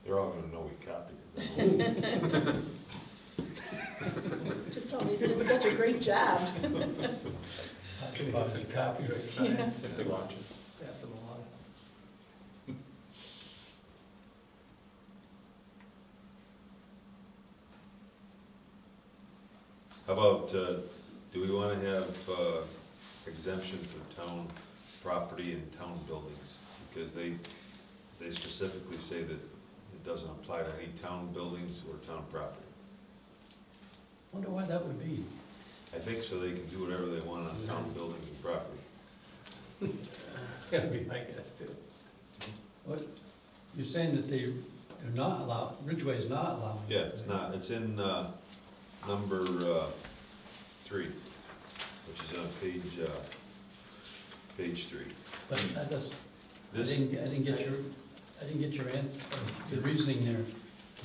Speaker 1: They're all gonna know we copied it.
Speaker 5: Just tell me they did such a great job.
Speaker 7: Talking about the copyright.
Speaker 5: Yes.
Speaker 11: If they watch it.
Speaker 9: Pass them along.
Speaker 1: How about, do we wanna have exemption for town property and town buildings? Because they specifically say that it doesn't apply to any town buildings or town property.
Speaker 7: Wonder why that would be.
Speaker 1: I think so they can do whatever they want on town buildings and property.
Speaker 9: Gotta be my guess too.
Speaker 7: What, you're saying that they're not allowed, Ridgeway is not allowed?
Speaker 1: Yeah, it's not, it's in, number, 3, which is on page 3.
Speaker 7: But that does, I
Speaker 1: This,
Speaker 7: didn't get your answer, the reasoning there.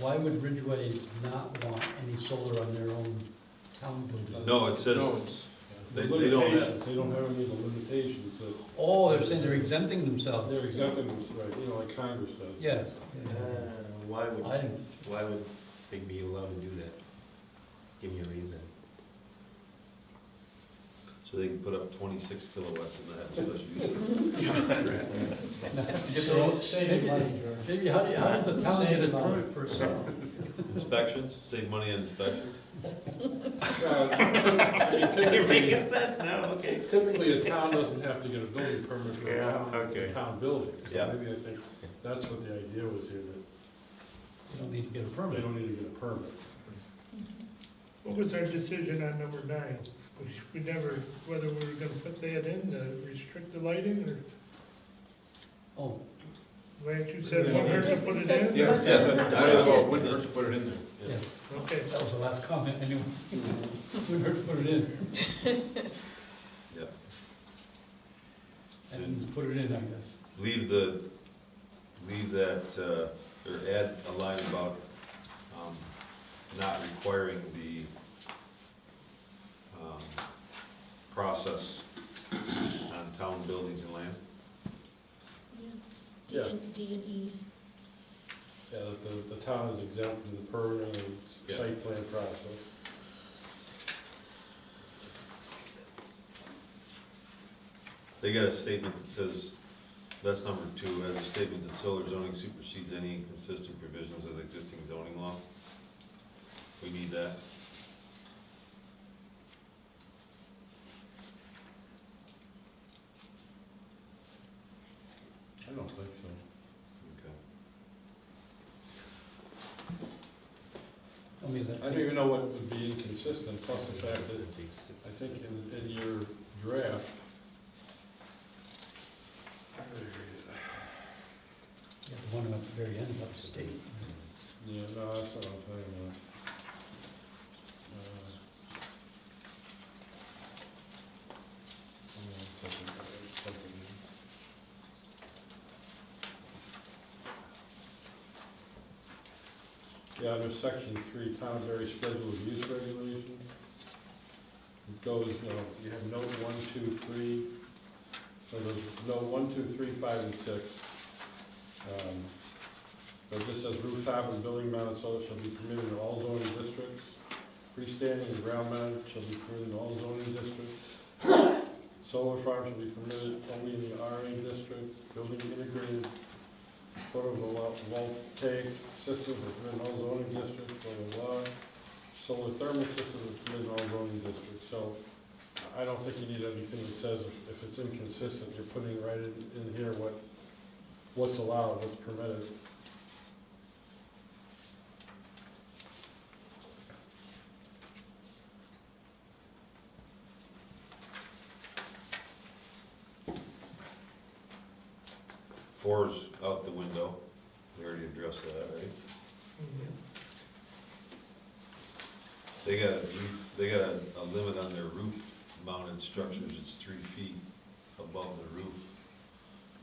Speaker 7: Why would Ridgeway not want any solar on their own town building?
Speaker 1: no, it says,
Speaker 11: No, it's,
Speaker 1: They-
Speaker 3: The
Speaker 1: they don't have-
Speaker 3: limitations, they don't have any of the limitations that
Speaker 7: Oh, they're saying they're exempting themselves?
Speaker 3: they're exempting them, right, like Congress does.
Speaker 7: Yeah.
Speaker 4: Why
Speaker 7: I
Speaker 4: would,
Speaker 7: didn't,
Speaker 4: why would they be allowed to do that? Give me a reason.
Speaker 1: so they can put up 26 kilowatts and not have a special use.
Speaker 7: have to get their own, maybe how does the town get a permit for a solar?
Speaker 1: Inspections, save money on inspections?
Speaker 4: sense now, okay.
Speaker 3: Typically, a town doesn't have to get a building permit for
Speaker 4: Yeah,
Speaker 3: a town building. So
Speaker 1: Yeah.
Speaker 3: maybe I think that's what the idea was here, that
Speaker 7: You don't need to get a
Speaker 3: they
Speaker 7: permit.
Speaker 3: don't need to get a permit.
Speaker 8: What was our decision on number 9? We never, whether we were gonna put that in, to restrict the lighting, or,
Speaker 7: Oh,
Speaker 8: Lance, you said one hurt to put it in?
Speaker 11: yeah,
Speaker 5: Must
Speaker 11: yes,
Speaker 5: have-
Speaker 11: I as well, wouldn't hurt to put it in there.
Speaker 7: yeah,
Speaker 8: Okay.
Speaker 7: that was the last comment, I knew. Wouldn't hurt to put it in.
Speaker 1: Yeah.
Speaker 7: I didn't put it in, I guess.
Speaker 1: Leave that, or add a line about, not requiring the, process on town buildings and land.
Speaker 3: Yeah.
Speaker 5: D and E.
Speaker 3: Yeah, that the town is exempt from the permitting and
Speaker 1: Yeah.
Speaker 3: site plan process.
Speaker 1: They got a statement that says, that's number 2, has a statement that solar zoning supersedes any inconsistent provisions of the existing zoning law. We need that.
Speaker 3: I don't think so.
Speaker 1: Okay.
Speaker 7: I mean,
Speaker 3: I don't even know what would be inconsistent, plus the fact that I think in your draft,
Speaker 7: yeah, the one at the very end about the state.
Speaker 3: yeah, no, that's not what I'm talking about. Yeah, under section 3, town various schedule of use regulations.
Speaker 10: it goes, you know, you have note 1, 2, 3, so there's note 1, 2, 3, 5, and 6. So it just says rooftop and building mounted solar shall be permitted in all zoning districts. Freestanding and ground mounted shall be permitted in all zoning districts. Solar farm shall be permitted only in the RA district. Building integrated photovoltaic systems are permitted in all zoning districts, blah, blah, blah. Solar thermal systems are permitted in all zoning districts. So I don't think you need anything that says if it's inconsistent, you're putting right in here what's allowed, what's permitted.
Speaker 1: Four's out the window, we already addressed that, right? They got a limit on their roof mounted structures, it's 3 feet above the roof.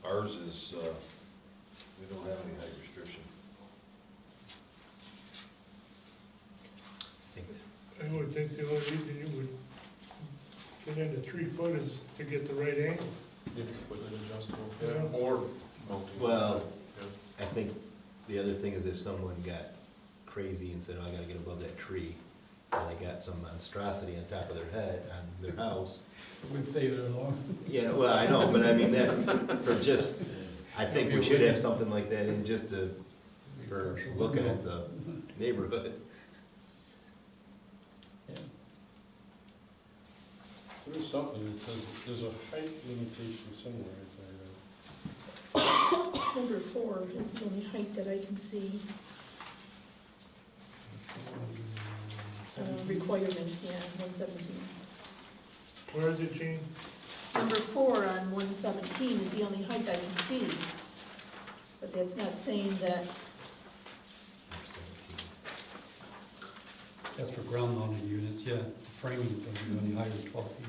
Speaker 1: Ours is, we don't have any height restriction.
Speaker 8: I would think the only reason you would get into 3 foot is to get the right angle.
Speaker 11: If with an adjustable,
Speaker 8: Yeah.
Speaker 11: or mounting.
Speaker 4: Well,
Speaker 11: Yeah.
Speaker 4: I think the other thing is if someone got crazy and said, oh, I gotta get above that tree, and they got some monstrosity on top of their head, on their house.
Speaker 7: Wouldn't say they're long.
Speaker 4: Yeah, well, I know, but I mean, that's for just, I think we should have something like that in just to, for looking at the neighborhood.
Speaker 10: There's something that says, there's a height limitation somewhere, I think.
Speaker 5: Number 4 is the only height that I can see. Requirements, yeah, 117.
Speaker 8: Where is it, Gene?
Speaker 5: Number 4 on 117 is the only height I can see. But that's not saying that,
Speaker 7: That's for ground mounted units, yeah. The framing can be only higher than 12 feet,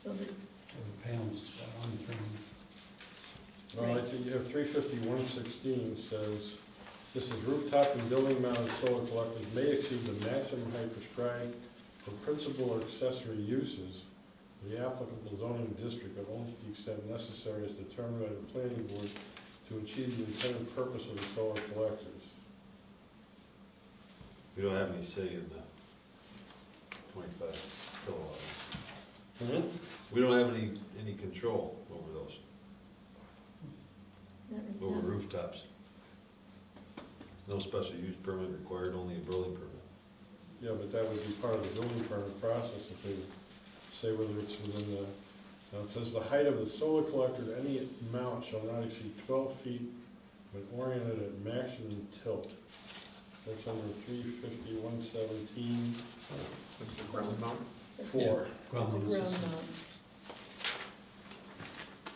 Speaker 5: so that,
Speaker 7: or the panels on the frame.
Speaker 10: Well, I think you have 350-116 says, this is rooftop and building mounted solar collectors may exceed the maximum height prescribed for principal or accessory uses of the applicable zoning district, but only to the extent necessary as determined by the planning board to achieve the intended purpose of the solar collectors.
Speaker 1: We don't have any say in the 25 kilowatt. We don't have any control over those,
Speaker 5: not right
Speaker 1: over
Speaker 5: now.
Speaker 1: rooftops. No special use permit required, only a building permit.
Speaker 10: Yeah, but that would be part of the building permit process if they say whether it's within the, now it says the height of the solar collector at any mount shall not exceed 12 feet when oriented at maximum tilt. That's under 350-117-4.
Speaker 11: That's the ground mount.
Speaker 5: That's
Speaker 7: Ground
Speaker 5: It's a
Speaker 7: mounted
Speaker 5: ground
Speaker 7: system,
Speaker 5: mount.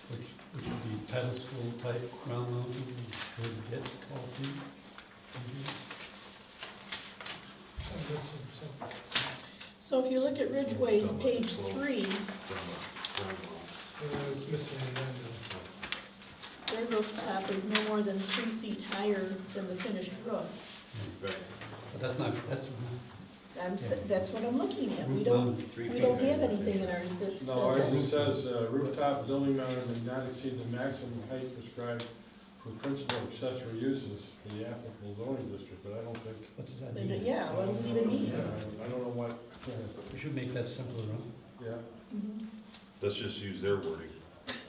Speaker 7: which would be pedestal type ground mounted, which would get 12 feet.
Speaker 5: So if you look at Ridgeway's page 3,
Speaker 1: Ground mount.
Speaker 8: I was missing an end.
Speaker 5: their rooftop is no more than 3 feet higher than the finished roof.
Speaker 1: Right.
Speaker 7: But that's not, that's
Speaker 5: That's what I'm looking at. We
Speaker 7: roof
Speaker 5: don't,
Speaker 7: mounted.
Speaker 5: we don't have anything in ours that says
Speaker 10: No,
Speaker 5: that.
Speaker 10: it says rooftop building mounted may not exceed the maximum height prescribed for principal accessory uses for the applicable zoning district, but I don't think.
Speaker 7: What does that
Speaker 5: They don't-
Speaker 7: mean?
Speaker 5: Yeah, what does it even mean?
Speaker 10: I don't know what,
Speaker 7: We should make that simpler, huh?
Speaker 10: yeah.
Speaker 5: Mhm.
Speaker 1: Let's just use their wording.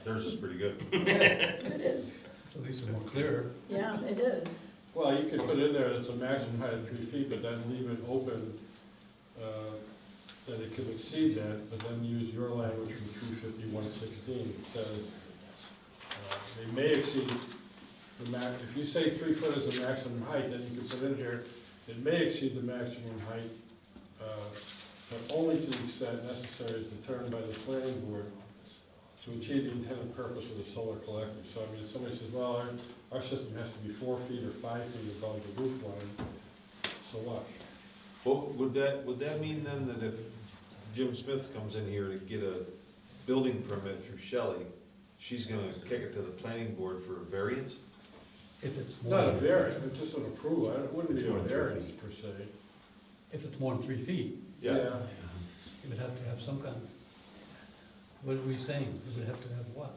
Speaker 1: Theirs is pretty good.
Speaker 5: It is,
Speaker 7: So these are more clear.
Speaker 5: yeah, it is.
Speaker 10: Well, you could put in there, it's a maximum height of 3 feet, but then leave it open, that it could exceed that, but then use your language from 350-116. It says, they may exceed the max, if you say 3 foot is the maximum height, then you could put in here, it may exceed the maximum height, but only to the extent necessary as determined by the planning board to achieve the intended purpose of the solar collector. So, I mean, if somebody says, well, our system has to be 4 feet or 5 feet above the roof line, so what?
Speaker 1: Well, would that mean then that if Jim Smith comes in here to get a building permit through Shelley, she's gonna kick it to the planning board for a variance?
Speaker 7: If it's
Speaker 10: It's
Speaker 7: more
Speaker 10: not a
Speaker 7: than,
Speaker 10: variance, it's just an approval, it wouldn't be
Speaker 4: It's more
Speaker 10: a
Speaker 4: than 3
Speaker 10: variance
Speaker 4: feet.
Speaker 10: per se.
Speaker 7: if it's more than 3 feet,
Speaker 10: Yeah.
Speaker 7: It would have to have some kind, what are we saying? It would have to have what?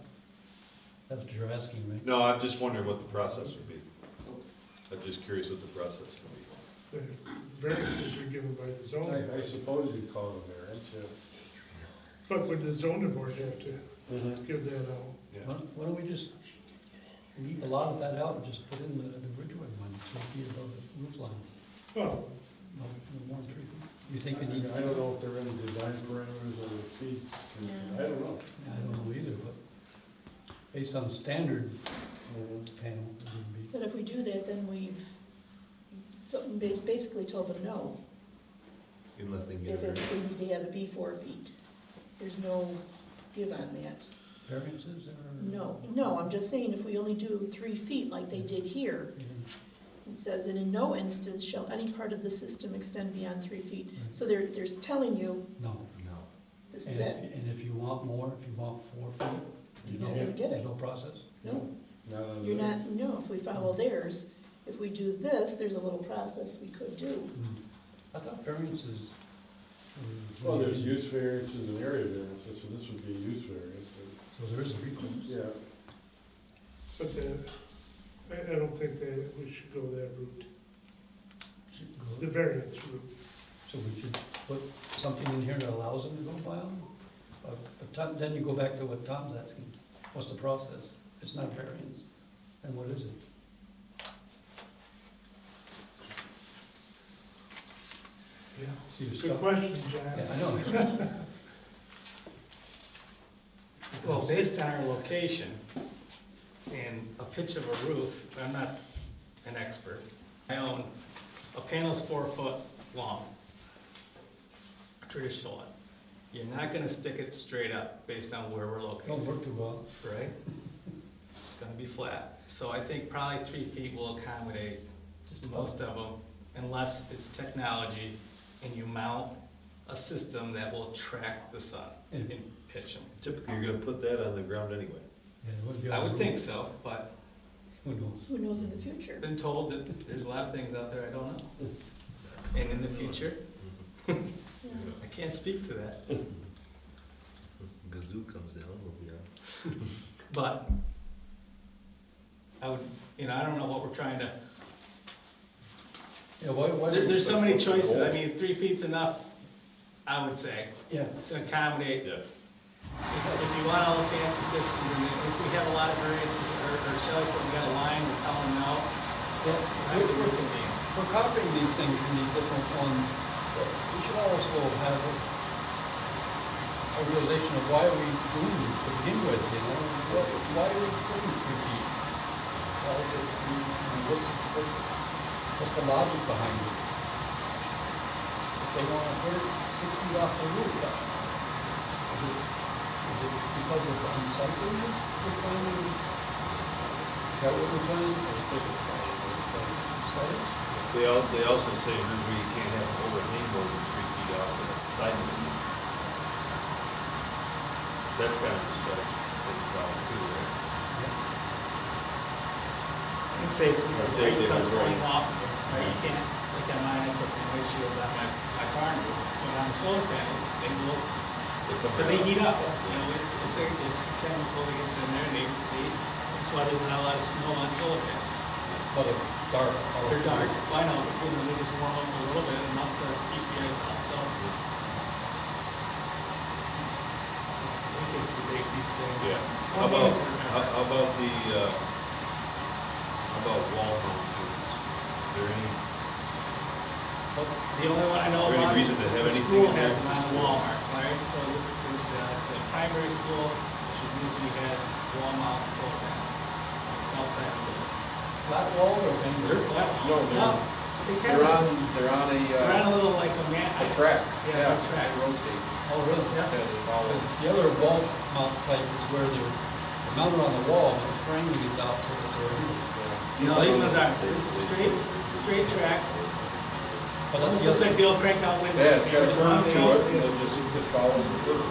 Speaker 7: That's what you're asking, right?
Speaker 1: No, I'm just wondering what the process would be. I'm just curious what the process would be.
Speaker 8: The variances are given by the zoning.
Speaker 10: I suppose you'd call it a variance, yeah.
Speaker 8: But would the zoning board have to give that out?
Speaker 7: Why don't we just leave a lot of that out and just put in the Bridgeway one, 3 feet above the roof line?
Speaker 8: Well,
Speaker 7: No more than 3 feet. You think it needs?
Speaker 10: I don't know if there are any design parameters that would exceed, I don't know.
Speaker 7: I don't know either, but based on standard panel, it would be.
Speaker 5: But if we do that, then we've, something basically told them no.
Speaker 4: Unless they
Speaker 5: If
Speaker 4: get
Speaker 5: it-
Speaker 4: it.
Speaker 5: they need to have it be 4 feet. There's no give on that.
Speaker 7: Variances or?
Speaker 5: No, I'm just saying if we only do 3 feet like they did here,
Speaker 7: Mhm.
Speaker 5: it says, and in no instance shall any part of the system extend beyond 3 feet. So they're telling you,
Speaker 7: No.
Speaker 4: No.
Speaker 5: this
Speaker 7: And
Speaker 5: is it.
Speaker 7: if if you want more, if you want 4 feet,
Speaker 5: You're not gonna get
Speaker 7: there's
Speaker 5: it.
Speaker 7: no process?
Speaker 5: No,
Speaker 10: No,
Speaker 5: you're not, no, if we follow theirs, if we do this, there's a little process we could do.
Speaker 7: Hmm. I thought variances.
Speaker 10: Well, there's use variances and area variances, so this would be a use variance.
Speaker 7: So there is a recourse.
Speaker 10: Yeah,
Speaker 8: but I don't think that we should go that route, the variance route.
Speaker 7: So we should put something in here that allows them to go by them? Then you go back to what Tom's asking. What's the process? It's not variance. And what is it?
Speaker 8: Yeah.
Speaker 7: See, you're
Speaker 8: Good
Speaker 7: stuck.
Speaker 8: question, John.
Speaker 7: Yeah, I know.
Speaker 9: Well, based on our location and a pitch of a roof, I'm not an expert. I own, a panel's 4 foot long, a traditional one. You're not gonna stick it straight up based on where we're
Speaker 7: Don't
Speaker 9: located,
Speaker 7: work too well.
Speaker 9: right? It's gonna be flat. So I think probably 3 feet will accommodate most of them, unless it's technology and you mount a system that will track the sun and pitch them.
Speaker 1: Typically, you're gonna put that on the ground anyway.
Speaker 7: Yeah, it would be
Speaker 9: I
Speaker 7: on
Speaker 9: would
Speaker 7: the
Speaker 9: think
Speaker 7: roof.
Speaker 9: so, but
Speaker 7: Who knows?
Speaker 5: Who knows in the future?
Speaker 9: been told that there's a lot of things out there I don't know. And in the future,
Speaker 5: Yeah.
Speaker 9: I can't speak to that,
Speaker 4: Gazoo comes down, we'll be out.
Speaker 9: but I would, I don't know what we're trying to,
Speaker 7: Yeah, why do we
Speaker 9: there's so
Speaker 7: say-
Speaker 9: many choices. I mean, 3 feet's enough, I would say,
Speaker 7: Yeah.
Speaker 9: to accommodate.
Speaker 1: Yeah.
Speaker 9: If you want all the fancy systems, and if we have a lot of variances, or shall I say, we got a line, we're telling them no,
Speaker 7: Yeah,
Speaker 9: I have to reconvene.
Speaker 7: we're copying these things from these different ones, but we should also have a realization of why are we doing these to begin with, Why are we putting 3 feet? Why is it, what's the logic behind it? If they want to put it 6 feet off the roof, is it because of unsightliness we're trying to, is that what we're trying to aesthetics?
Speaker 1: They also say here's where you can't have an overhang more than 3 feet off the side of it. That's kind of a stretch to think about too, right?
Speaker 9: And safety,
Speaker 1: Or
Speaker 9: ice
Speaker 1: safety,
Speaker 9: cuts
Speaker 1: that's
Speaker 9: going
Speaker 1: right.
Speaker 9: off, right, you can't, like on mine, I put some ice shields on my barn roof, but on the solar panels, they will,
Speaker 1: They come
Speaker 9: because they
Speaker 1: around.
Speaker 9: heat up, it's a chemical that gets in there, and that's why there's not a lot of snow on solar panels.
Speaker 7: But it's dark.
Speaker 9: They're dark, I know, but they just warm up a little bit, enough to keep the ice off, so. We can debate these things.
Speaker 1: Yeah. How about wall mount units? Is there any,
Speaker 9: The only one I know
Speaker 1: Is there any
Speaker 9: about,
Speaker 1: reason to have
Speaker 9: the
Speaker 1: anything
Speaker 9: school
Speaker 1: in there?
Speaker 9: has them on Walmart, right? So the primary school, which is usually has wall mount solar panels on the south side of the building.
Speaker 7: Flat wall or
Speaker 9: They're
Speaker 7: bend?
Speaker 9: flat.
Speaker 11: No,
Speaker 9: They
Speaker 11: they're
Speaker 9: can,
Speaker 11: they're on
Speaker 9: they're on a little like a man.
Speaker 11: a track.
Speaker 9: Yeah, a track.
Speaker 11: They rotate.
Speaker 7: Oh, really?
Speaker 9: Yeah.
Speaker 11: Yeah, they follow.
Speaker 7: Because the other wall mount type is where they're mounted on the wall, but the framing is out so that they're.
Speaker 9: You know, these ones aren't, this is straight track.
Speaker 7: But that's
Speaker 9: Almost
Speaker 7: the
Speaker 9: looks
Speaker 7: other,
Speaker 9: like the old crank out window.
Speaker 11: Yeah, it's got a
Speaker 9: You
Speaker 11: curve
Speaker 9: know,
Speaker 11: to it, and it just, it follows the curve.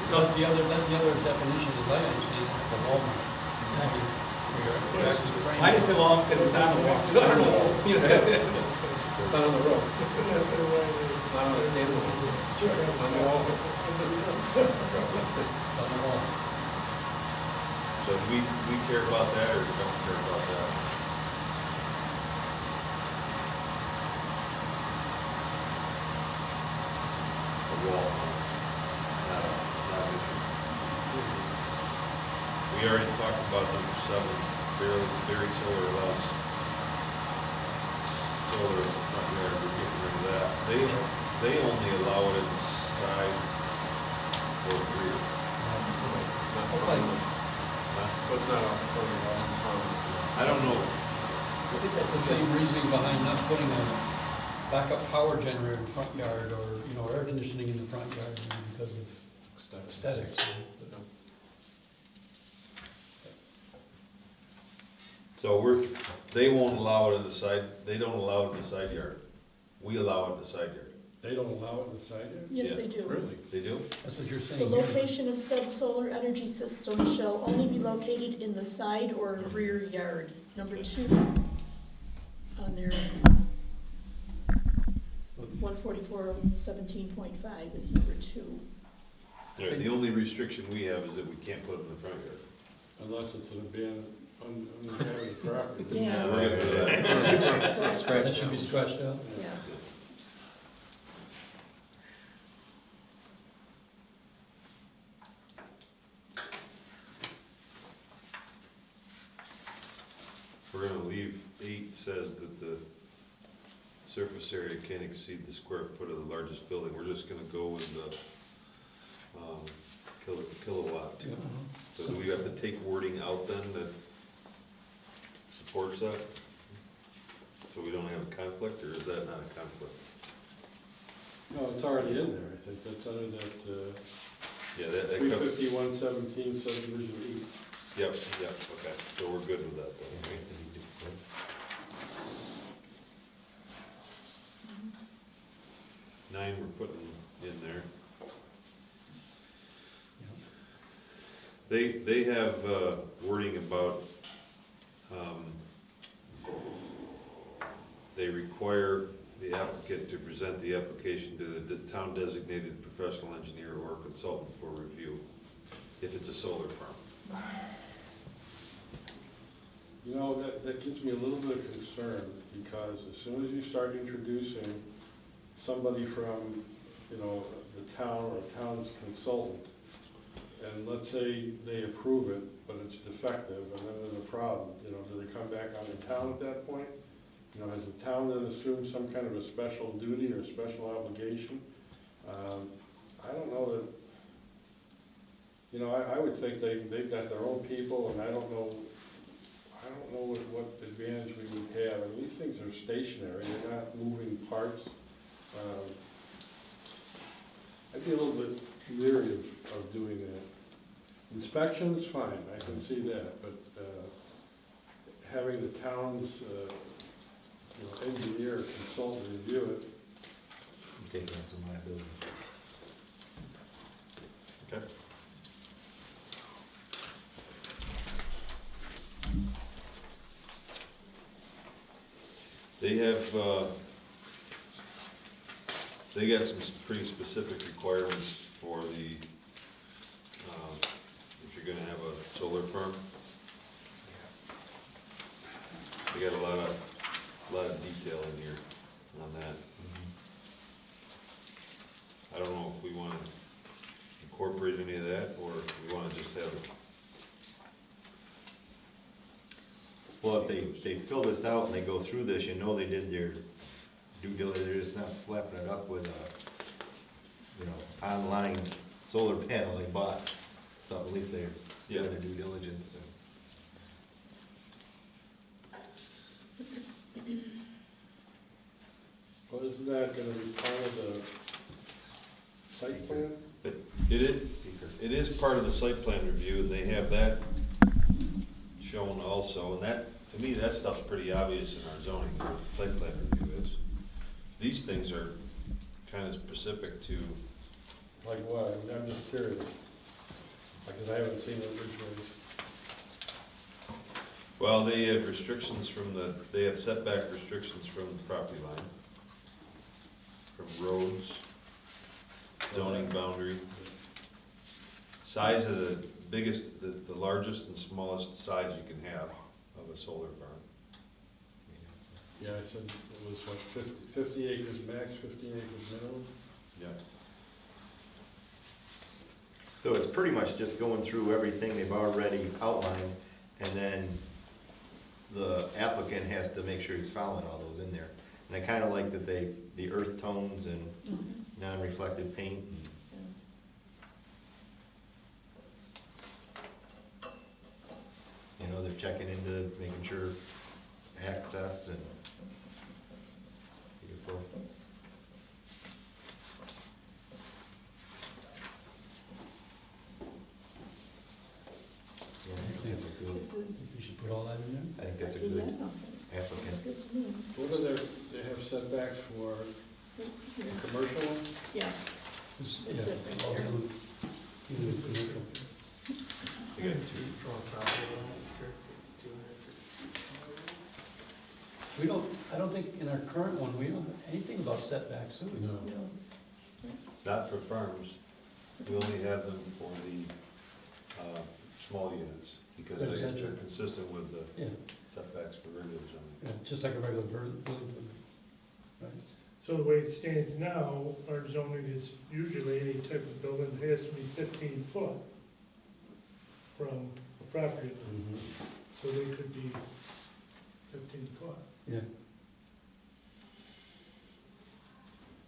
Speaker 7: so that's the other definition as I understand it, the wall mount. Where you're actually framing.
Speaker 9: I just said, well, because it's on the wall.
Speaker 11: It's on the wall.
Speaker 10: It's not on the road.
Speaker 11: It's not on a standalone. It's on the wall.
Speaker 7: It's on the wall.
Speaker 1: So do we care about that or don't care about that? A wall, not an issue. We already talked about number 7, buried solar less. Solar in the front yard, we're getting rid of that. They only allow it inside or rear.
Speaker 7: It's like,
Speaker 11: So it's not on the town.
Speaker 1: I don't know,
Speaker 7: I think that's the same reasoning behind not putting a backup power generator in the front yard or, you know, air conditioning in the front yard because of aesthetics.
Speaker 1: so they won't allow it in the side, they don't allow it in the side yard. We allow it in the side yard.
Speaker 10: They don't allow it in the side yard?
Speaker 5: Yes,
Speaker 1: Yeah.
Speaker 5: they do.
Speaker 10: Really?
Speaker 1: They do?
Speaker 7: That's what you're
Speaker 5: The
Speaker 7: saying here.
Speaker 5: location of said solar energy system shall only be located in the side or rear yard. Number 2 on their 144.17.5, it's number 2.
Speaker 1: Yeah, the only restriction we have is that we can't put it in the front yard.
Speaker 10: Unless it's an abandoned, uninhabited property.
Speaker 5: Yeah.
Speaker 1: We're gonna do that.
Speaker 7: That should be scratched out.
Speaker 5: Yeah.
Speaker 1: We're gonna leave 8 says that the surface area can't exceed the square foot of the largest building. We're just gonna go with the kilowatt.
Speaker 7: Yeah.
Speaker 1: So do we have to take wording out then that supports that? So we don't have a conflict, or is that not a conflict?
Speaker 10: No, it's already in there, I think, that's under that,
Speaker 1: Yeah, that
Speaker 10: three
Speaker 1: covers,
Speaker 10: 5117 subdivision
Speaker 1: yep, okay, so we're good with that then. 9 we're putting in there. They have wording about, they require the applicant to present the application to the town designated professional engineer or consultant for review, if it's a solar farm.
Speaker 10: You know, that gives me a little bit of concern, because as soon as you start introducing somebody from, you know, the town or a town's consultant, and let's say they approve it, but it's defective, and then there's a problem, you know, do they come back on the town at that point? You know, has the town then assumed some kind of a special duty or special obligation? I don't know that, you know, I would think they've got their own people, and I don't know what advantage we would have. And these things are stationary, they're not moving parts. I'd be a little bit leery of doing that. Inspections, fine, I can see that, but having the town's engineer or consultant review it,
Speaker 4: Taking on some liability.
Speaker 1: Okay. They have, they got some pretty specific requirements for the, if you're gonna have a solar farm. They got a lot of detail in here on that. I don't know if we wanna incorporate any of that, or if we wanna just have it.
Speaker 4: Well, if they fill this out and they go through this, you know they did their due diligence, they're just not slapping it up with a, you know, online solar panel they bought. So at least they're
Speaker 1: Yeah.
Speaker 4: doing their due diligence.
Speaker 10: well, isn't that gonna be part of the site plan?
Speaker 1: It is part of the site plan review, and they have that shown also, and that, to me, that stuff's pretty obvious in our zoning, where the site plan review is. These things are kind of specific to,
Speaker 10: Like what? I'm just curious, because I haven't seen it originally.
Speaker 1: well, they have restrictions from they have setback restrictions from the property line. siting boundary. Size of the biggest, the largest and smallest size you can have of a solar farm.
Speaker 10: Yeah, I said it was what, 50 acres max, 15 acres minimum?
Speaker 1: Yeah.
Speaker 4: So it's pretty much just going through everything they've already outlined, and then the applicant has to make sure he's following all those in there. And I kinda like that the earth tones and non-reflective paint. You know, they're checking into making sure access and. Beautiful. Yeah, I think that's a good,
Speaker 5: This is,
Speaker 7: You should put all that in there.
Speaker 4: I think that's a
Speaker 5: yeah,
Speaker 4: good
Speaker 5: that's
Speaker 4: applicant.
Speaker 5: good to me.
Speaker 10: What are they have setbacks for
Speaker 5: Yeah.
Speaker 10: commercial ones?
Speaker 5: Yeah,
Speaker 7: Just-
Speaker 5: It's
Speaker 7: yeah,
Speaker 5: it right
Speaker 7: all
Speaker 5: there.
Speaker 7: the- either it's commercial.
Speaker 9: You got from a property line, 200.
Speaker 7: We don't, I don't think in our current one, we don't have anything about setbacks, do we?
Speaker 10: No.
Speaker 5: no,
Speaker 1: Not for farms. We only have them for the small units because they're
Speaker 7: Residential.
Speaker 1: consistent with the
Speaker 7: Yeah,
Speaker 1: setbacks for regular zoning.
Speaker 7: yeah, just like a regular building. Right.
Speaker 8: So the way it stands now, our zoning is usually any type of building has to be 15 foot from the property line. So they could be 15 foot.
Speaker 7: Yeah.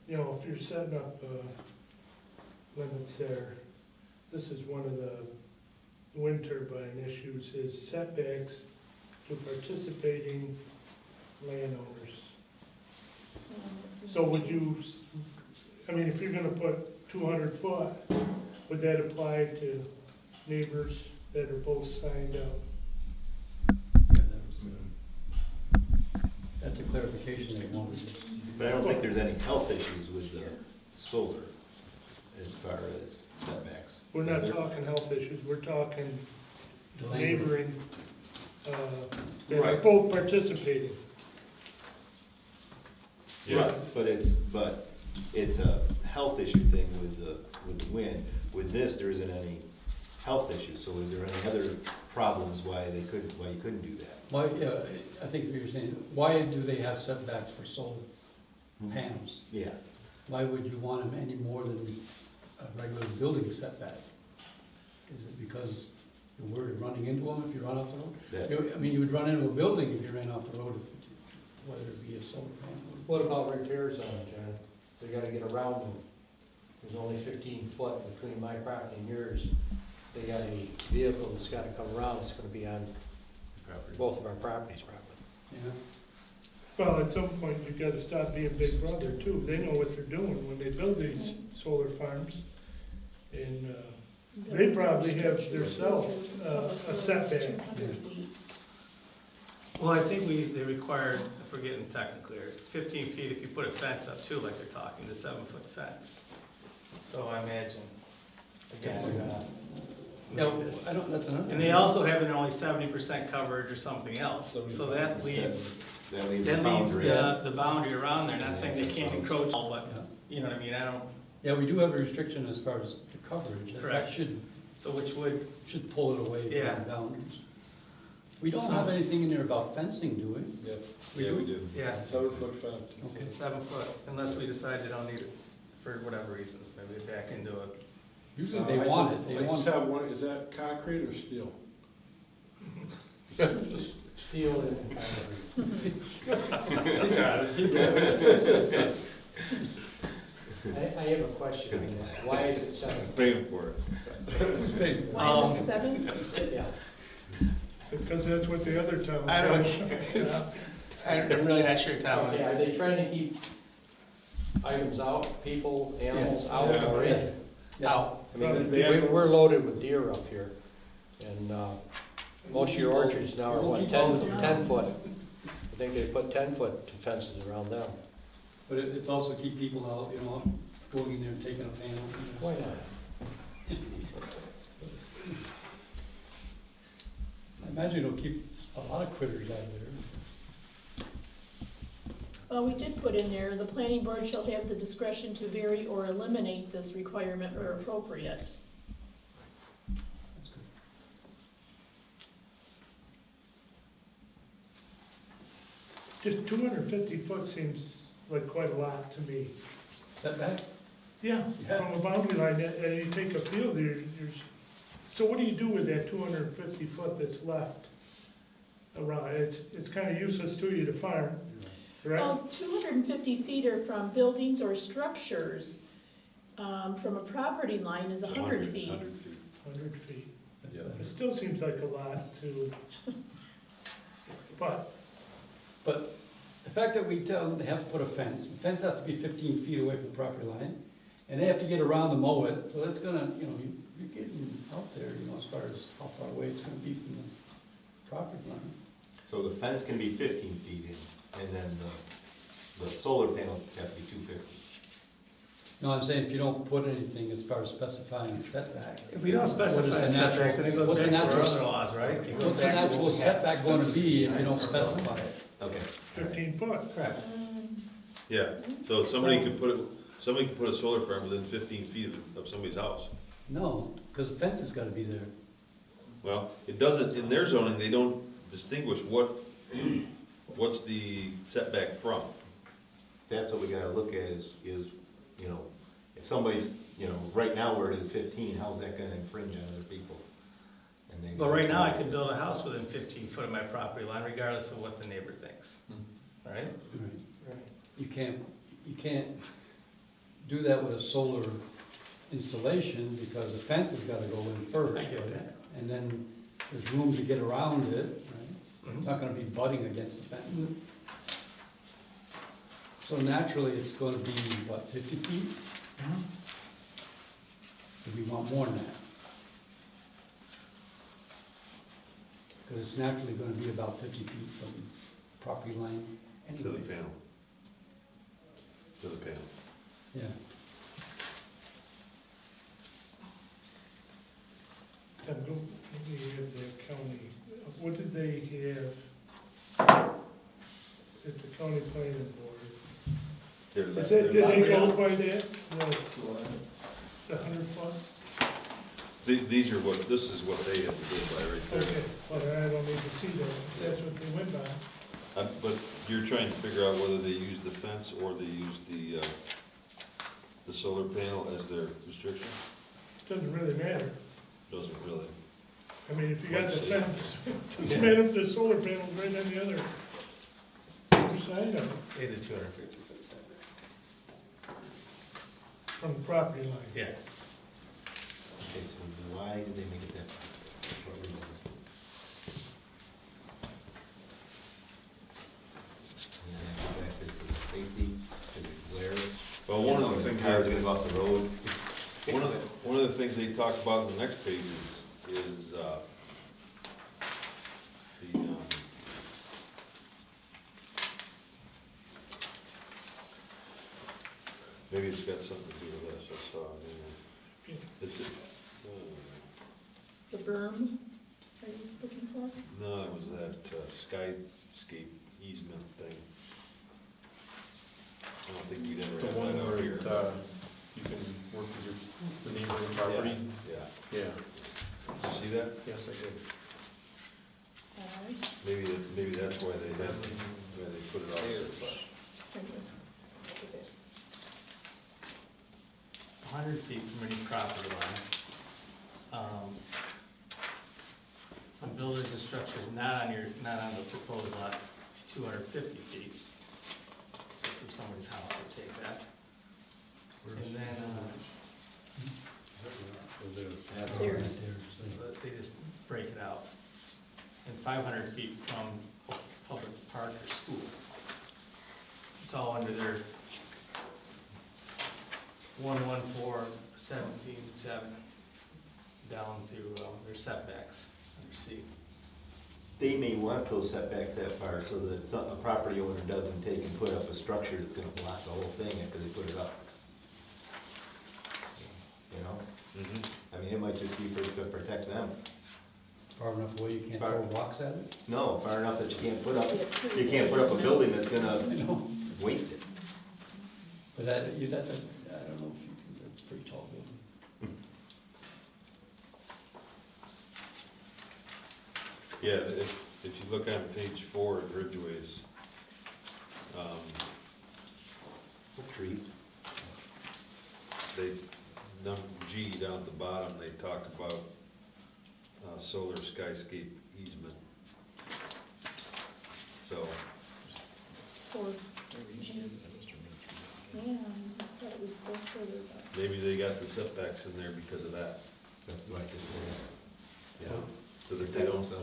Speaker 8: You know, if you're setting up limits there, this is one of the wind turbine issues, is setbacks to participating landowners.
Speaker 5: that's
Speaker 8: So would you, I mean, if you're gonna put 200 foot, would that apply to neighbors that are both signed up?
Speaker 7: Yeah, that was, that's a clarification they wanted.
Speaker 4: But I don't think there's any health issues with the solar as far as setbacks.
Speaker 8: We're
Speaker 4: Is
Speaker 8: not
Speaker 4: there?
Speaker 8: talking health issues, we're talking
Speaker 7: The language.
Speaker 8: neighboring, that are
Speaker 4: Right.
Speaker 8: both participating.
Speaker 4: Right, but it's a health issue thing with the wind. With this, there isn't any health issues, so is there any other problems why you couldn't do that?
Speaker 7: Why, yeah, I think what you're saying, why do they have setbacks for solar panels?
Speaker 4: Yeah,
Speaker 7: Why would you want them any more than a regular building setback? Is it because you're worried of running into them if you run off the road?
Speaker 4: that's,
Speaker 7: I mean, you would run into a building if you ran off the road, whether it be a solar panel.
Speaker 3: What about repairs on it, John? They gotta get around them. There's only 15 foot between my property and yours. They got a vehicle that's gotta come around, it's gonna be on both of our properties probably.
Speaker 7: Yeah.
Speaker 8: Well, at some point, you've gotta stop being big brother too. They know what they're doing when they build these solar farms. And, they probably have themselves, a setback.
Speaker 5: 200 feet.
Speaker 9: Well, I think they require, if we're getting technical here, 15 feet if you put a fence up too, like they're talking, the 7-foot fence. So I imagine, again, we're gonna
Speaker 7: Yeah,
Speaker 9: make this.
Speaker 7: I don't, that's another.
Speaker 9: And they also have an only 70% coverage or something else, so that leads,
Speaker 4: that leaves
Speaker 9: that
Speaker 4: the
Speaker 9: leads
Speaker 4: boundary.
Speaker 9: the boundary around there, not saying they can't encroach, but,
Speaker 7: Yeah.
Speaker 9: you know what I mean, I don't,
Speaker 7: Yeah, we do have a restriction as far as the coverage. That
Speaker 9: Correct.
Speaker 7: should,
Speaker 9: which would,
Speaker 7: pull it away
Speaker 9: Yeah.
Speaker 7: from the boundaries. We don't have anything in there about fencing, do we?
Speaker 10: Yep,
Speaker 1: Yeah, we do.
Speaker 9: yeah,
Speaker 10: 7-foot fence.
Speaker 7: Okay.
Speaker 9: 7 foot, unless we decide they don't need it for whatever reasons, maybe they back into it.
Speaker 7: Usually they want it, they
Speaker 10: I
Speaker 7: want
Speaker 10: just have one, is that concrete or steel?
Speaker 3: Steel and concrete. I have a question on that. Why is it 7?
Speaker 1: Paying for it.
Speaker 5: Why is it 7?
Speaker 3: Yeah.
Speaker 8: Because that's what the other towns.
Speaker 9: I don't-
Speaker 8: have.
Speaker 9: I'm really not sure, Tom.
Speaker 3: Okay, are they trying to keep items out, people, animals
Speaker 7: Yes.
Speaker 3: out or in?
Speaker 9: Out.
Speaker 3: I mean, we're loaded with deer up here, and most of your orchards now are what, 10 foot? I think they put 10-foot fences around them.
Speaker 7: But it's also keep people out, you know, going in there and taking a panel.
Speaker 3: Why not?
Speaker 7: I imagine it'll keep a lot of critters out of there.
Speaker 5: Well, we did put in there, the planning board shall have the discretion to vary or eliminate this requirement where appropriate.
Speaker 7: That's good.
Speaker 8: Just 250 foot seems like quite a lot to me.
Speaker 7: Setback?
Speaker 8: Yeah,
Speaker 7: Yeah.
Speaker 8: from a boundary line, and you take a field, so what do you do with that 250 foot that's left around? It's kind of useless to you to farm, right?
Speaker 5: Well, 250 feet are from buildings or structures. From a property line is 100 feet.
Speaker 1: 100 feet.
Speaker 8: 100 feet.
Speaker 7: That's
Speaker 1: Yeah.
Speaker 7: better.
Speaker 8: It still seems like a lot to, but,
Speaker 7: But the fact that we tell them they have to put a fence, the fence has to be 15 feet away from the property line, and they have to get around to mow it, so that's gonna, you're getting out there, as far as how far away it's gonna be from the property line.
Speaker 4: So the fence can be 15 feet in, and then the solar panels have to be 250.
Speaker 7: No, I'm saying if you don't put anything as far as specifying setback.
Speaker 9: If we don't specify
Speaker 7: What
Speaker 9: a
Speaker 7: is the natural-
Speaker 9: setback, then it goes
Speaker 7: what's the
Speaker 9: back to our
Speaker 7: natural-
Speaker 9: other laws, right? It goes
Speaker 7: What's the
Speaker 9: back to what
Speaker 7: natural
Speaker 9: we have.
Speaker 7: setback gonna be if you don't specify it?
Speaker 4: Okay.
Speaker 8: 15 foot.
Speaker 7: Correct.
Speaker 1: Yeah, so somebody could put a solar farm within 15 feet of somebody's house.
Speaker 7: No, because the fence has gotta be there.
Speaker 1: Well, it doesn't, in their zoning, they don't distinguish what's the setback from.
Speaker 4: That's what we gotta look at is, if somebody's, right now where it is 15, how's that gonna infringe on other people? And then-
Speaker 9: Well, right now, I could build a house within 15 foot of my property line regardless of what the neighbor thinks, right?
Speaker 7: You can't do that with a solar installation because the fence has gotta go in first.
Speaker 9: I get
Speaker 7: right?
Speaker 9: that.
Speaker 7: And then there's room to get around it, right? It's not gonna be butting against the fence. So naturally, it's gonna be, what, 50 feet? If we want more than that. Because it's naturally gonna be about 50 feet from property line
Speaker 1: To the
Speaker 7: anyway.
Speaker 1: panel. To the panel.
Speaker 7: Yeah.
Speaker 8: Let me have the county, what did they have at the county planning board? Did they go by that, the 100 foot?
Speaker 1: These are this is what they have to go by right there.
Speaker 8: Okay, but I don't need to see that, if that's what they went by.
Speaker 1: But you're trying to figure out whether they use the fence or they use the solar panel as their restriction?
Speaker 8: Doesn't really matter.
Speaker 1: Doesn't really.
Speaker 8: I mean, if you got the fence, it doesn't matter if the solar panel's right on the other side of it,
Speaker 9: They did 250 foot setback.
Speaker 8: from the property line.
Speaker 9: Yeah.
Speaker 4: Okay, so why did they make it that? For what reason? And then after that, is it safety, is it glare?
Speaker 1: Well, one of the things,
Speaker 4: Cars gonna go off the road.
Speaker 1: one of the things they talk about in the next page is maybe it's got something to do with this, I saw it in there. It's,
Speaker 5: The berm, are you looking for?
Speaker 1: no, it was that skyscape easement thing. I don't think we'd ever
Speaker 11: The
Speaker 1: have
Speaker 11: one
Speaker 1: that
Speaker 11: where
Speaker 1: out here.
Speaker 11: you can work with the neighboring property?
Speaker 1: Yeah,
Speaker 11: Yeah,
Speaker 1: did you see that?
Speaker 11: yes, I did.
Speaker 1: Maybe that's why they put it out there, but.
Speaker 9: 100 feet from any property line. A buildings and structures not on the proposed lot, it's 250 feet. So from somebody's house, to take that. And then,
Speaker 4: That's
Speaker 5: Theirs.
Speaker 9: so they just break it out. And 500 feet from a public park or school. It's all under their 114.17.7, down through their setbacks, under C.
Speaker 4: They may want those setbacks that far so that a property owner doesn't take and put up a structure that's gonna block the whole thing after they put it up. You know,
Speaker 1: Mhm.
Speaker 4: I mean, it might just be to protect them.
Speaker 7: Far enough away you can't throw rocks at it?
Speaker 4: No, far enough that you can't put up a building that's gonna
Speaker 7: I know.
Speaker 4: waste it.
Speaker 7: But you'd have to, I don't know if you can, that's a pretty tall building.
Speaker 1: Yeah, if you look on page 4 of Ridgway's,
Speaker 4: Trees.
Speaker 1: they, number G down at the bottom, they talk about solar skyscape easement. So,
Speaker 5: For G. Yeah, I thought it was both further, but.
Speaker 1: maybe they got the setbacks in there because of that.
Speaker 4: That's what I just said.
Speaker 1: Yeah. So that they don't, so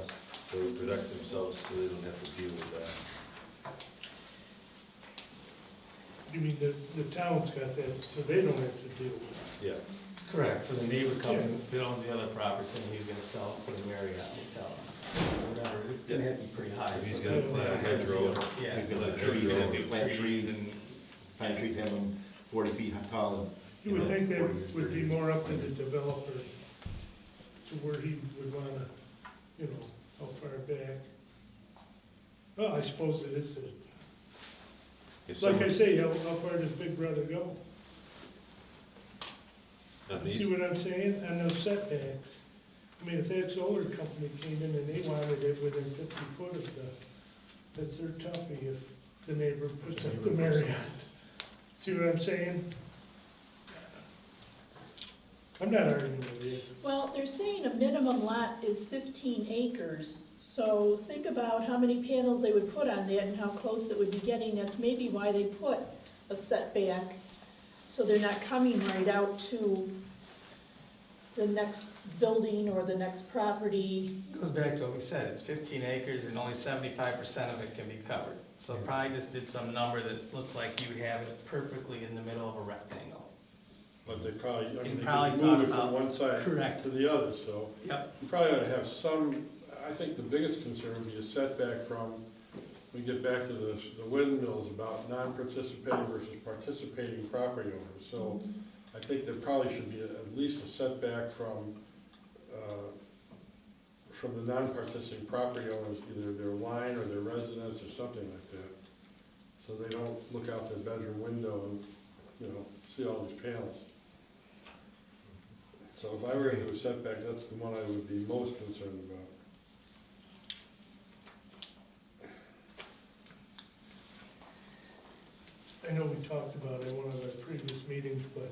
Speaker 1: they protect themselves, so they don't have to deal with that.
Speaker 8: You mean the town's got that, so they don't have to deal with it?
Speaker 1: Yeah.
Speaker 9: Correct, for the neighbor company that owns the other property, saying he's gonna sell it, put a Marriott hotel, or whatever, it's gonna have to be pretty high.
Speaker 1: He's
Speaker 9: so
Speaker 1: gonna
Speaker 9: they-
Speaker 1: plant a hedgerow.
Speaker 9: Yeah.
Speaker 4: He's gonna
Speaker 1: Plant
Speaker 4: trees,
Speaker 1: hedgerow.
Speaker 4: have big plant trees,
Speaker 9: and,
Speaker 4: pine trees have them 40 feet tall.
Speaker 8: You would think that
Speaker 4: 40
Speaker 8: would be
Speaker 4: 30.
Speaker 8: more up to the developer, to where he would wanna, how far back. Well, I suppose it is,
Speaker 1: If
Speaker 8: like I
Speaker 1: someone-
Speaker 8: say, how far does Big Brother go?
Speaker 1: on
Speaker 8: You see
Speaker 1: these-
Speaker 8: what I'm saying? On those setbacks. I mean, if that solar company came in and they wanted it within 50 foot of that's their toughie if the neighbor puts up the Marriott. See what I'm saying? I'm not arguing with you.
Speaker 5: Well, they're saying a minimum lot is 15 acres, so think about how many panels they would put on that and how close it would be getting. That's maybe why they put a setback, so they're not coming right out to the next building or the next property.
Speaker 9: goes back to what we said, it's 15 acres and only 75% of it can be covered. So probably just did some number that looked like you would have it perfectly in the middle of a rectangle.
Speaker 3: But they probably, I
Speaker 9: They
Speaker 3: mean, they
Speaker 9: probably
Speaker 3: could move it
Speaker 9: thought
Speaker 3: from one side
Speaker 9: Correct.
Speaker 3: to the other, so.
Speaker 9: Yep.
Speaker 3: You probably ought to have some, I think the biggest concern would be a setback from, we get back to the windmills about non-participating versus participating property owners. So I think there probably should be at least a setback from the non-participating property owners, either their line or their residence or something like that. So they don't look out their bedroom window and, see all these panels. So if I were to do a setback, that's the one I would be most concerned about.
Speaker 8: I know we talked about it in one of our previous meetings, but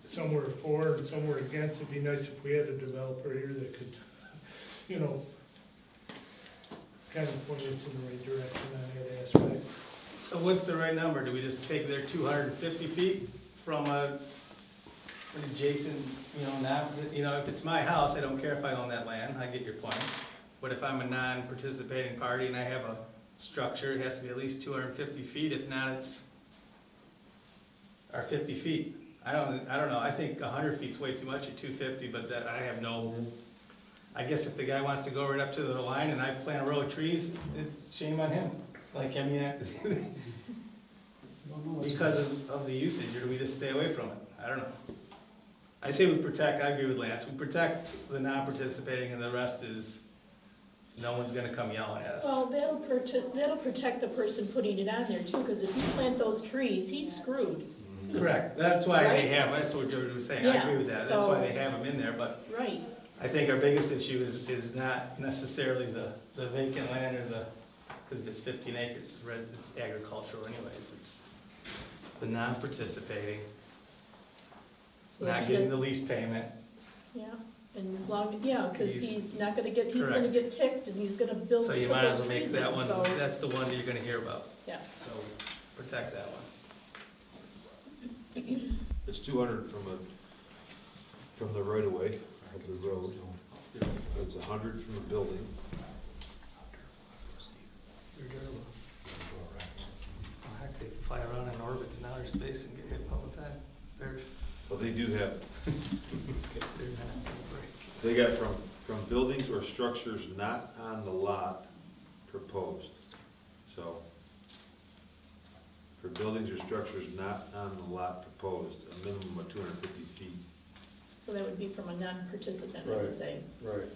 Speaker 8: some were for and some were against. It'd be nice if we had a developer here that could, kind of point us in the right direction on that aspect.
Speaker 9: So what's the right number? Do we just take their 250 feet from an adjacent, if it's my house, I don't care if I own that land, I get your point. But if I'm a non-participating party and I have a structure, it has to be at least 250 feet, if not it's, or 50 feet. I don't know, I think 100 feet's way too much at 250, but that, I have no, I guess if the guy wants to go right up to the line and I plant a row of trees, it's shame on him. Because of the usage, or do we just stay away from it? I don't know. I say we protect, I agree with Lance, we protect the non-participating and the rest is, no one's gonna come yelling at us.
Speaker 5: Well, that'll protect the person putting it on there too, because if you plant those trees, he's screwed.
Speaker 9: Correct, that's why they
Speaker 5: Right?
Speaker 9: have, that's what George was saying, I agree with that, that's why they
Speaker 5: Yeah,
Speaker 9: have them in there, but
Speaker 5: Right.
Speaker 9: I think our biggest issue is not necessarily the vacant land or because if it's 15 acres, it's agricultural anyways, it's the non-participating,
Speaker 5: So
Speaker 9: not
Speaker 5: he
Speaker 9: getting
Speaker 5: does-
Speaker 9: the lease payment.
Speaker 5: Yeah, and as long, because he's not gonna get, he's gonna
Speaker 9: Correct.
Speaker 5: get ticked and he's gonna build,
Speaker 9: So
Speaker 5: put
Speaker 9: you might as
Speaker 5: those
Speaker 9: well make
Speaker 5: trees
Speaker 9: that
Speaker 5: in,
Speaker 9: one,
Speaker 5: so,
Speaker 9: that's the one you're gonna hear about,
Speaker 5: yeah.
Speaker 9: so protect that one.
Speaker 1: It's 200 from the right of way of the road. It's 100 from the building.
Speaker 9: Well, heck, they fly around in orbits in outer space and get hit all the time.
Speaker 1: Well, they do have,
Speaker 9: They're not
Speaker 1: they got from buildings or structures not on the lot proposed. So, for buildings or structures not on the lot proposed, a minimum of 250 feet.
Speaker 5: So that would be from a non-participant, I would
Speaker 3: Right.
Speaker 5: say.
Speaker 3: Right.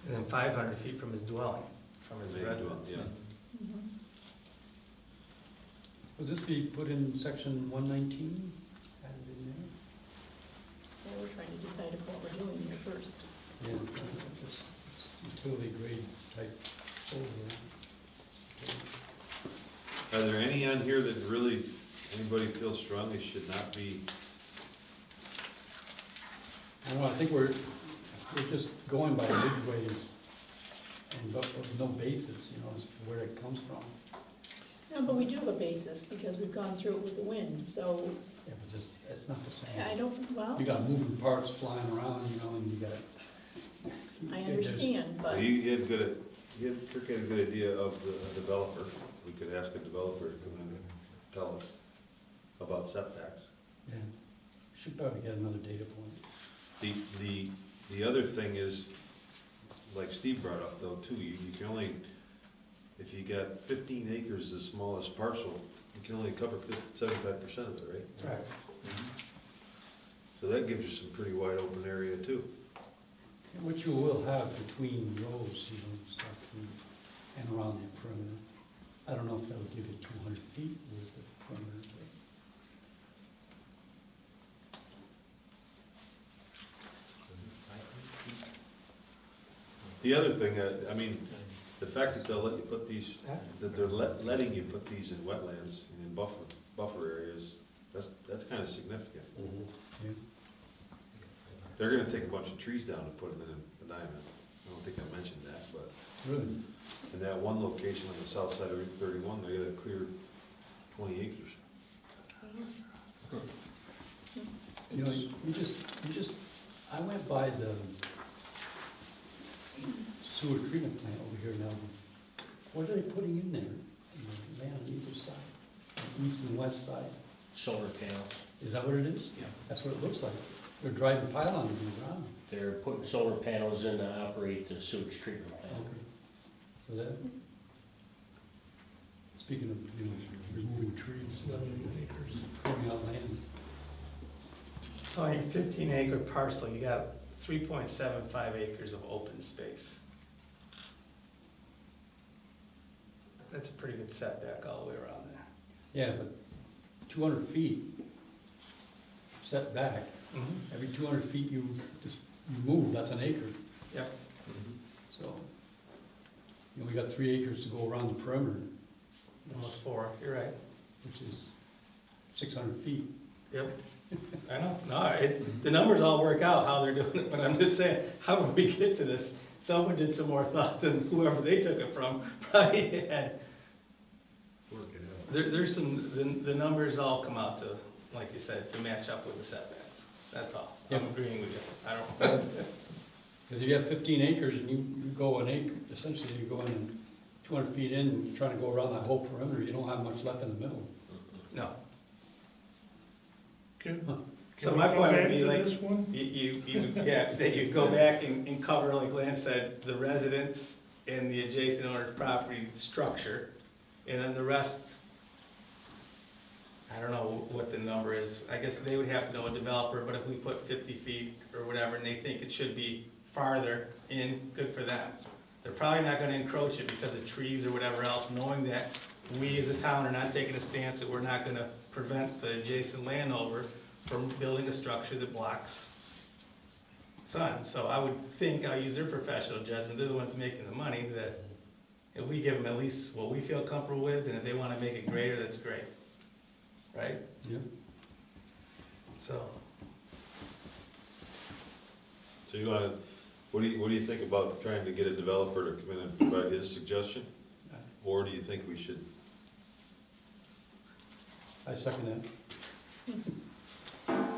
Speaker 9: And then 500 feet from his dwelling, from his
Speaker 1: Main
Speaker 9: residence.
Speaker 1: dwelling,
Speaker 5: Mhm.
Speaker 7: Would this be put in section 119? Added in there?
Speaker 5: Well, we're trying to decide if what we're doing here first.
Speaker 7: Yeah, just utility grade type solar.
Speaker 1: Are there any on here that really, anybody feels strongly should not be?
Speaker 7: I don't know, I think we're just going by midways and but with no basis, you know, as to where it comes from.
Speaker 5: No, but we do have a basis because we've gone through it with the wind, so
Speaker 7: Yeah, but just, it's not the
Speaker 5: I
Speaker 7: same.
Speaker 5: don't, well,
Speaker 7: You got moving parts flying around, you know, and you got.
Speaker 5: I understand, but
Speaker 1: You had Kirk had a good idea of the developer. We could ask a developer to come in and tell us about setbacks.
Speaker 7: Yeah, should probably get another data point.
Speaker 1: The other thing is, like Steve brought up though too, you can only, if you got 15 acres, the smallest parcel, you can only cover 75% of it, right?
Speaker 7: Right.
Speaker 1: So that gives you some pretty wide open area too.
Speaker 7: Which you will have between rows, you know, stuff, and around the perimeter. I don't know if that would give you 200 feet with the perimeter.
Speaker 1: The other thing, I mean, the fact that they'll let you put these, that they're letting you put these in wetlands and in buffer areas, that's kind of significant.
Speaker 7: Yeah.
Speaker 1: They're gonna take a bunch of trees down and put them in a diamond. I don't think I mentioned that, but
Speaker 7: Really?
Speaker 1: in that one location on the south side of Route 31, they gotta clear 20 acres.
Speaker 7: You know, you just, I went by the sewer treatment plant over here now. What are they putting in there? The land on either side, on east and west side.
Speaker 12: Solar panels.
Speaker 7: Is that what it is?
Speaker 12: Yeah.
Speaker 7: That's what it looks like. They're driving pylons in the ground.
Speaker 12: They're putting solar panels in to operate the sewage treatment plant.
Speaker 7: Okay. So that, speaking of, you know, removing trees,
Speaker 8: 11 acres.
Speaker 7: clearing out land.
Speaker 9: So on your 15-acre parcel, you got 3.75 acres of open space. That's a pretty good setback all the way around there.
Speaker 7: Yeah, but 200 feet set back, every 200 feet you move, that's an acre.
Speaker 9: Yep.
Speaker 7: So, you know, we got 3 acres to go around the perimeter,
Speaker 9: Almost 4, you're right.
Speaker 7: which is 600 feet.
Speaker 9: Yep. I know, no, the numbers all work out how they're doing it, but I'm just saying, how did we get to this? Someone did some more thought than whoever they took it from probably had.
Speaker 1: Work it out.
Speaker 9: There's some, the numbers all come out to, like you said, to match up with the setbacks. That's all. I'm
Speaker 7: Yep.
Speaker 9: agreeing with you. I don't,
Speaker 7: Because if you have 15 acres and you go an acre, essentially you go in 200 feet in, and you're trying to go around that whole perimeter, you don't have much left in the middle.
Speaker 9: no.
Speaker 8: Can
Speaker 9: So
Speaker 8: we
Speaker 9: my
Speaker 8: go
Speaker 9: point would
Speaker 8: back
Speaker 9: be
Speaker 8: to
Speaker 9: like,
Speaker 8: this one?
Speaker 9: yeah, that you go back and cover, like Lance said, the residents and the adjacent owner's property structure, and then the rest, I don't know what the number is. I guess they would have to know a developer, but if we put 50 feet or whatever, and they think it should be farther in, good for them. They're probably not gonna encroach it because of trees or whatever else, knowing that we as a town are not taking a stance that we're not gonna prevent the adjacent landowner from building a structure that blocks sun. So I would think, I'll use their professional judgment, they're the ones making the money, that if we give them at least what we feel comfortable with, and if they wanna make it greater, that's great. Right?
Speaker 7: Yeah.
Speaker 9: So,
Speaker 1: So you wanna, what do you think about trying to get a developer to come in and provide his suggestion? Or do you think we should?
Speaker 7: I second that.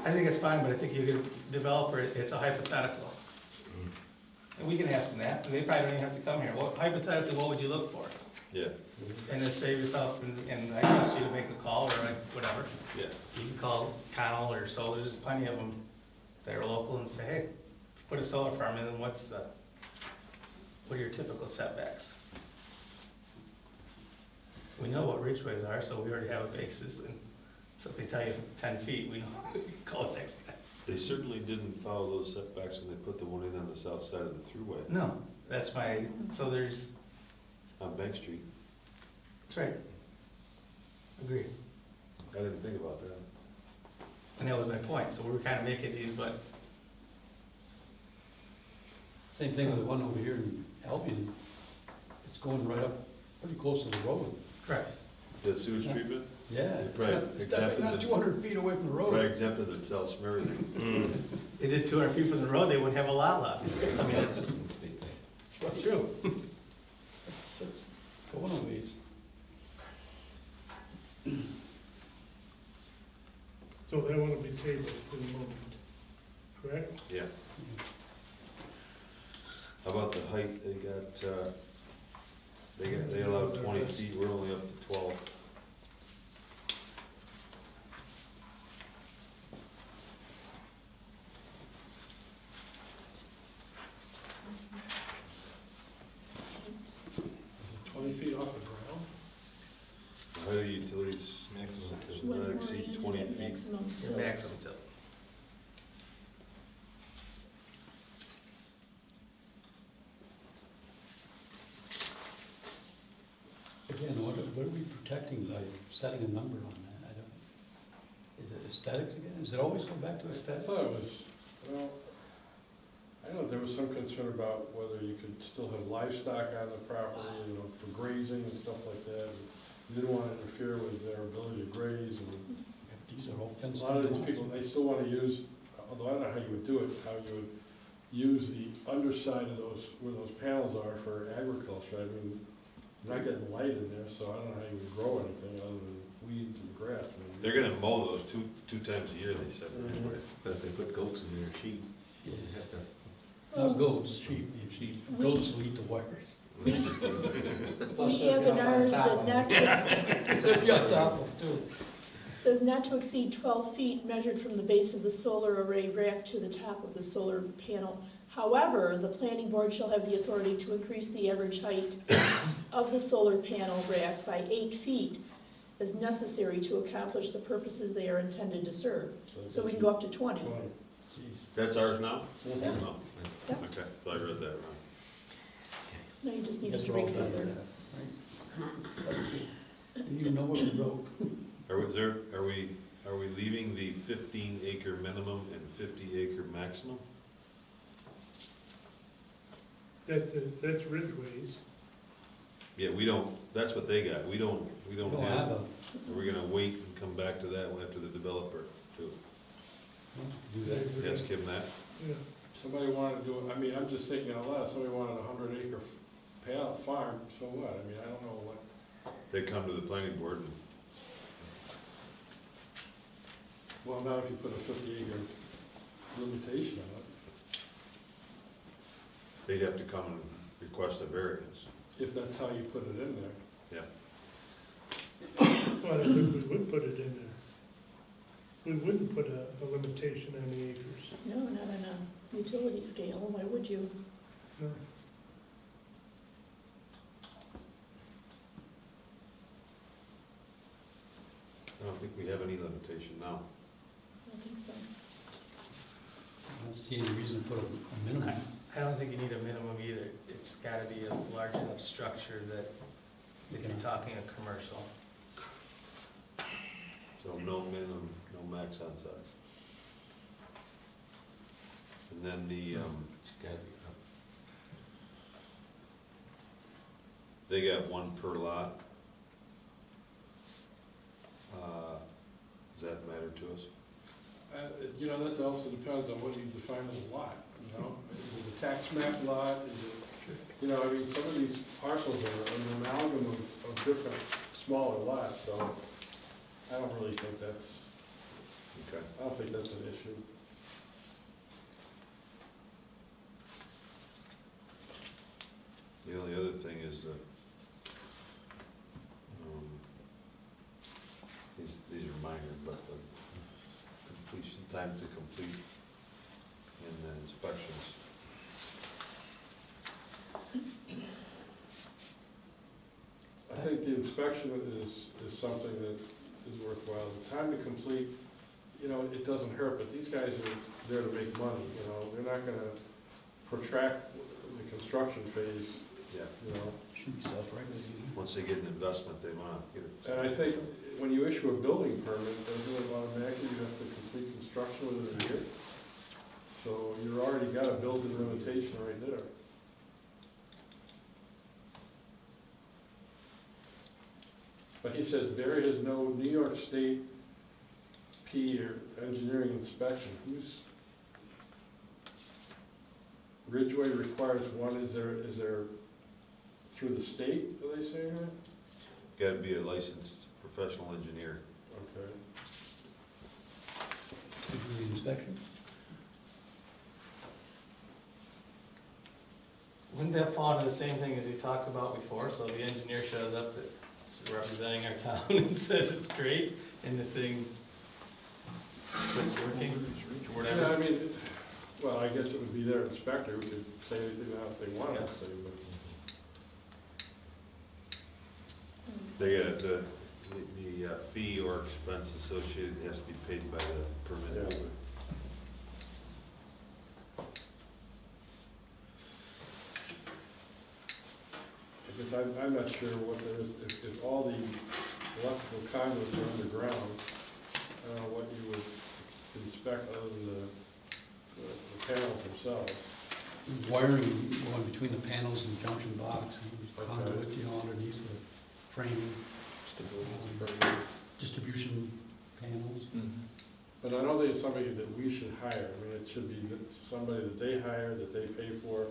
Speaker 9: I think it's fine, but I think you could develop it, it's a hypothetical. And we can ask them that, and they probably don't even have to come here. What, hypothetically, what would you look for?
Speaker 1: Yeah,
Speaker 9: And then save yourself, and I trust you to make a call, or whatever.
Speaker 1: yeah.
Speaker 9: You can call Connell or Solar, there's plenty of them that are local, and say, hey, put a solar farm in, and what are your typical setbacks? We know what ridgeways are, so we already have a basis, and so if they tell you 10 feet, we know, we can call it next guy.
Speaker 1: They certainly didn't follow those setbacks when they put the one in on the south side of the thruway
Speaker 9: No, that's my, so there's,
Speaker 1: on Bank Street.
Speaker 9: that's right. Agree.
Speaker 1: I didn't think about that.
Speaker 9: And that was my point, so we were kind of making these, but
Speaker 7: Same thing with the one over here in Albion. It's going right up pretty close to the road.
Speaker 9: correct.
Speaker 1: The sewage treatment?
Speaker 7: Yeah.
Speaker 1: Right,
Speaker 7: It's definitely not
Speaker 1: exactly.
Speaker 7: 200 feet away from the
Speaker 1: Right,
Speaker 7: road.
Speaker 1: exempted themselves from everything.
Speaker 9: They did 200 feet from the road, they wouldn't have a lot left. I mean, it's true.
Speaker 7: It's going a ways.
Speaker 8: So that want to be tabled for the moment, correct?
Speaker 1: Yeah. How about the height? They allowed 20 feet, we're only up to 12.
Speaker 10: Is it 20 feet off the ground?
Speaker 1: The height of utilities
Speaker 4: Maximum
Speaker 1: should
Speaker 5: When
Speaker 1: not
Speaker 5: we're
Speaker 1: exceed
Speaker 5: into
Speaker 1: 20
Speaker 5: that
Speaker 1: feet.
Speaker 5: maximum
Speaker 9: Your
Speaker 5: tilt.
Speaker 9: maximum tilt.
Speaker 7: Again, what are we protecting by setting a number on that? I don't, is it aesthetics again? Does it always go back to
Speaker 10: I
Speaker 7: aesthetics?
Speaker 10: thought it was, well, I know there was some concern about whether you could still have livestock on the property, you know, for grazing and stuff like that. You didn't want to interfere with their ability to graze, and
Speaker 7: These are all
Speaker 10: a
Speaker 7: fenced.
Speaker 10: lot of these
Speaker 7: in.
Speaker 10: people, they still want to use, although I don't know how you would do it, how you would use the underside of those, where those panels are for agriculture. I mean, you're not getting light in there, so I don't know how you would grow anything other than weeds and grass. I mean,
Speaker 1: They're gonna mow those two times a year, they said.
Speaker 10: Mhm.
Speaker 4: But if they put goats in their sheep,
Speaker 7: Yeah.
Speaker 4: you have to.
Speaker 7: Not goats, sheep. Goats will eat the wires.
Speaker 5: We have in ours that not to exceed,
Speaker 7: That's awful too.
Speaker 5: says not to exceed 12 feet measured from the base of the solar array rack to the top of the solar panel. However, the planning board shall have the authority to increase the average height of the solar panel rack by 8 feet as necessary to accomplish the purposes they are intended to serve. So we can go up to 20.
Speaker 10: 20.
Speaker 7: Jeez.
Speaker 1: That's ours now?
Speaker 10: Mhm.
Speaker 1: No.
Speaker 5: Yeah.
Speaker 1: Okay, so I read that wrong.
Speaker 5: No, you just need
Speaker 7: Guess
Speaker 5: to
Speaker 7: we're all
Speaker 5: read
Speaker 7: done with
Speaker 5: further.
Speaker 7: that, right? That's good. Didn't even know what we wrote.
Speaker 1: Are we leaving the 15 acre minimum and 50 acre maximum?
Speaker 8: That's Ridgway's.
Speaker 1: Yeah, we don't, that's what they got, we don't
Speaker 7: Don't have
Speaker 1: have,
Speaker 7: a,
Speaker 1: we're gonna wait and come back to that after the developer, too.
Speaker 7: do that.
Speaker 1: Ask him that.
Speaker 8: Yeah.
Speaker 10: Somebody wanted to do, I mean, I'm just thinking out loud, somebody wanted a 100-acre farm, so what? I mean, I don't know what,
Speaker 1: They come to the planning board, and
Speaker 10: well, now if you put a 50-acre limitation on it,
Speaker 1: they'd have to come and request a variance.
Speaker 10: if that's how you put it in there.
Speaker 8: Well, I think we would put it in there. We wouldn't put a limitation on the acres.
Speaker 5: No, not on a utility scale, why would you?
Speaker 8: No.
Speaker 1: I don't think we have any limitation now.
Speaker 5: I don't think so.
Speaker 7: I don't see any reason to put a minimum.
Speaker 9: I don't think you need a minimum either. It's gotta be a large enough structure that if you're talking a commercial.
Speaker 1: So no minimum, no max on size. And then they got one per lot. Does that matter to us?
Speaker 10: You know, that also depends on what you define as a lot, you know? Is it a tax map lot? Is it, you know, I mean, some of these parcels are an amalgam of different smaller lots, so I don't really think that's,
Speaker 1: Okay.
Speaker 10: I don't think that's an issue.
Speaker 1: The only other thing is that, these are minor, but the completion, time to complete and then inspections.
Speaker 10: I think the inspection is something that is worthwhile. The time to complete, you know, it doesn't hurt, but these guys are there to make money, you know? They're not gonna protract the construction phase,
Speaker 1: Yeah.
Speaker 10: you know?
Speaker 7: Should be self-regulating.
Speaker 1: Once they get an investment, they wanna get it.
Speaker 3: And I think when you issue a building permit, doesn't it automatically you have to complete construction within a year? So you've already got a built-in limitation right there. But he says Barry has no New York State P or engineering inspection. Ridgeway requires one, is there through the state, do they say that?
Speaker 1: Gotta be a licensed professional engineer.
Speaker 3: Okay.
Speaker 7: To do the inspection.
Speaker 9: Wouldn't that fall into the same thing as he talked about before? So the engineer shows up to representing our town and says it's great, and the thing quits working, or
Speaker 3: Yeah,
Speaker 9: whatever.
Speaker 3: I mean, well, I guess it would be their inspector who could say anything else they wanted to say, but.
Speaker 1: They get the fee or expense associated has to be paid by the permit
Speaker 3: Yeah.
Speaker 1: holder.
Speaker 3: I guess I'm not sure what there is, if all the electrical conduits are underground, I don't know what you would inspect other than the panels themselves.
Speaker 7: There's wiring going between the panels and junction box, and there's conduit, you know, underneath the frame, distribution panels.
Speaker 3: But I don't think it's somebody that we should hire. I mean, it should be somebody that they hire, that they pay for.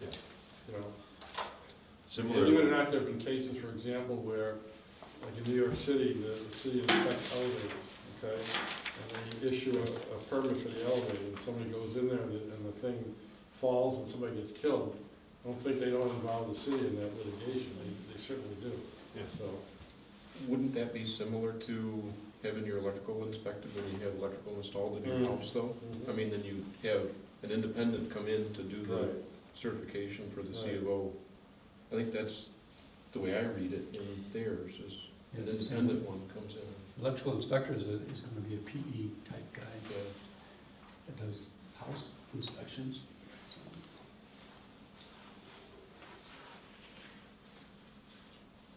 Speaker 1: Yeah.
Speaker 3: You know.
Speaker 1: Similar.
Speaker 3: Even not, there have been cases, for example, where, like in New York City, the city inspects elevators, okay? And they issue a permit for the elevator, and somebody goes in there and the thing falls and somebody gets killed. I don't think they don't involve the city in that litigation. They certainly do.
Speaker 1: Yeah.
Speaker 3: So,
Speaker 11: Wouldn't that be similar to having your electrical inspected when you have electrical installed in your house though? I mean, then you have an independent come in to do the
Speaker 3: right.
Speaker 11: certification for the C
Speaker 3: Right.
Speaker 11: of O. I think that's the way I read it in theirs, is an
Speaker 7: Yeah, it's the same
Speaker 11: independent one comes in.
Speaker 7: Electrical inspector is gonna be a PE type guy
Speaker 11: Yeah.
Speaker 7: that does house inspections.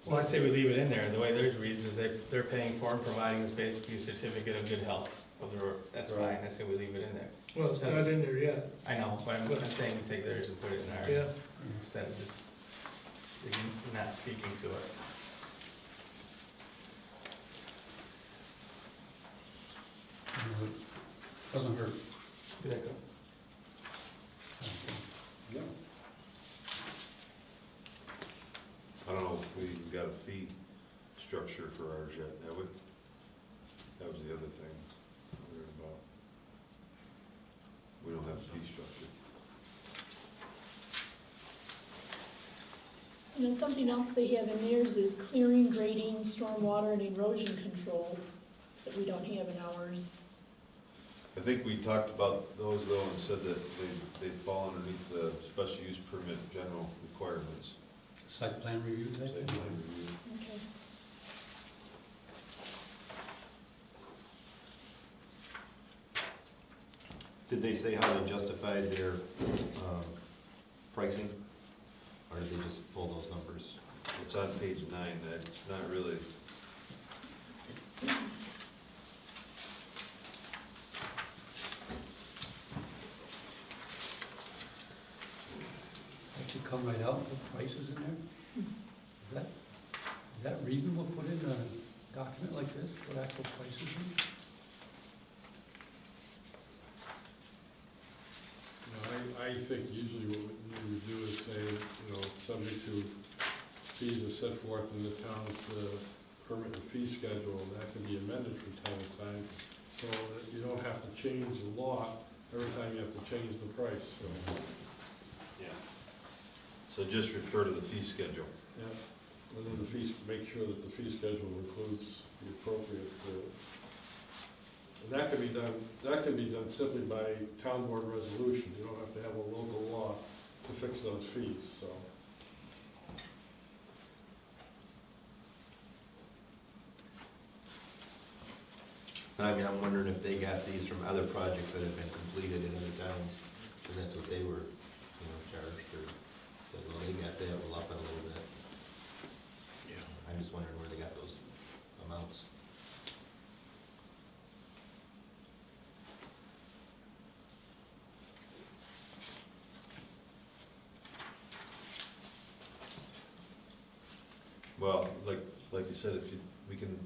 Speaker 9: Well, I say we leave it in there. The way theirs reads is they're paying for and providing us basically a certificate of good health of the road. That's fine.
Speaker 3: Right.
Speaker 9: I say we leave it in there.
Speaker 8: Well, it's not in there yet.
Speaker 9: I know, but I'm saying we take theirs and put it in ours.
Speaker 8: Yeah.
Speaker 9: Instead of just not speaking to it.
Speaker 7: Doesn't hurt.
Speaker 9: Good echo.
Speaker 3: Yeah.
Speaker 1: I don't know if we've got a fee structure for ours yet, have we? That was the other thing we were about. We don't have a fee structure.
Speaker 5: And then something else they have in theirs is clearing, grading, stormwater, and erosion control that we don't have in ours.
Speaker 1: I think we talked about those though and said that they fall underneath the special use permit general requirements.
Speaker 7: Site plan review type
Speaker 1: Site
Speaker 7: thing?
Speaker 1: plan review.
Speaker 5: Okay.
Speaker 4: Did they say how they justified their pricing? Or did they just pull those numbers?
Speaker 1: It's on page 9, that it's not really,
Speaker 7: Actually come right out and put prices in there? Is that reasonable to put in a document like this, put actual prices in?
Speaker 3: I think usually what we would do is say, you know, subject to fees as set forth in the town's permit and fee schedule, and that can be amended from time to time, so that you don't have to change the law every time you have to change the price, so.
Speaker 1: yeah. So just refer to the fee schedule.
Speaker 3: Yeah, and then the fees, make sure that the fee schedule includes the appropriate, and that can be done simply by town board resolution. You don't have to have a local law to fix those fees, so.
Speaker 4: I mean, I'm wondering if they got these from other projects that have been completed in other towns, and that's what they were, you know, charged or. Said, well, they got that, we'll up it a little bit. I'm just wondering where they got those amounts.
Speaker 1: Well, like you said, if you, we can,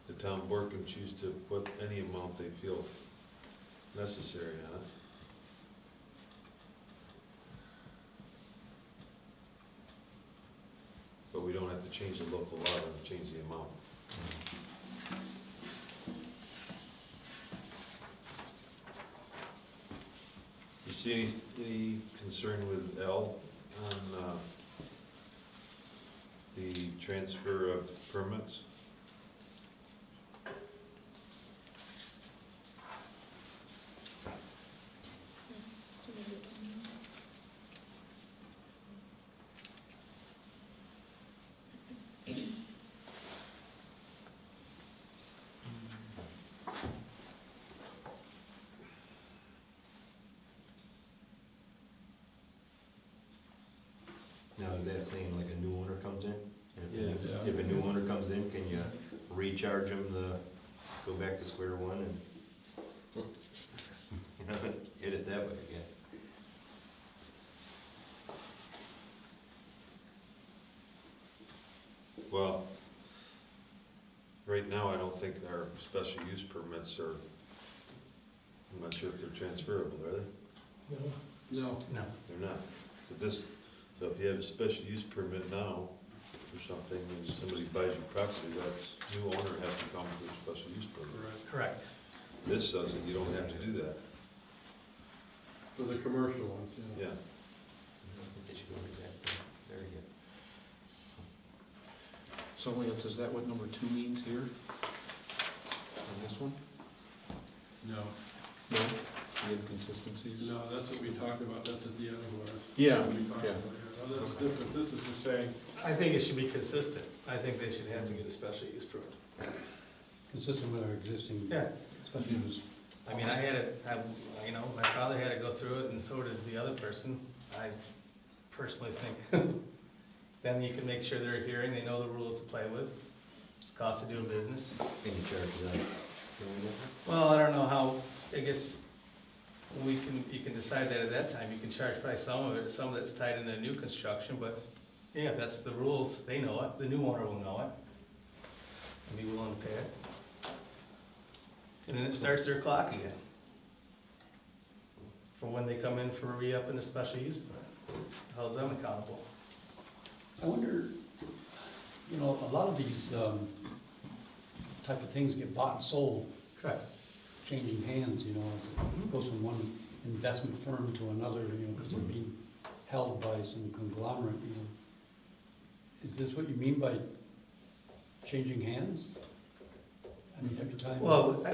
Speaker 1: the town board can choose to put any amount they feel necessary on it. But we don't have to change the local law to change the amount. You see any concern with L on, the transfer of permits?
Speaker 4: Now, is that saying like a new owner comes in?
Speaker 1: Yeah.
Speaker 4: If a new owner comes in, can you recharge them go back to square one and, you know, hit it that way again?
Speaker 1: Well, right now, I don't think our special use permits are, I'm not sure if they're transferable, are they?
Speaker 3: No.
Speaker 9: No.
Speaker 1: They're not. So if you have a special use permit now for something, and somebody buys your property, that new owner has to come for a special use permit.
Speaker 9: Correct.
Speaker 1: This says that you don't have to do that.
Speaker 10: For the commercial ones, yeah.
Speaker 1: Yeah.
Speaker 4: I think they should go with that. There you go.
Speaker 11: So Lance, is that what number 2 means here? On this one?
Speaker 10: No,
Speaker 11: No? The inconsistencies?
Speaker 10: no, that's what we talked about, that's at the end of our.
Speaker 11: Yeah,
Speaker 10: We talked
Speaker 11: yeah.
Speaker 10: about here. Oh, that's different, this is just saying,
Speaker 9: I think it should be consistent. I think they should have to get a special use permit.
Speaker 7: Consistent with our existing
Speaker 9: Yeah.
Speaker 7: special use.
Speaker 9: I mean, you know, my father had to go through it, and so did the other person. I personally think, then you can make sure they're adhering, they know the rules to play with, cost of doing business.
Speaker 4: Can you charge that?
Speaker 9: Well, I don't know how, I guess, you can decide that at that time, you can charge probably some of it, some of it's tied into new construction, but, yeah, if that's the rules, they know it, the new owner will know it, and be willing to pay it. And then it starts their clock again. For when they come in for a re-up in a special use permit, holds them accountable.
Speaker 7: I wonder, you know, a lot of these type of things get bought and sold,
Speaker 9: Correct.
Speaker 7: changing hands, you know, as it goes from one investment firm to another, you know, because they're being held by some conglomerate, you know. Is this what you mean by changing hands? I mean, every time?
Speaker 9: Well,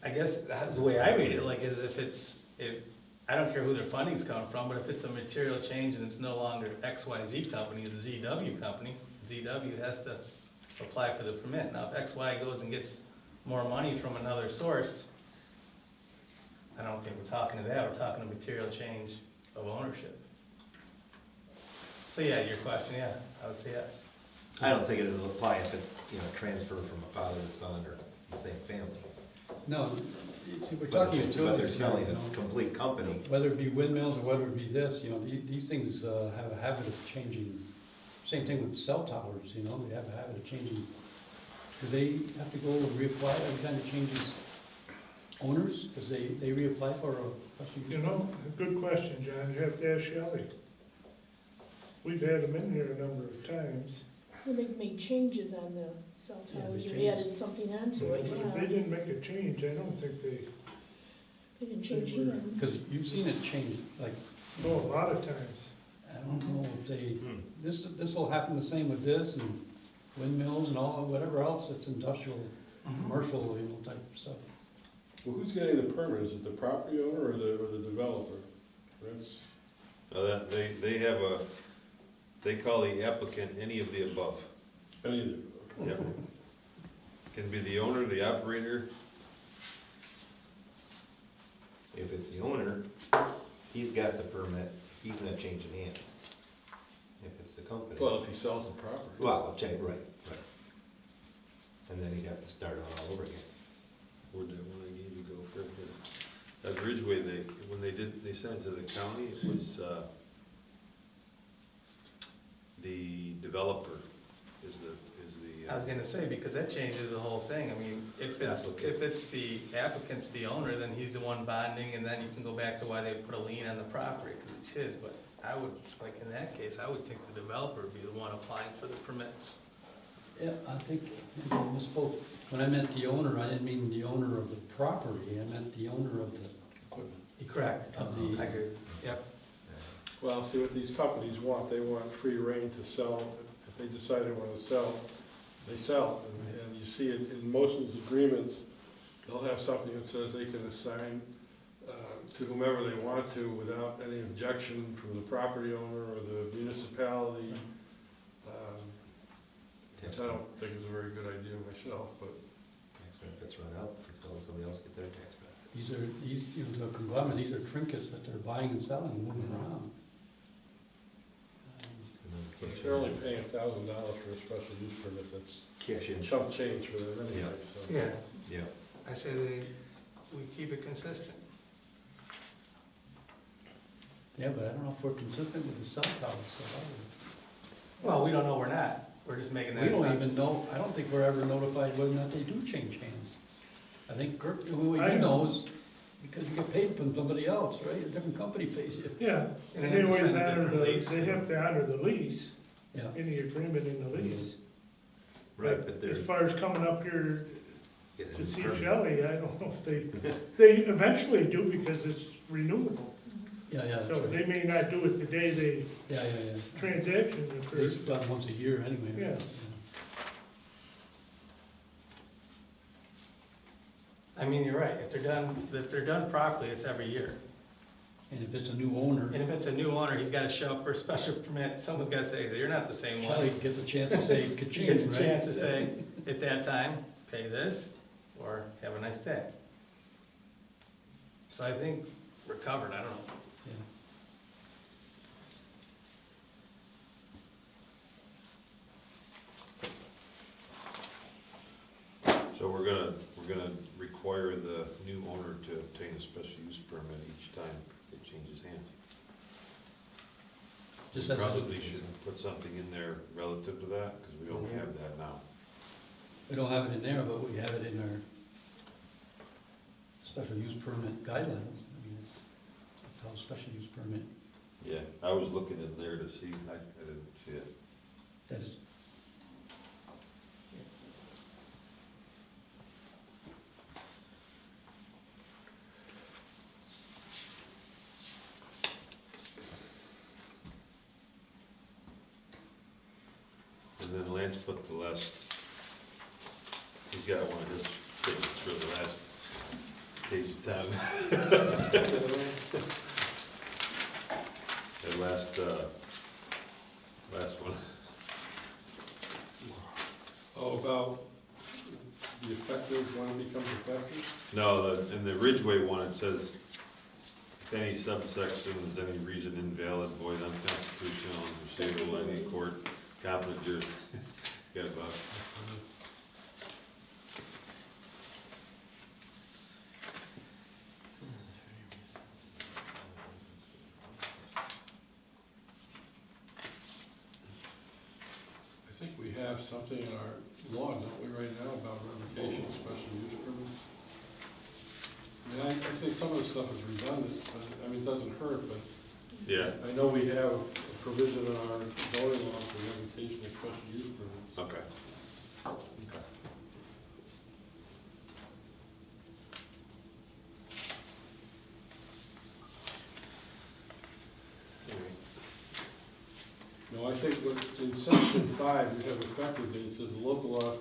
Speaker 9: I guess the way I read it, like, is if I don't care who their funding's coming from, but if it's a material change and it's no longer XYZ company, it's ZW company, ZW has to apply for the permit. Now, if XY goes and gets more money from another source, I don't think we're talking to that, we're talking a material change of ownership. So yeah, your question, yeah, I would say yes.
Speaker 4: I don't think it'll apply if it's, you know, transfer from a father to son or the same family.
Speaker 7: No, see, we're
Speaker 4: But
Speaker 7: talking
Speaker 4: but they're
Speaker 7: utilities here,
Speaker 4: selling
Speaker 7: you know.
Speaker 4: a complete company.
Speaker 7: Whether it be windmills or whether it be this, you know, these things have a habit of changing. Same thing with cell towers, you know, they have a habit of changing. Do they have to go and reapply every time it changes owners? Because they reapply for a special use?
Speaker 8: You know, a good question, John, you have to ask Shelley. We've had them in here a number of times.
Speaker 5: When they make changes on the cell
Speaker 7: Yeah,
Speaker 5: towers,
Speaker 7: there's
Speaker 5: or added something onto
Speaker 8: But
Speaker 5: it,
Speaker 8: if they
Speaker 5: yeah.
Speaker 8: didn't make a change, I don't think they,
Speaker 5: They didn't change
Speaker 8: They were-
Speaker 5: hands.
Speaker 7: Because you've seen it change, like,
Speaker 8: no, a lot of times.
Speaker 7: I don't know if they, this will happen the same with this and windmills and all, whatever else that's industrial, commercial, you know, type of stuff.
Speaker 10: well, who's getting the permit? Is it the property owner or the developer? That's,
Speaker 1: That, they have they call the applicant any of the above.
Speaker 10: any of it.
Speaker 1: Yep. Can be the owner, the operator.
Speaker 4: If it's the owner, he's got the permit, he's not changing hands. company.
Speaker 10: Well, if he sells the property.
Speaker 4: Well, okay, right. And then he'd have to start all over again.
Speaker 1: Where'd that one I gave you go for? At Ridgeway, when they sent it to the county, it was, the developer is the.
Speaker 9: I was gonna say, because that changes the whole thing. I mean, if it's the applicant's the owner, then he's the one bonding, and then you can go back to why they put a lien on the property, because it's his. But I would, like in that case, I would think the developer would be the one applying for the permits.
Speaker 7: Yeah, I think, maybe I misspoke. When I meant the owner, I didn't mean the owner of the property, I meant the owner of the equipment.
Speaker 9: Correct.
Speaker 7: Of the-
Speaker 9: I agree. Yep.
Speaker 10: Well, see what these companies want, they want free reign to sell. If they decide they want to sell, they sell. And you see it in most of these agreements, they'll have something that says they can assign to whomever they want to without any objection from the property owner or the municipality. Which I don't think is a very good idea myself, but.
Speaker 4: Tax benefits run out, so somebody else get their tax benefits.
Speaker 7: These, the conglomerate, these are trinkets that they're buying and selling, and moving around.
Speaker 4: And then
Speaker 10: They're only paying $1,000 for a special use permit, that's
Speaker 4: cash in.
Speaker 10: chump change for them anyway, so.
Speaker 9: Yeah,
Speaker 4: Yeah.
Speaker 9: I say we keep it consistent.
Speaker 7: Yeah, but I don't know if we're consistent with the cell towers, so how do we?
Speaker 9: Well, we don't know we're not. We're just making that
Speaker 7: We don't
Speaker 9: assumption.
Speaker 7: even know, I don't think we're ever notified whether or not they do change hands. I think Kirk, the way
Speaker 8: I
Speaker 7: he
Speaker 8: am.
Speaker 7: knows, because you get paid from somebody else, right? A different company pays you.
Speaker 8: Yeah,
Speaker 9: And
Speaker 8: and
Speaker 9: they
Speaker 8: they
Speaker 9: have to
Speaker 8: always
Speaker 9: send a
Speaker 8: honor
Speaker 9: different
Speaker 8: the,
Speaker 9: lease.
Speaker 8: they have to honor the lease,
Speaker 7: Yeah.
Speaker 8: any agreement in the lease.
Speaker 4: Right, but they're
Speaker 8: As far as coming up here
Speaker 4: getting
Speaker 8: to
Speaker 4: a
Speaker 8: see
Speaker 4: permit.
Speaker 8: Shelley, I don't know if they eventually do because it's renewable.
Speaker 7: Yeah, yeah, that's
Speaker 8: So
Speaker 7: right.
Speaker 8: they may not do it the day the
Speaker 7: Yeah, yeah, yeah.
Speaker 8: transaction
Speaker 7: At
Speaker 8: occurs.
Speaker 7: least done once a year anyway.
Speaker 8: Yeah.
Speaker 9: I mean, you're right. If they're done properly, it's every year.
Speaker 7: And if it's a new owner,
Speaker 9: And if it's a new owner, he's gotta show up for a special permit. Someone's gotta say, you're not the same
Speaker 7: Shelley
Speaker 9: one.
Speaker 7: gets a chance to say
Speaker 9: He
Speaker 7: ka-ching,
Speaker 9: gets a
Speaker 7: right?
Speaker 9: chance to say, at that time, pay this, or have a nice day. So I think we're covered. I don't know.
Speaker 7: Yeah.
Speaker 1: So we're gonna require the new owner to obtain a special use permit each time it changes hands.
Speaker 7: Just as,
Speaker 1: Probably should put something in there relative to that, because we don't have that now.
Speaker 7: we don't have it in there, but we have it in our special use permit guidelines. I mean, it's how special use permit,
Speaker 1: Yeah, I was looking in there to see, I didn't see it.
Speaker 7: that is,
Speaker 1: And then Lance put the last, he's got one of his statements for the last page of town. The last one.
Speaker 10: Oh, about the effective, when it becomes effective?
Speaker 1: No, in the Ridgeway one, it says, if any subsection is any reason invalid, void, unconstitutional, unforeseeable, any court competent jurisdiction. It's got about,
Speaker 10: I think we have something in our law, don't we, right now, about revocation of special use permits? I mean, I think some of the stuff is redundant, but, I mean, it doesn't hurt, but
Speaker 1: yeah,
Speaker 10: I know we have a provision in our zoning law for revocation of special use permits.
Speaker 1: okay. Okay.
Speaker 10: No, I think in section 5, we have effective date, it says the local law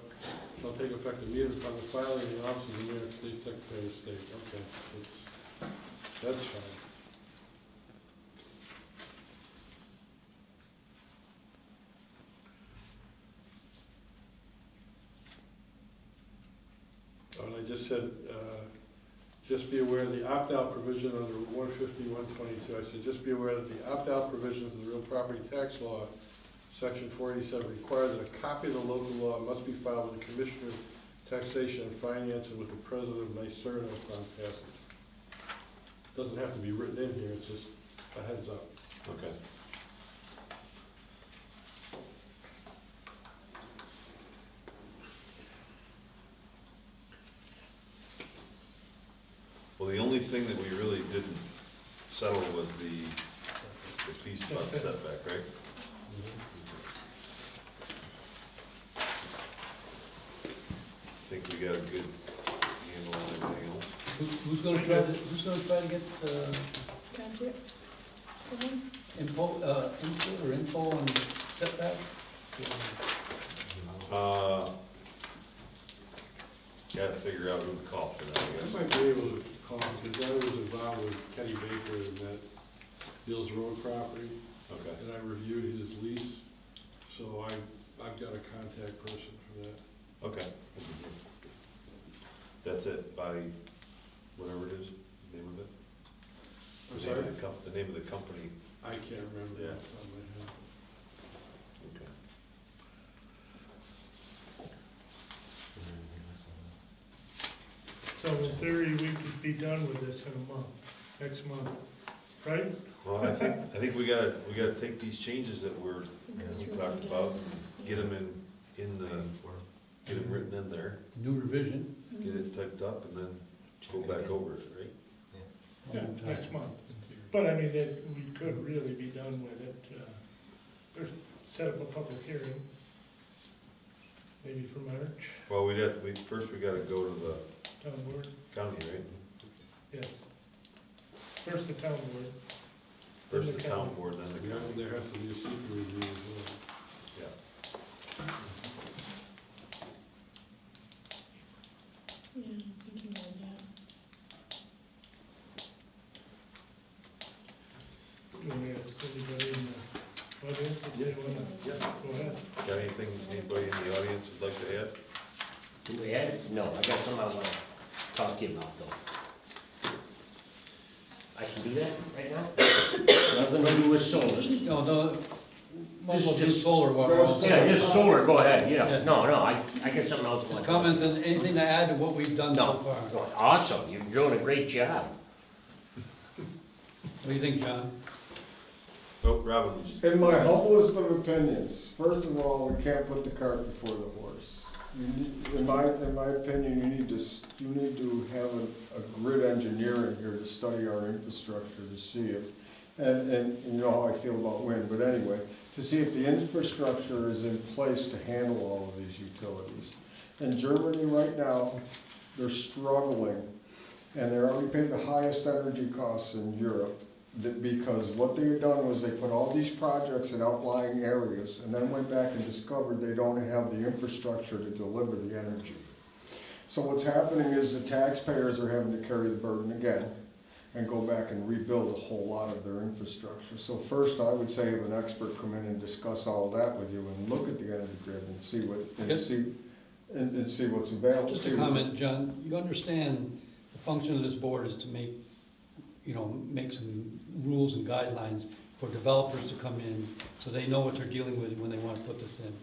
Speaker 10: shall take effect immediately upon the filing in the office of the New York State Secretary of State. Okay, that's fine. Oh, and I just said, just be aware of the opt-out provision under 150, 122. I said, just be aware that the opt-out provisions of the real property tax law Section 487 requires that a copy of the local law must be filed with the Commissioner of Taxation and Finance and with the President of NYSERDA upon passage. Doesn't have to be written in here, it's just a heads up.
Speaker 1: Okay. Well, the only thing that we really didn't settle was the piece about the setback, right? I think we got a good handle on everything else.
Speaker 7: Who's gonna try to get,
Speaker 5: Contact someone?
Speaker 7: input or info on setback?
Speaker 1: Gotta figure out who to call for that, I
Speaker 10: I
Speaker 1: guess.
Speaker 10: might be able to call, because I was involved with Kenny Baker in that Hills Road property,
Speaker 1: Okay,
Speaker 10: and I reviewed his lease, so I've got a contact person for that.
Speaker 1: okay. That's it, by whatever it is, name of it?
Speaker 10: I'm
Speaker 1: The name of
Speaker 10: sorry?
Speaker 1: the name of the company,
Speaker 10: I can't remember
Speaker 1: Yeah.
Speaker 10: off the top of my head.
Speaker 1: okay.
Speaker 8: So in theory, we could be done with this in a month, next month, right?
Speaker 1: Well, I think we gotta take these changes that we talked about, get them get them written in there,
Speaker 7: New revision?
Speaker 1: get it typed up, and then go back over it, right?
Speaker 8: Yeah, next month. But I mean, we could really be done with it, or set up a public hearing, maybe for March,
Speaker 1: Well, first we gotta go to the
Speaker 8: town board,
Speaker 1: county, right?
Speaker 8: yes. First the town board,
Speaker 1: First the town board, then the
Speaker 10: Yeah,
Speaker 1: county.
Speaker 10: there has to be a secret review as well.
Speaker 1: Yeah.
Speaker 5: Yeah, I'm thinking about that.
Speaker 8: you want to ask anybody in the audience if they want to, go ahead.
Speaker 1: Got anything, anybody in the audience would like to add?
Speaker 12: Do we have it? No, I got something I wanna talk to you about though. I can do that right now? Nothing to do with solar.
Speaker 7: No, might as well
Speaker 12: Just-
Speaker 7: do solar while we're on.
Speaker 12: Yeah, just solar, go ahead,
Speaker 7: Yeah.
Speaker 12: yeah. No, I got something else. I want to-
Speaker 7: Comments and anything to add to what we've done so
Speaker 12: No.
Speaker 7: far?
Speaker 12: Awesome, you're doing a great job.
Speaker 7: What do you think, John?
Speaker 1: Oh, Robin,
Speaker 6: In my humblest of opinions, first of all, we can't put the cart before the horse. In my opinion, you need to have a grid engineer in here to study our infrastructure to see if, and you know how I feel about wind, but anyway, to see if the infrastructure is in place to handle all of these utilities. In Germany right now, they're struggling, and they're already paying the highest energy costs in Europe. Because what they had done was they put all these projects in outlying areas and then went back and discovered they don't have the infrastructure to deliver the energy. So what's happening is the taxpayers are having to carry the burden again and go back and rebuild a whole lot of their infrastructure. So first, I would say have an expert come in and discuss all that with you and look at the energy grid and see what,
Speaker 7: Yes.
Speaker 6: and see what's available.
Speaker 7: Just
Speaker 6: see
Speaker 7: a
Speaker 6: what's-
Speaker 7: comment, John, you understand the function of this board is to make some rules and guidelines for developers to come in, so they know what they're dealing with when they want to put this in.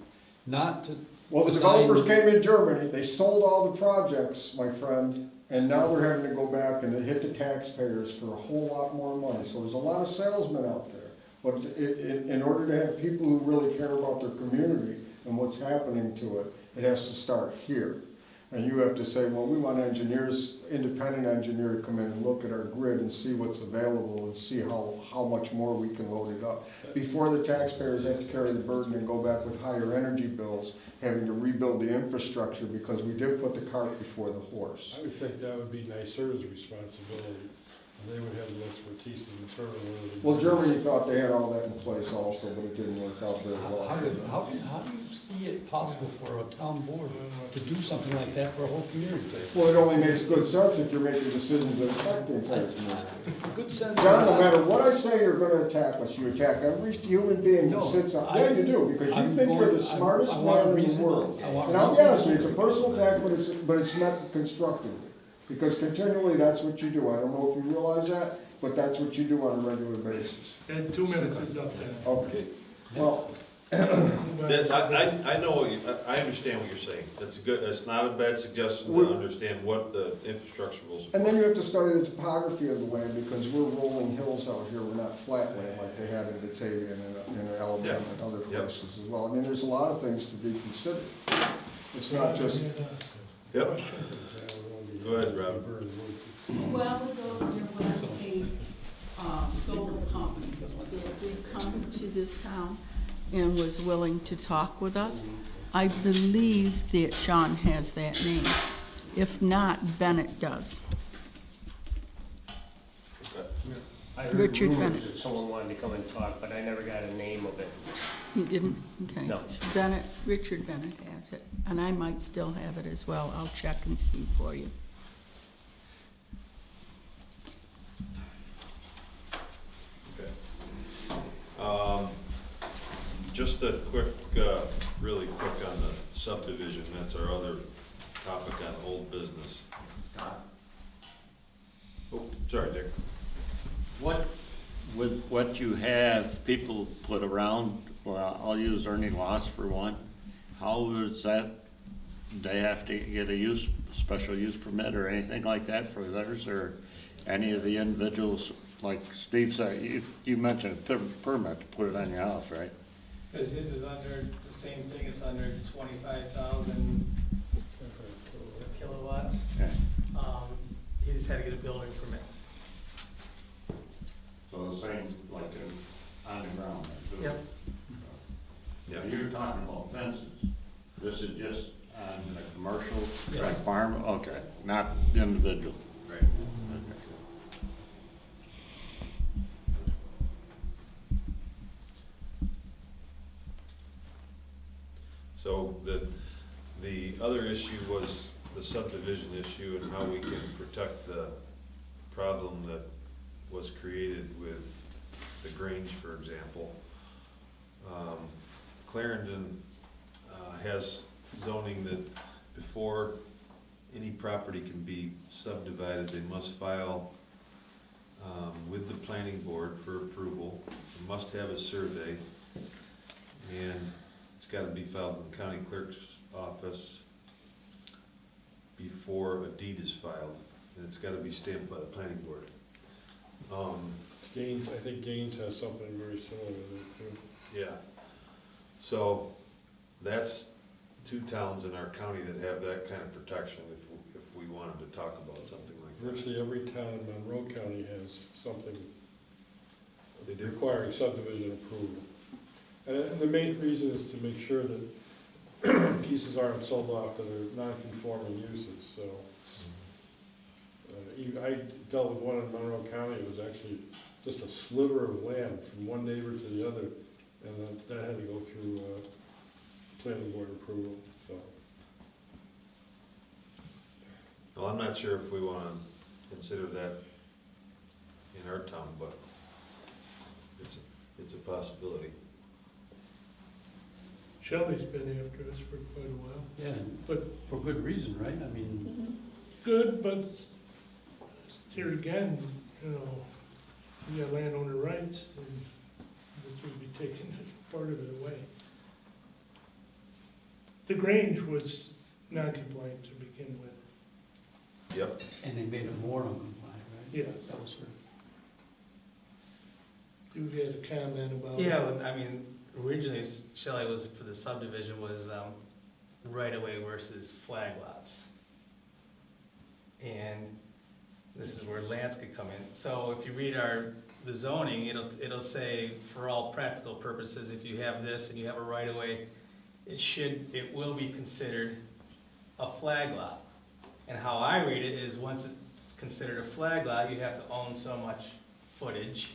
Speaker 7: Not to,
Speaker 6: Well, the developers came in Germany, they sold all the projects, my friend, and now they're having to go back and they hit the taxpayers for a whole lot more money. So there's a lot of salesmen out there. But in order to have people who really care about their community and what's happening to it, it has to start here. And you have to say, well, we want engineers, independent engineer to come in and look at our grid and see what's available and see how much more we can load it up. Before the taxpayers have to carry the burden and go back with higher energy bills, having to rebuild the infrastructure because we did put the cart before the horse.
Speaker 10: I would think that would be NYSERDA's responsibility, and they would have the expertise to determine whether.
Speaker 6: Well, Germany thought they had all that in place also, but it didn't work out very well.
Speaker 7: how do you see it possible for a town board to do something like that for a whole community?
Speaker 6: Well, it only makes good sense if you're making decisions that affect the entire community.
Speaker 7: Good sense.
Speaker 6: John, no matter what I say, you're gonna attack us. You attack every human being
Speaker 7: No,
Speaker 6: who sits up.
Speaker 7: I-
Speaker 6: Yeah, you do, because you
Speaker 7: I'm
Speaker 6: think you're
Speaker 7: going-
Speaker 6: the smartest
Speaker 7: I want
Speaker 6: man in the
Speaker 7: reason-
Speaker 6: world.
Speaker 7: I want
Speaker 6: And I'll be
Speaker 7: reason-
Speaker 6: honest with you, it's a personal attack, but it's meant constructively. Because continually, that's what you do. I don't know if you realize that, but that's what you do on a regular basis.
Speaker 8: And 2 minutes is up then.
Speaker 6: Okay, well,
Speaker 1: I know, I understand what you're saying. That's good, that's not a bad suggestion to understand what the infrastructure will support.
Speaker 6: And then you have to study the topography of the land, because we're rolling hills out here, we're not flat land like they had in Batavia and in Alabama and other
Speaker 1: Yep.
Speaker 6: places as well. I mean, there's a lot of things to be considered. It's not just,
Speaker 1: Yep, go ahead, Rob.
Speaker 2: Well, there was a solar company that did come to this town and was willing to talk with us. I believe that Sean has that name. If not, Bennett does.
Speaker 12: I heard
Speaker 2: Richard
Speaker 12: rumors
Speaker 2: Bennett.
Speaker 12: that someone wanted to come and talk, but I never got a name of it.
Speaker 2: You didn't? Okay.
Speaker 12: No.
Speaker 2: Bennett, Richard Bennett has it, and I might still have it as well. I'll check and see for you.
Speaker 1: Okay. Just a quick, really quick on the subdivision, that's our other topic on old business. Oh, sorry, Dick.
Speaker 13: What, with what you have people put around, well, I'll use earning loss for one, how is that, they have to get a special use permit or anything like that for theirs, or any of the individuals, like Steve said, you mentioned a permit to put it on your house, right?
Speaker 9: Because his is under the same thing, it's under 25,000 kilowatts.
Speaker 13: Okay.
Speaker 9: He just had to get a building permit.
Speaker 13: So the same like on the ground.
Speaker 9: Yep.
Speaker 1: Yeah.
Speaker 13: You're talking about fences, this is just on the commercial,
Speaker 9: Yeah.
Speaker 13: like farm, okay, not individual.
Speaker 1: Right.
Speaker 13: Okay.
Speaker 1: So the other issue was the subdivision issue and how we can protect the problem that was created with the Grange, for example. Clarendon has zoning that before any property can be subdivided, they must file with the planning board for approval. They must have a survey, and it's got to be filed in the county clerk's office before a deed is filed, and it's got to be stamped by the planning board.
Speaker 10: Gaines, I think Gaines has something very similar to it too.
Speaker 1: Yeah. So that's two towns in our county that have that kind of protection if we wanted to talk about something like that.
Speaker 10: Virtually every town in Monroe County has something
Speaker 1: They do.
Speaker 10: requiring subdivision approval. And the main reason is to make sure that pieces aren't sold off that are non-conforming uses, so. I dealt with one in Monroe County, it was actually just a sliver of land from one neighbor to the other, and that had to go through planning board approval, so.
Speaker 1: Well, I'm not sure if we want to consider that in our town, but it's a possibility.
Speaker 8: Shelley's been after us for quite a while.
Speaker 7: Yeah,
Speaker 8: But
Speaker 7: for good reason, right? I mean,
Speaker 8: good, but here again, you know, you got landowner rights, and this would be taking part of it away. The Grange was non-compliant to begin with.
Speaker 1: Yep.
Speaker 7: and they made it more non-compliant, right?
Speaker 8: Yes.
Speaker 7: That was her.
Speaker 8: You had a comment about.
Speaker 9: Yeah, well, I mean, originally Shelley was, for the subdivision, was right-of-way versus flag lots. And this is where Lance could come in. So if you read the zoning, it'll say, for all practical purposes, if you have this and you have a right-of-way, it will be considered a flag lot. And how I read it is, once it's considered a flag lot, you have to own so much footage,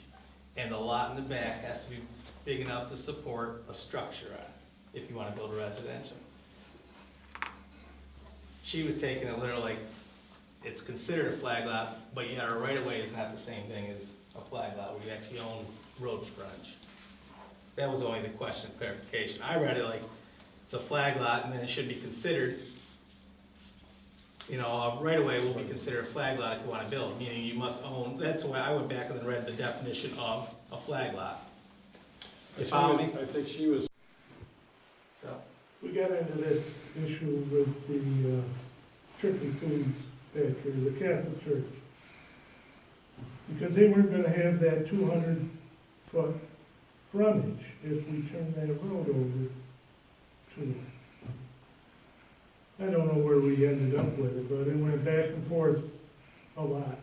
Speaker 9: and the lot in the back has to be big enough to support a structure on it, if you wanna build a residential. She was taking it literally like, it's considered a flag lot, but yet our right-of-way is not the same thing as a flag lot, where you actually own road frontage. That was only the question, clarification. I read it like, it's a flag lot, and then it should be considered, you know, a right-of-way will be considered a flag lot if you wanna build, meaning you must own, that's why I went back and then read the definition of a flag lot. You follow me?
Speaker 10: I think she was
Speaker 9: So,
Speaker 8: We got into this issue with the Triple Foods factory, the Catholic Church. Because they weren't gonna have that 200-foot frontage if we turned that road over to them. I don't know where we ended up with it, but it went back and forth a lot.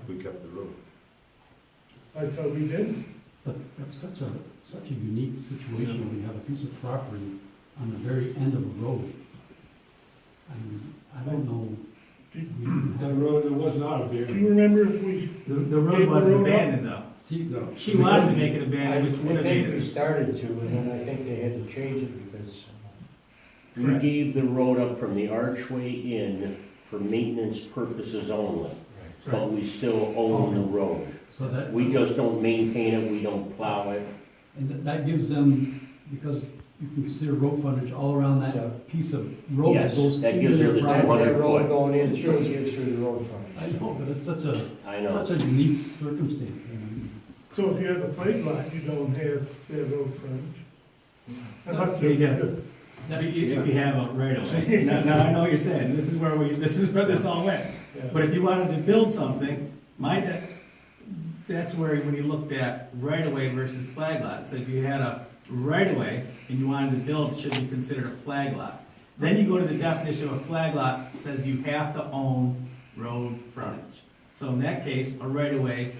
Speaker 1: We kept the road.
Speaker 8: I thought we didn't.
Speaker 7: But that's such a unique situation when you have a piece of property on the very end of a road. I mean, I don't know.
Speaker 10: That road, it was not
Speaker 8: Do
Speaker 10: abandoned.
Speaker 8: you remember if we,
Speaker 9: the
Speaker 8: Gave
Speaker 9: road
Speaker 8: the
Speaker 9: wasn't
Speaker 8: road up?
Speaker 9: abandoned though.
Speaker 7: See,
Speaker 10: No.
Speaker 9: She wanted to make it abandoned, which would have made
Speaker 14: I think we
Speaker 9: it.
Speaker 14: started to, and then I think they had to change it because
Speaker 12: We
Speaker 9: Correct.
Speaker 12: gave the road up from the archway in for maintenance purposes only,
Speaker 9: That's
Speaker 12: but
Speaker 9: right.
Speaker 12: we still own the road.
Speaker 7: so that.
Speaker 12: We just don't maintain it, we don't plow it.
Speaker 7: And that gives them, because you can consider road frontage all around
Speaker 14: So-
Speaker 7: that piece of road that
Speaker 12: Yes,
Speaker 7: goes
Speaker 12: that
Speaker 7: into
Speaker 12: gives her
Speaker 7: their
Speaker 12: the
Speaker 7: property.
Speaker 12: 200
Speaker 14: that road
Speaker 12: foot.
Speaker 14: going in through, gives through the road
Speaker 7: I
Speaker 14: frontage.
Speaker 7: know, but it's
Speaker 12: I know.
Speaker 7: such a unique circumstance. I mean,
Speaker 8: so if you have a flag lot, you don't have that road frontage? Unless
Speaker 9: You
Speaker 8: you
Speaker 9: do. If you have a right of way. Now, I know what you're saying, this is where this all went. But if you wanted to build something, that's where, when you looked at right of way versus flag lot. So if you had a right of way and you wanted to build, it should be considered a flag lot. Then you go to the definition of a flag lot, it says you have to own road frontage. So in that case, a right of way,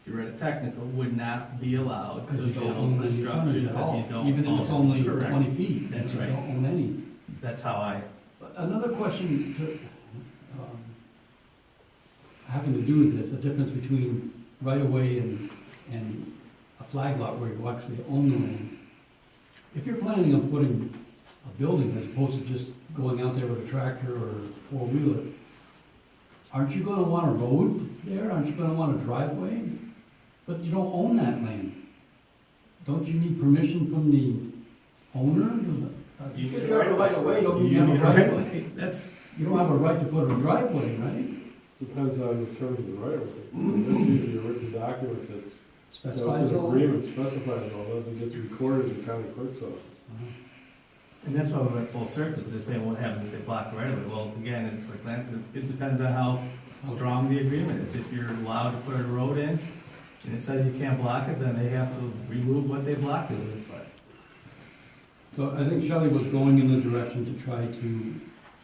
Speaker 9: if you're at a technical, would not be allowed to
Speaker 7: Because you don't
Speaker 9: build
Speaker 7: own
Speaker 9: the
Speaker 7: any
Speaker 9: structure
Speaker 7: frontage at
Speaker 9: because
Speaker 7: all,
Speaker 9: you don't
Speaker 7: even if it's
Speaker 9: own it.
Speaker 7: only
Speaker 9: Correct.
Speaker 7: 20 feet.
Speaker 9: That's
Speaker 7: you
Speaker 9: right.
Speaker 7: don't own any.
Speaker 9: That's how I,
Speaker 7: But another question having to do with this, the difference between right-of-way and a flag lot where you actually own the land. If you're planning on putting a building as opposed to just going out there with a tractor or four-wheeler, aren't you gonna want a road there? Aren't you gonna want a driveway? But you don't own that land. Don't you need permission from the owner?
Speaker 9: You
Speaker 7: If
Speaker 9: get
Speaker 7: you have a right-of-way, don't you have a right?
Speaker 9: That's,
Speaker 7: You don't have a right to put a driveway, right?
Speaker 10: Depends on the terms of the right of way. That's usually a written document that's,
Speaker 7: Specifies
Speaker 10: an
Speaker 7: all.
Speaker 10: agreement specifies all that, it gets recorded in the county clerk's office.
Speaker 9: and that's why we went full circle, because they're saying, what happens if they block the right of way? Well, again, it's like, it depends on how strong the agreement is. If you're allowed to put a road in, and it says you can't block it, then they have to remove what they blocked it with, but.
Speaker 7: So I think Shelley was going in the direction to try to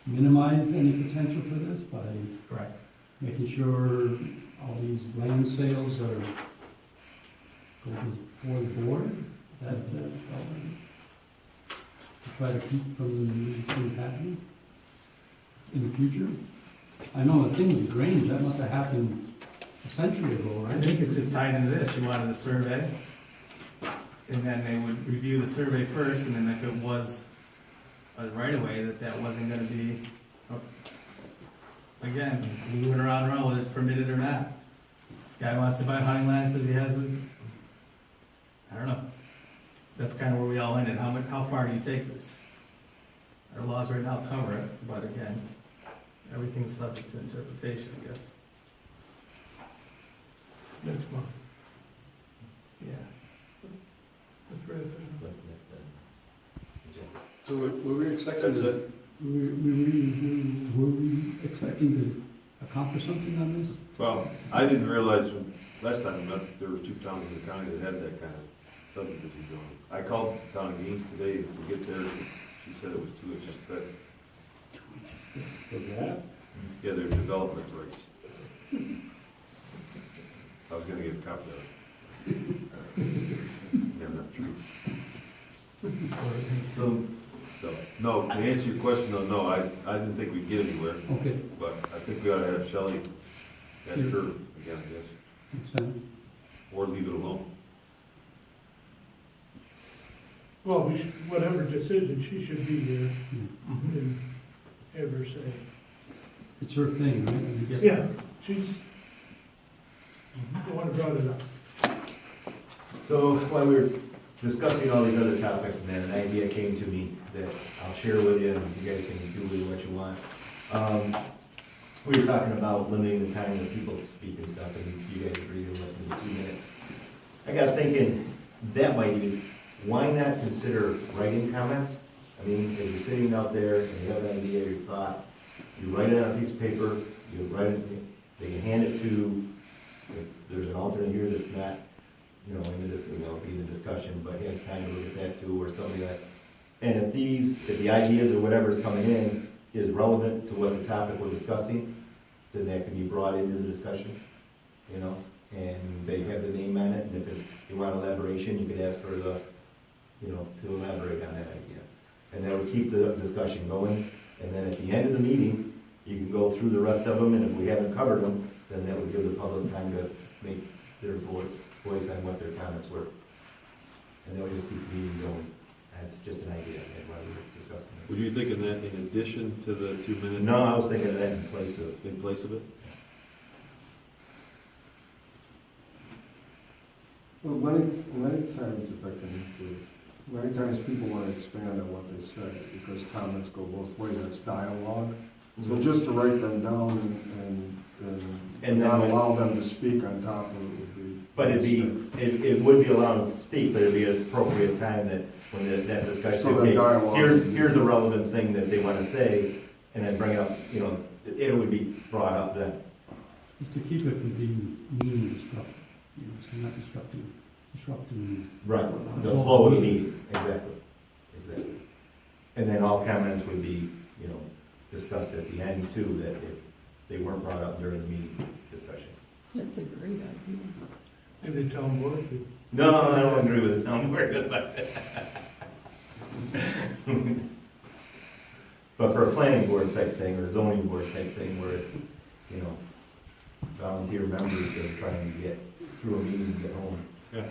Speaker 7: minimize any potential for this by
Speaker 9: Correct.
Speaker 7: making sure all these land sales are going before the board, to try to keep from these things happening in the future. I know the thing with Grange, that must have happened a century ago,
Speaker 9: I
Speaker 7: right?
Speaker 9: think it's just tied into this, you wanted a survey, and then they would review the survey first, and then if it was a right of way, that wasn't gonna be, again, moving around whether it's permitted or not. Guy wants to buy hunting land, says he hasn't, I don't know. That's kind of where we all ended, how far do you take this? Our laws right now cover it, but again, everything's subject to interpretation, I guess.
Speaker 8: next month.
Speaker 9: Yeah.
Speaker 8: That's right.
Speaker 10: So were we expecting
Speaker 1: That's
Speaker 10: to,
Speaker 1: it.
Speaker 7: Were we expecting to accomplish something on this?
Speaker 1: Well, I didn't realize when, last time we met, that there were 2 towns in the county that had that kind of subdivision going. I called the town of Gaines today to get there, she said it was 2 inches thick.
Speaker 10: for that?
Speaker 1: Yeah, they're development rights. I was gonna get a copy of it. They're not true. So, no, to answer your question, though, no, I didn't think we'd get anywhere,
Speaker 7: Okay,
Speaker 1: but I think we ought to have Shelley ask her again, I guess,
Speaker 7: next time.
Speaker 1: or leave it alone.
Speaker 8: Well, whatever decision, she should be here
Speaker 7: Yeah.
Speaker 8: and have her say.
Speaker 7: It's her thing, right? I mean,
Speaker 8: Yeah, she's the one who brought it up.
Speaker 4: So while we were discussing all these other topics, and then an idea came to me that I'll share with you, and you guys can do with what you want. We were talking about limiting the time that people speak and stuff, and you guys agreed to let me 2 minutes. I got thinking, that might even why not consider writing comments? I mean, if you're sitting out there and you have an idea, your thought, you write it on a piece of paper, you write it, they can hand it to, if there's an alternate here that's not, you know, in this, you know, be in the discussion, but he has time to look at that too, or somebody that, and if the ideas or whatever's coming in is relevant to what the topic we're discussing, then that can be brought into the discussion, you know, and they have the name on it, and if you want elaboration, you could ask for the, you know, to elaborate on that idea. And that would keep the discussion going, and then at the end of the meeting, you can go through the rest of them, and if we haven't covered them, then that would give the public time to make their voice on what their comments were. And that would just keep the meeting going. That's just an idea, and why we're discussing
Speaker 1: Were
Speaker 4: this.
Speaker 1: you thinking that in addition to the 2-minute?
Speaker 4: No, I was thinking of that in place of,
Speaker 1: In place of it?
Speaker 6: Well, many times, if I can, many times people want to expand on what they say, because comments go both ways, that's dialogue. So just to write them down and not allow them to speak on top of it would be.
Speaker 4: but it would be allowed to speak, but it'd be an appropriate time that, when that discussion,
Speaker 6: So the
Speaker 4: okay,
Speaker 6: dialogue-
Speaker 4: here's a relevant thing that they want to say, and then bring it up, you know, it would be brought up then.
Speaker 7: Is to keep it from being meaning disruptive, you know, so not disrupting.
Speaker 4: Right, the flow of the meeting, exactly. And then all comments would be, you know, discussed at the end too, that if they weren't brought up during the meeting discussion.
Speaker 2: That's a great idea.
Speaker 8: Maybe the town board could.
Speaker 4: No, I don't agree with it, I'm worried about that. But for a planning board type thing, or a zoning board type thing, where it's, you know, volunteer members that are trying to get through a meeting and get home.
Speaker 1: Yeah.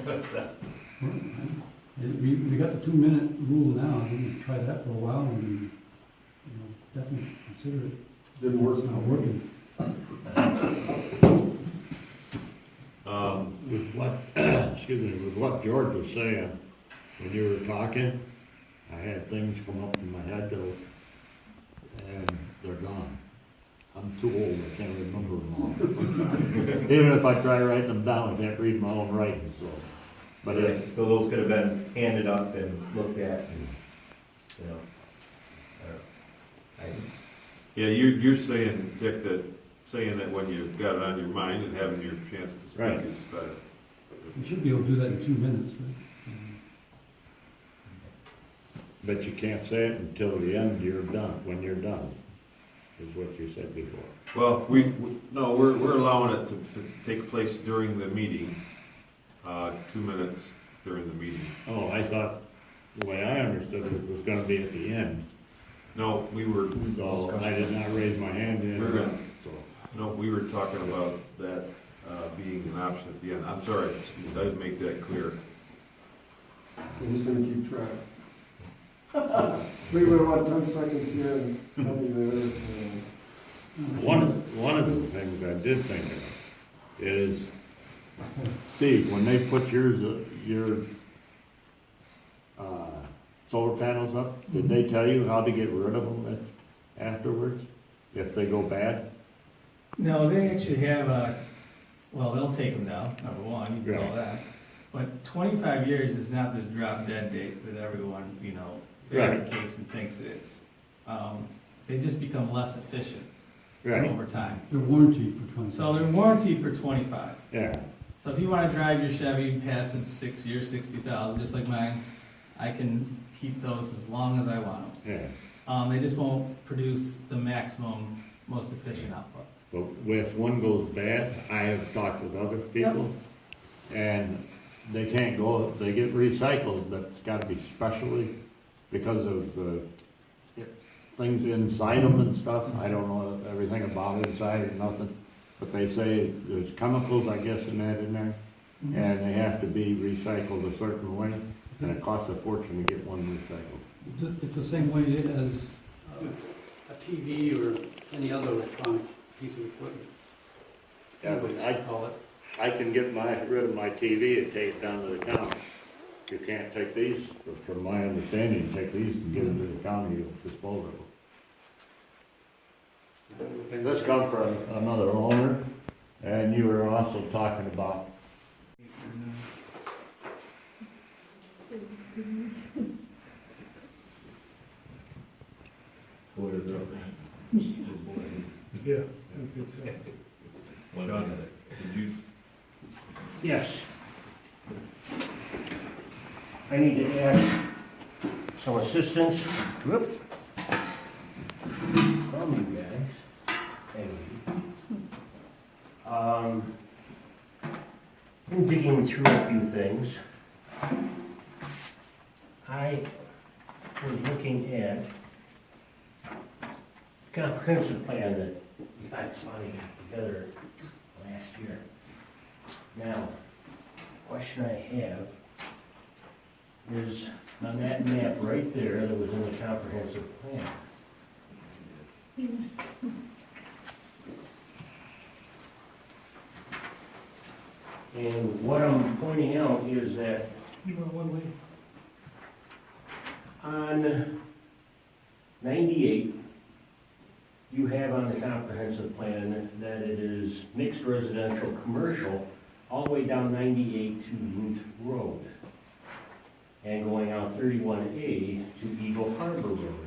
Speaker 4: That's that.
Speaker 7: We got the 2-minute rule now, we can try that for a while, and we, you know, definitely consider it.
Speaker 6: Didn't work.
Speaker 7: It's not working.
Speaker 13: With what, excuse me, with what George was saying, when you were talking, I had things come up in my head though, and they're gone. I'm too old, I can't remember them all. Even if I try writing them down, I can't read my own writing, so. But it,
Speaker 4: So those could have been handed up and looked at, and, you know.
Speaker 1: Yeah, you're saying, Dick, that saying that when you've got it on your mind and having your chance to speak
Speaker 13: Right.
Speaker 1: is better.
Speaker 7: We should be able to do that in 2 minutes, right?
Speaker 13: but you can't say it until the end, you're done, when you're done, is what you said before.
Speaker 1: Well, no, we're allowing it to take place during the meeting, 2 minutes during the meeting.
Speaker 13: Oh, I thought, the way I understood it was gonna be at the end,
Speaker 1: No, we were,
Speaker 13: so I did not raise my hand in.
Speaker 1: We're good.
Speaker 13: So,
Speaker 1: no, we were talking about that being an option at the end. I'm sorry, I didn't make that clear.
Speaker 6: Who's gonna keep track? We would want 10 seconds here and 20 there.
Speaker 13: One of the things I did think of is, Steve, when they put your solar panels up, did they tell you how to get rid of them afterwards, if they go bad?
Speaker 9: No, they actually have well, they'll take them down, number one, you know
Speaker 13: Right.
Speaker 9: that. But 25 years is not this drop dead date that everyone, you know,
Speaker 13: Right.
Speaker 9: fabricates and thinks it is. They just become less efficient
Speaker 13: Right,
Speaker 9: over time.
Speaker 7: They're warranted for 20.
Speaker 9: So they're warranted for 25.
Speaker 13: yeah,
Speaker 9: So if you want to drive your Chevy past it 6 years, 60,000, just like mine, I can keep those as long as I want them.
Speaker 13: yeah.
Speaker 9: They just won't produce the maximum, most efficient output.
Speaker 13: But if one goes bad, I have talked with other people, and they can't go, they get recycled, but it's gotta be specially because of the things inside them and stuff. I don't know everything about inside or nothing, but they say there's chemicals, I guess, in there, and they have to be recycled a certain way, and it costs a fortune to get one recycled.
Speaker 7: It's the same way as a TV or any other electronic piece of equipment.
Speaker 13: Yeah, but I can get rid of my TV and take it down to the county. You can't take these, from my understanding, take these and get them to the county, you'll dispose of them. This come from another owner, and you were also talking about
Speaker 8: Yeah.
Speaker 10: Sean, did you,
Speaker 12: Yes. I need to ask some assistance, whoop, from you guys. In digging through a few things, I was looking at the comprehensive plan that you guys finally got together last year. Now, question I have is on that map right there that was in the comprehensive plan. And what I'm pointing out is that
Speaker 8: You want one way?
Speaker 12: on 98, you have on the comprehensive plan that it is mixed residential, commercial, all the way down 98 to Root Road. And going out 31A to Eagle Harbor Road.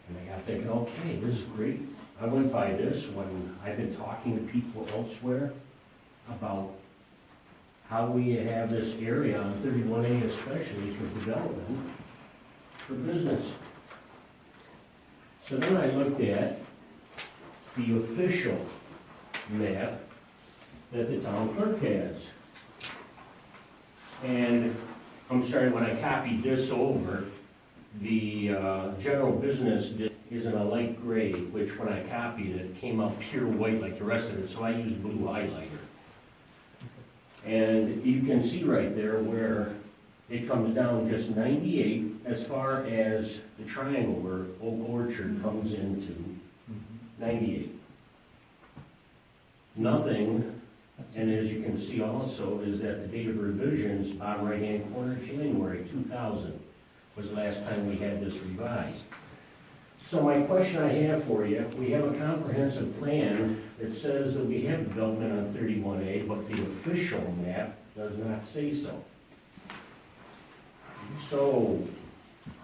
Speaker 12: And I got thinking, okay, this is great. I went by this when I've been talking to people elsewhere about how we have this area on 31A especially for development, for business. So then I looked at the official map that the town clerk has. And I'm sorry, when I copied this over, the general business is in a light gray, which when I copied it, came out pure white like the rest of it, so I used blue highlighter. And you can see right there where it comes down just 98 as far as the triangle where Oak Orchard comes into 98. Nothing, and as you can see also, is that the date of revisions, bottom right-hand corner, January 2000 was the last time we had this revised. So my question I have for you, we have a comprehensive plan that says that we have development on 31A, but the official map does not say so. So,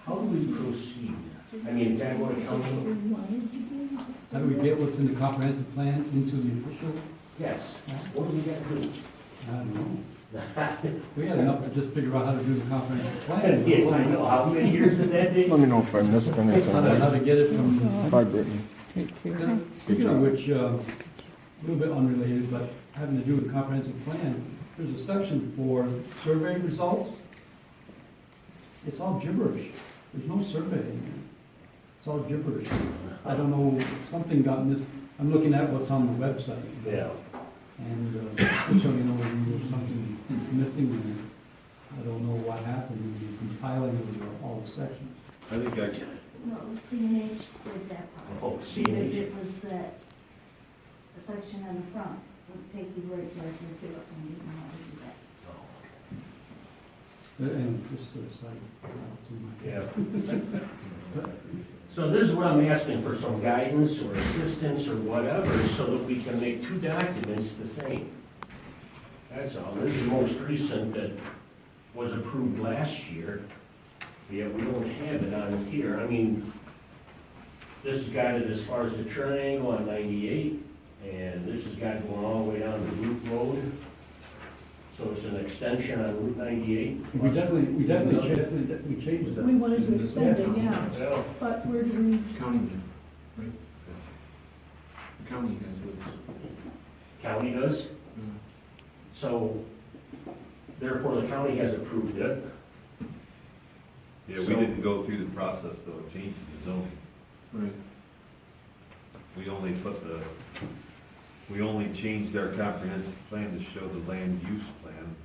Speaker 12: how do we proceed? I mean, Jaguar County?
Speaker 7: How do we get what's in the comprehensive plan into the official?
Speaker 12: Yes. What do we got to do?
Speaker 7: I don't know. We had enough to just figure out how to do the comprehensive plan.
Speaker 12: Yeah, I know. How many years did that take?
Speaker 6: Let me know if I missed anything.
Speaker 7: How to get it from.
Speaker 6: Bye, Brittany.
Speaker 7: Speaking of which, a little bit unrelated, but having to do with the comprehensive plan, there's a section for survey results. It's all gibberish. There's no survey in there. It's all gibberish. I don't know, something got missed. I'm looking at what's on the website.
Speaker 12: Yeah.
Speaker 7: And just so you know, there's something missing there. I don't know what happened in the compiling of all the sections.
Speaker 1: I think
Speaker 15: No, CNH did that part.
Speaker 12: Oh,
Speaker 15: Because
Speaker 12: CNH.
Speaker 15: it was that, the section on the front would take you right directly to it, and you know how to do that.
Speaker 7: And just sort of side,
Speaker 12: Yeah. So this is what I'm asking for, some guidance or assistance or whatever, so that we can make two documents the same. That's all. This is the most recent that was approved last year. Yet we don't have it on here. I mean, this has got it as far as the triangle on 98, and this has got it going all the way down to Root Road. So it's an extension on Route 98.
Speaker 7: we definitely changed that.
Speaker 5: We wanted to extend it, yeah,
Speaker 12: Yeah.
Speaker 5: but where do we,
Speaker 11: County did, right? The county has those.
Speaker 12: County does. So therefore, the county has approved it.
Speaker 1: Yeah, we didn't go through the process though of changing the zoning.
Speaker 11: Right.
Speaker 1: We only changed our comprehensive plan to show the land use plan.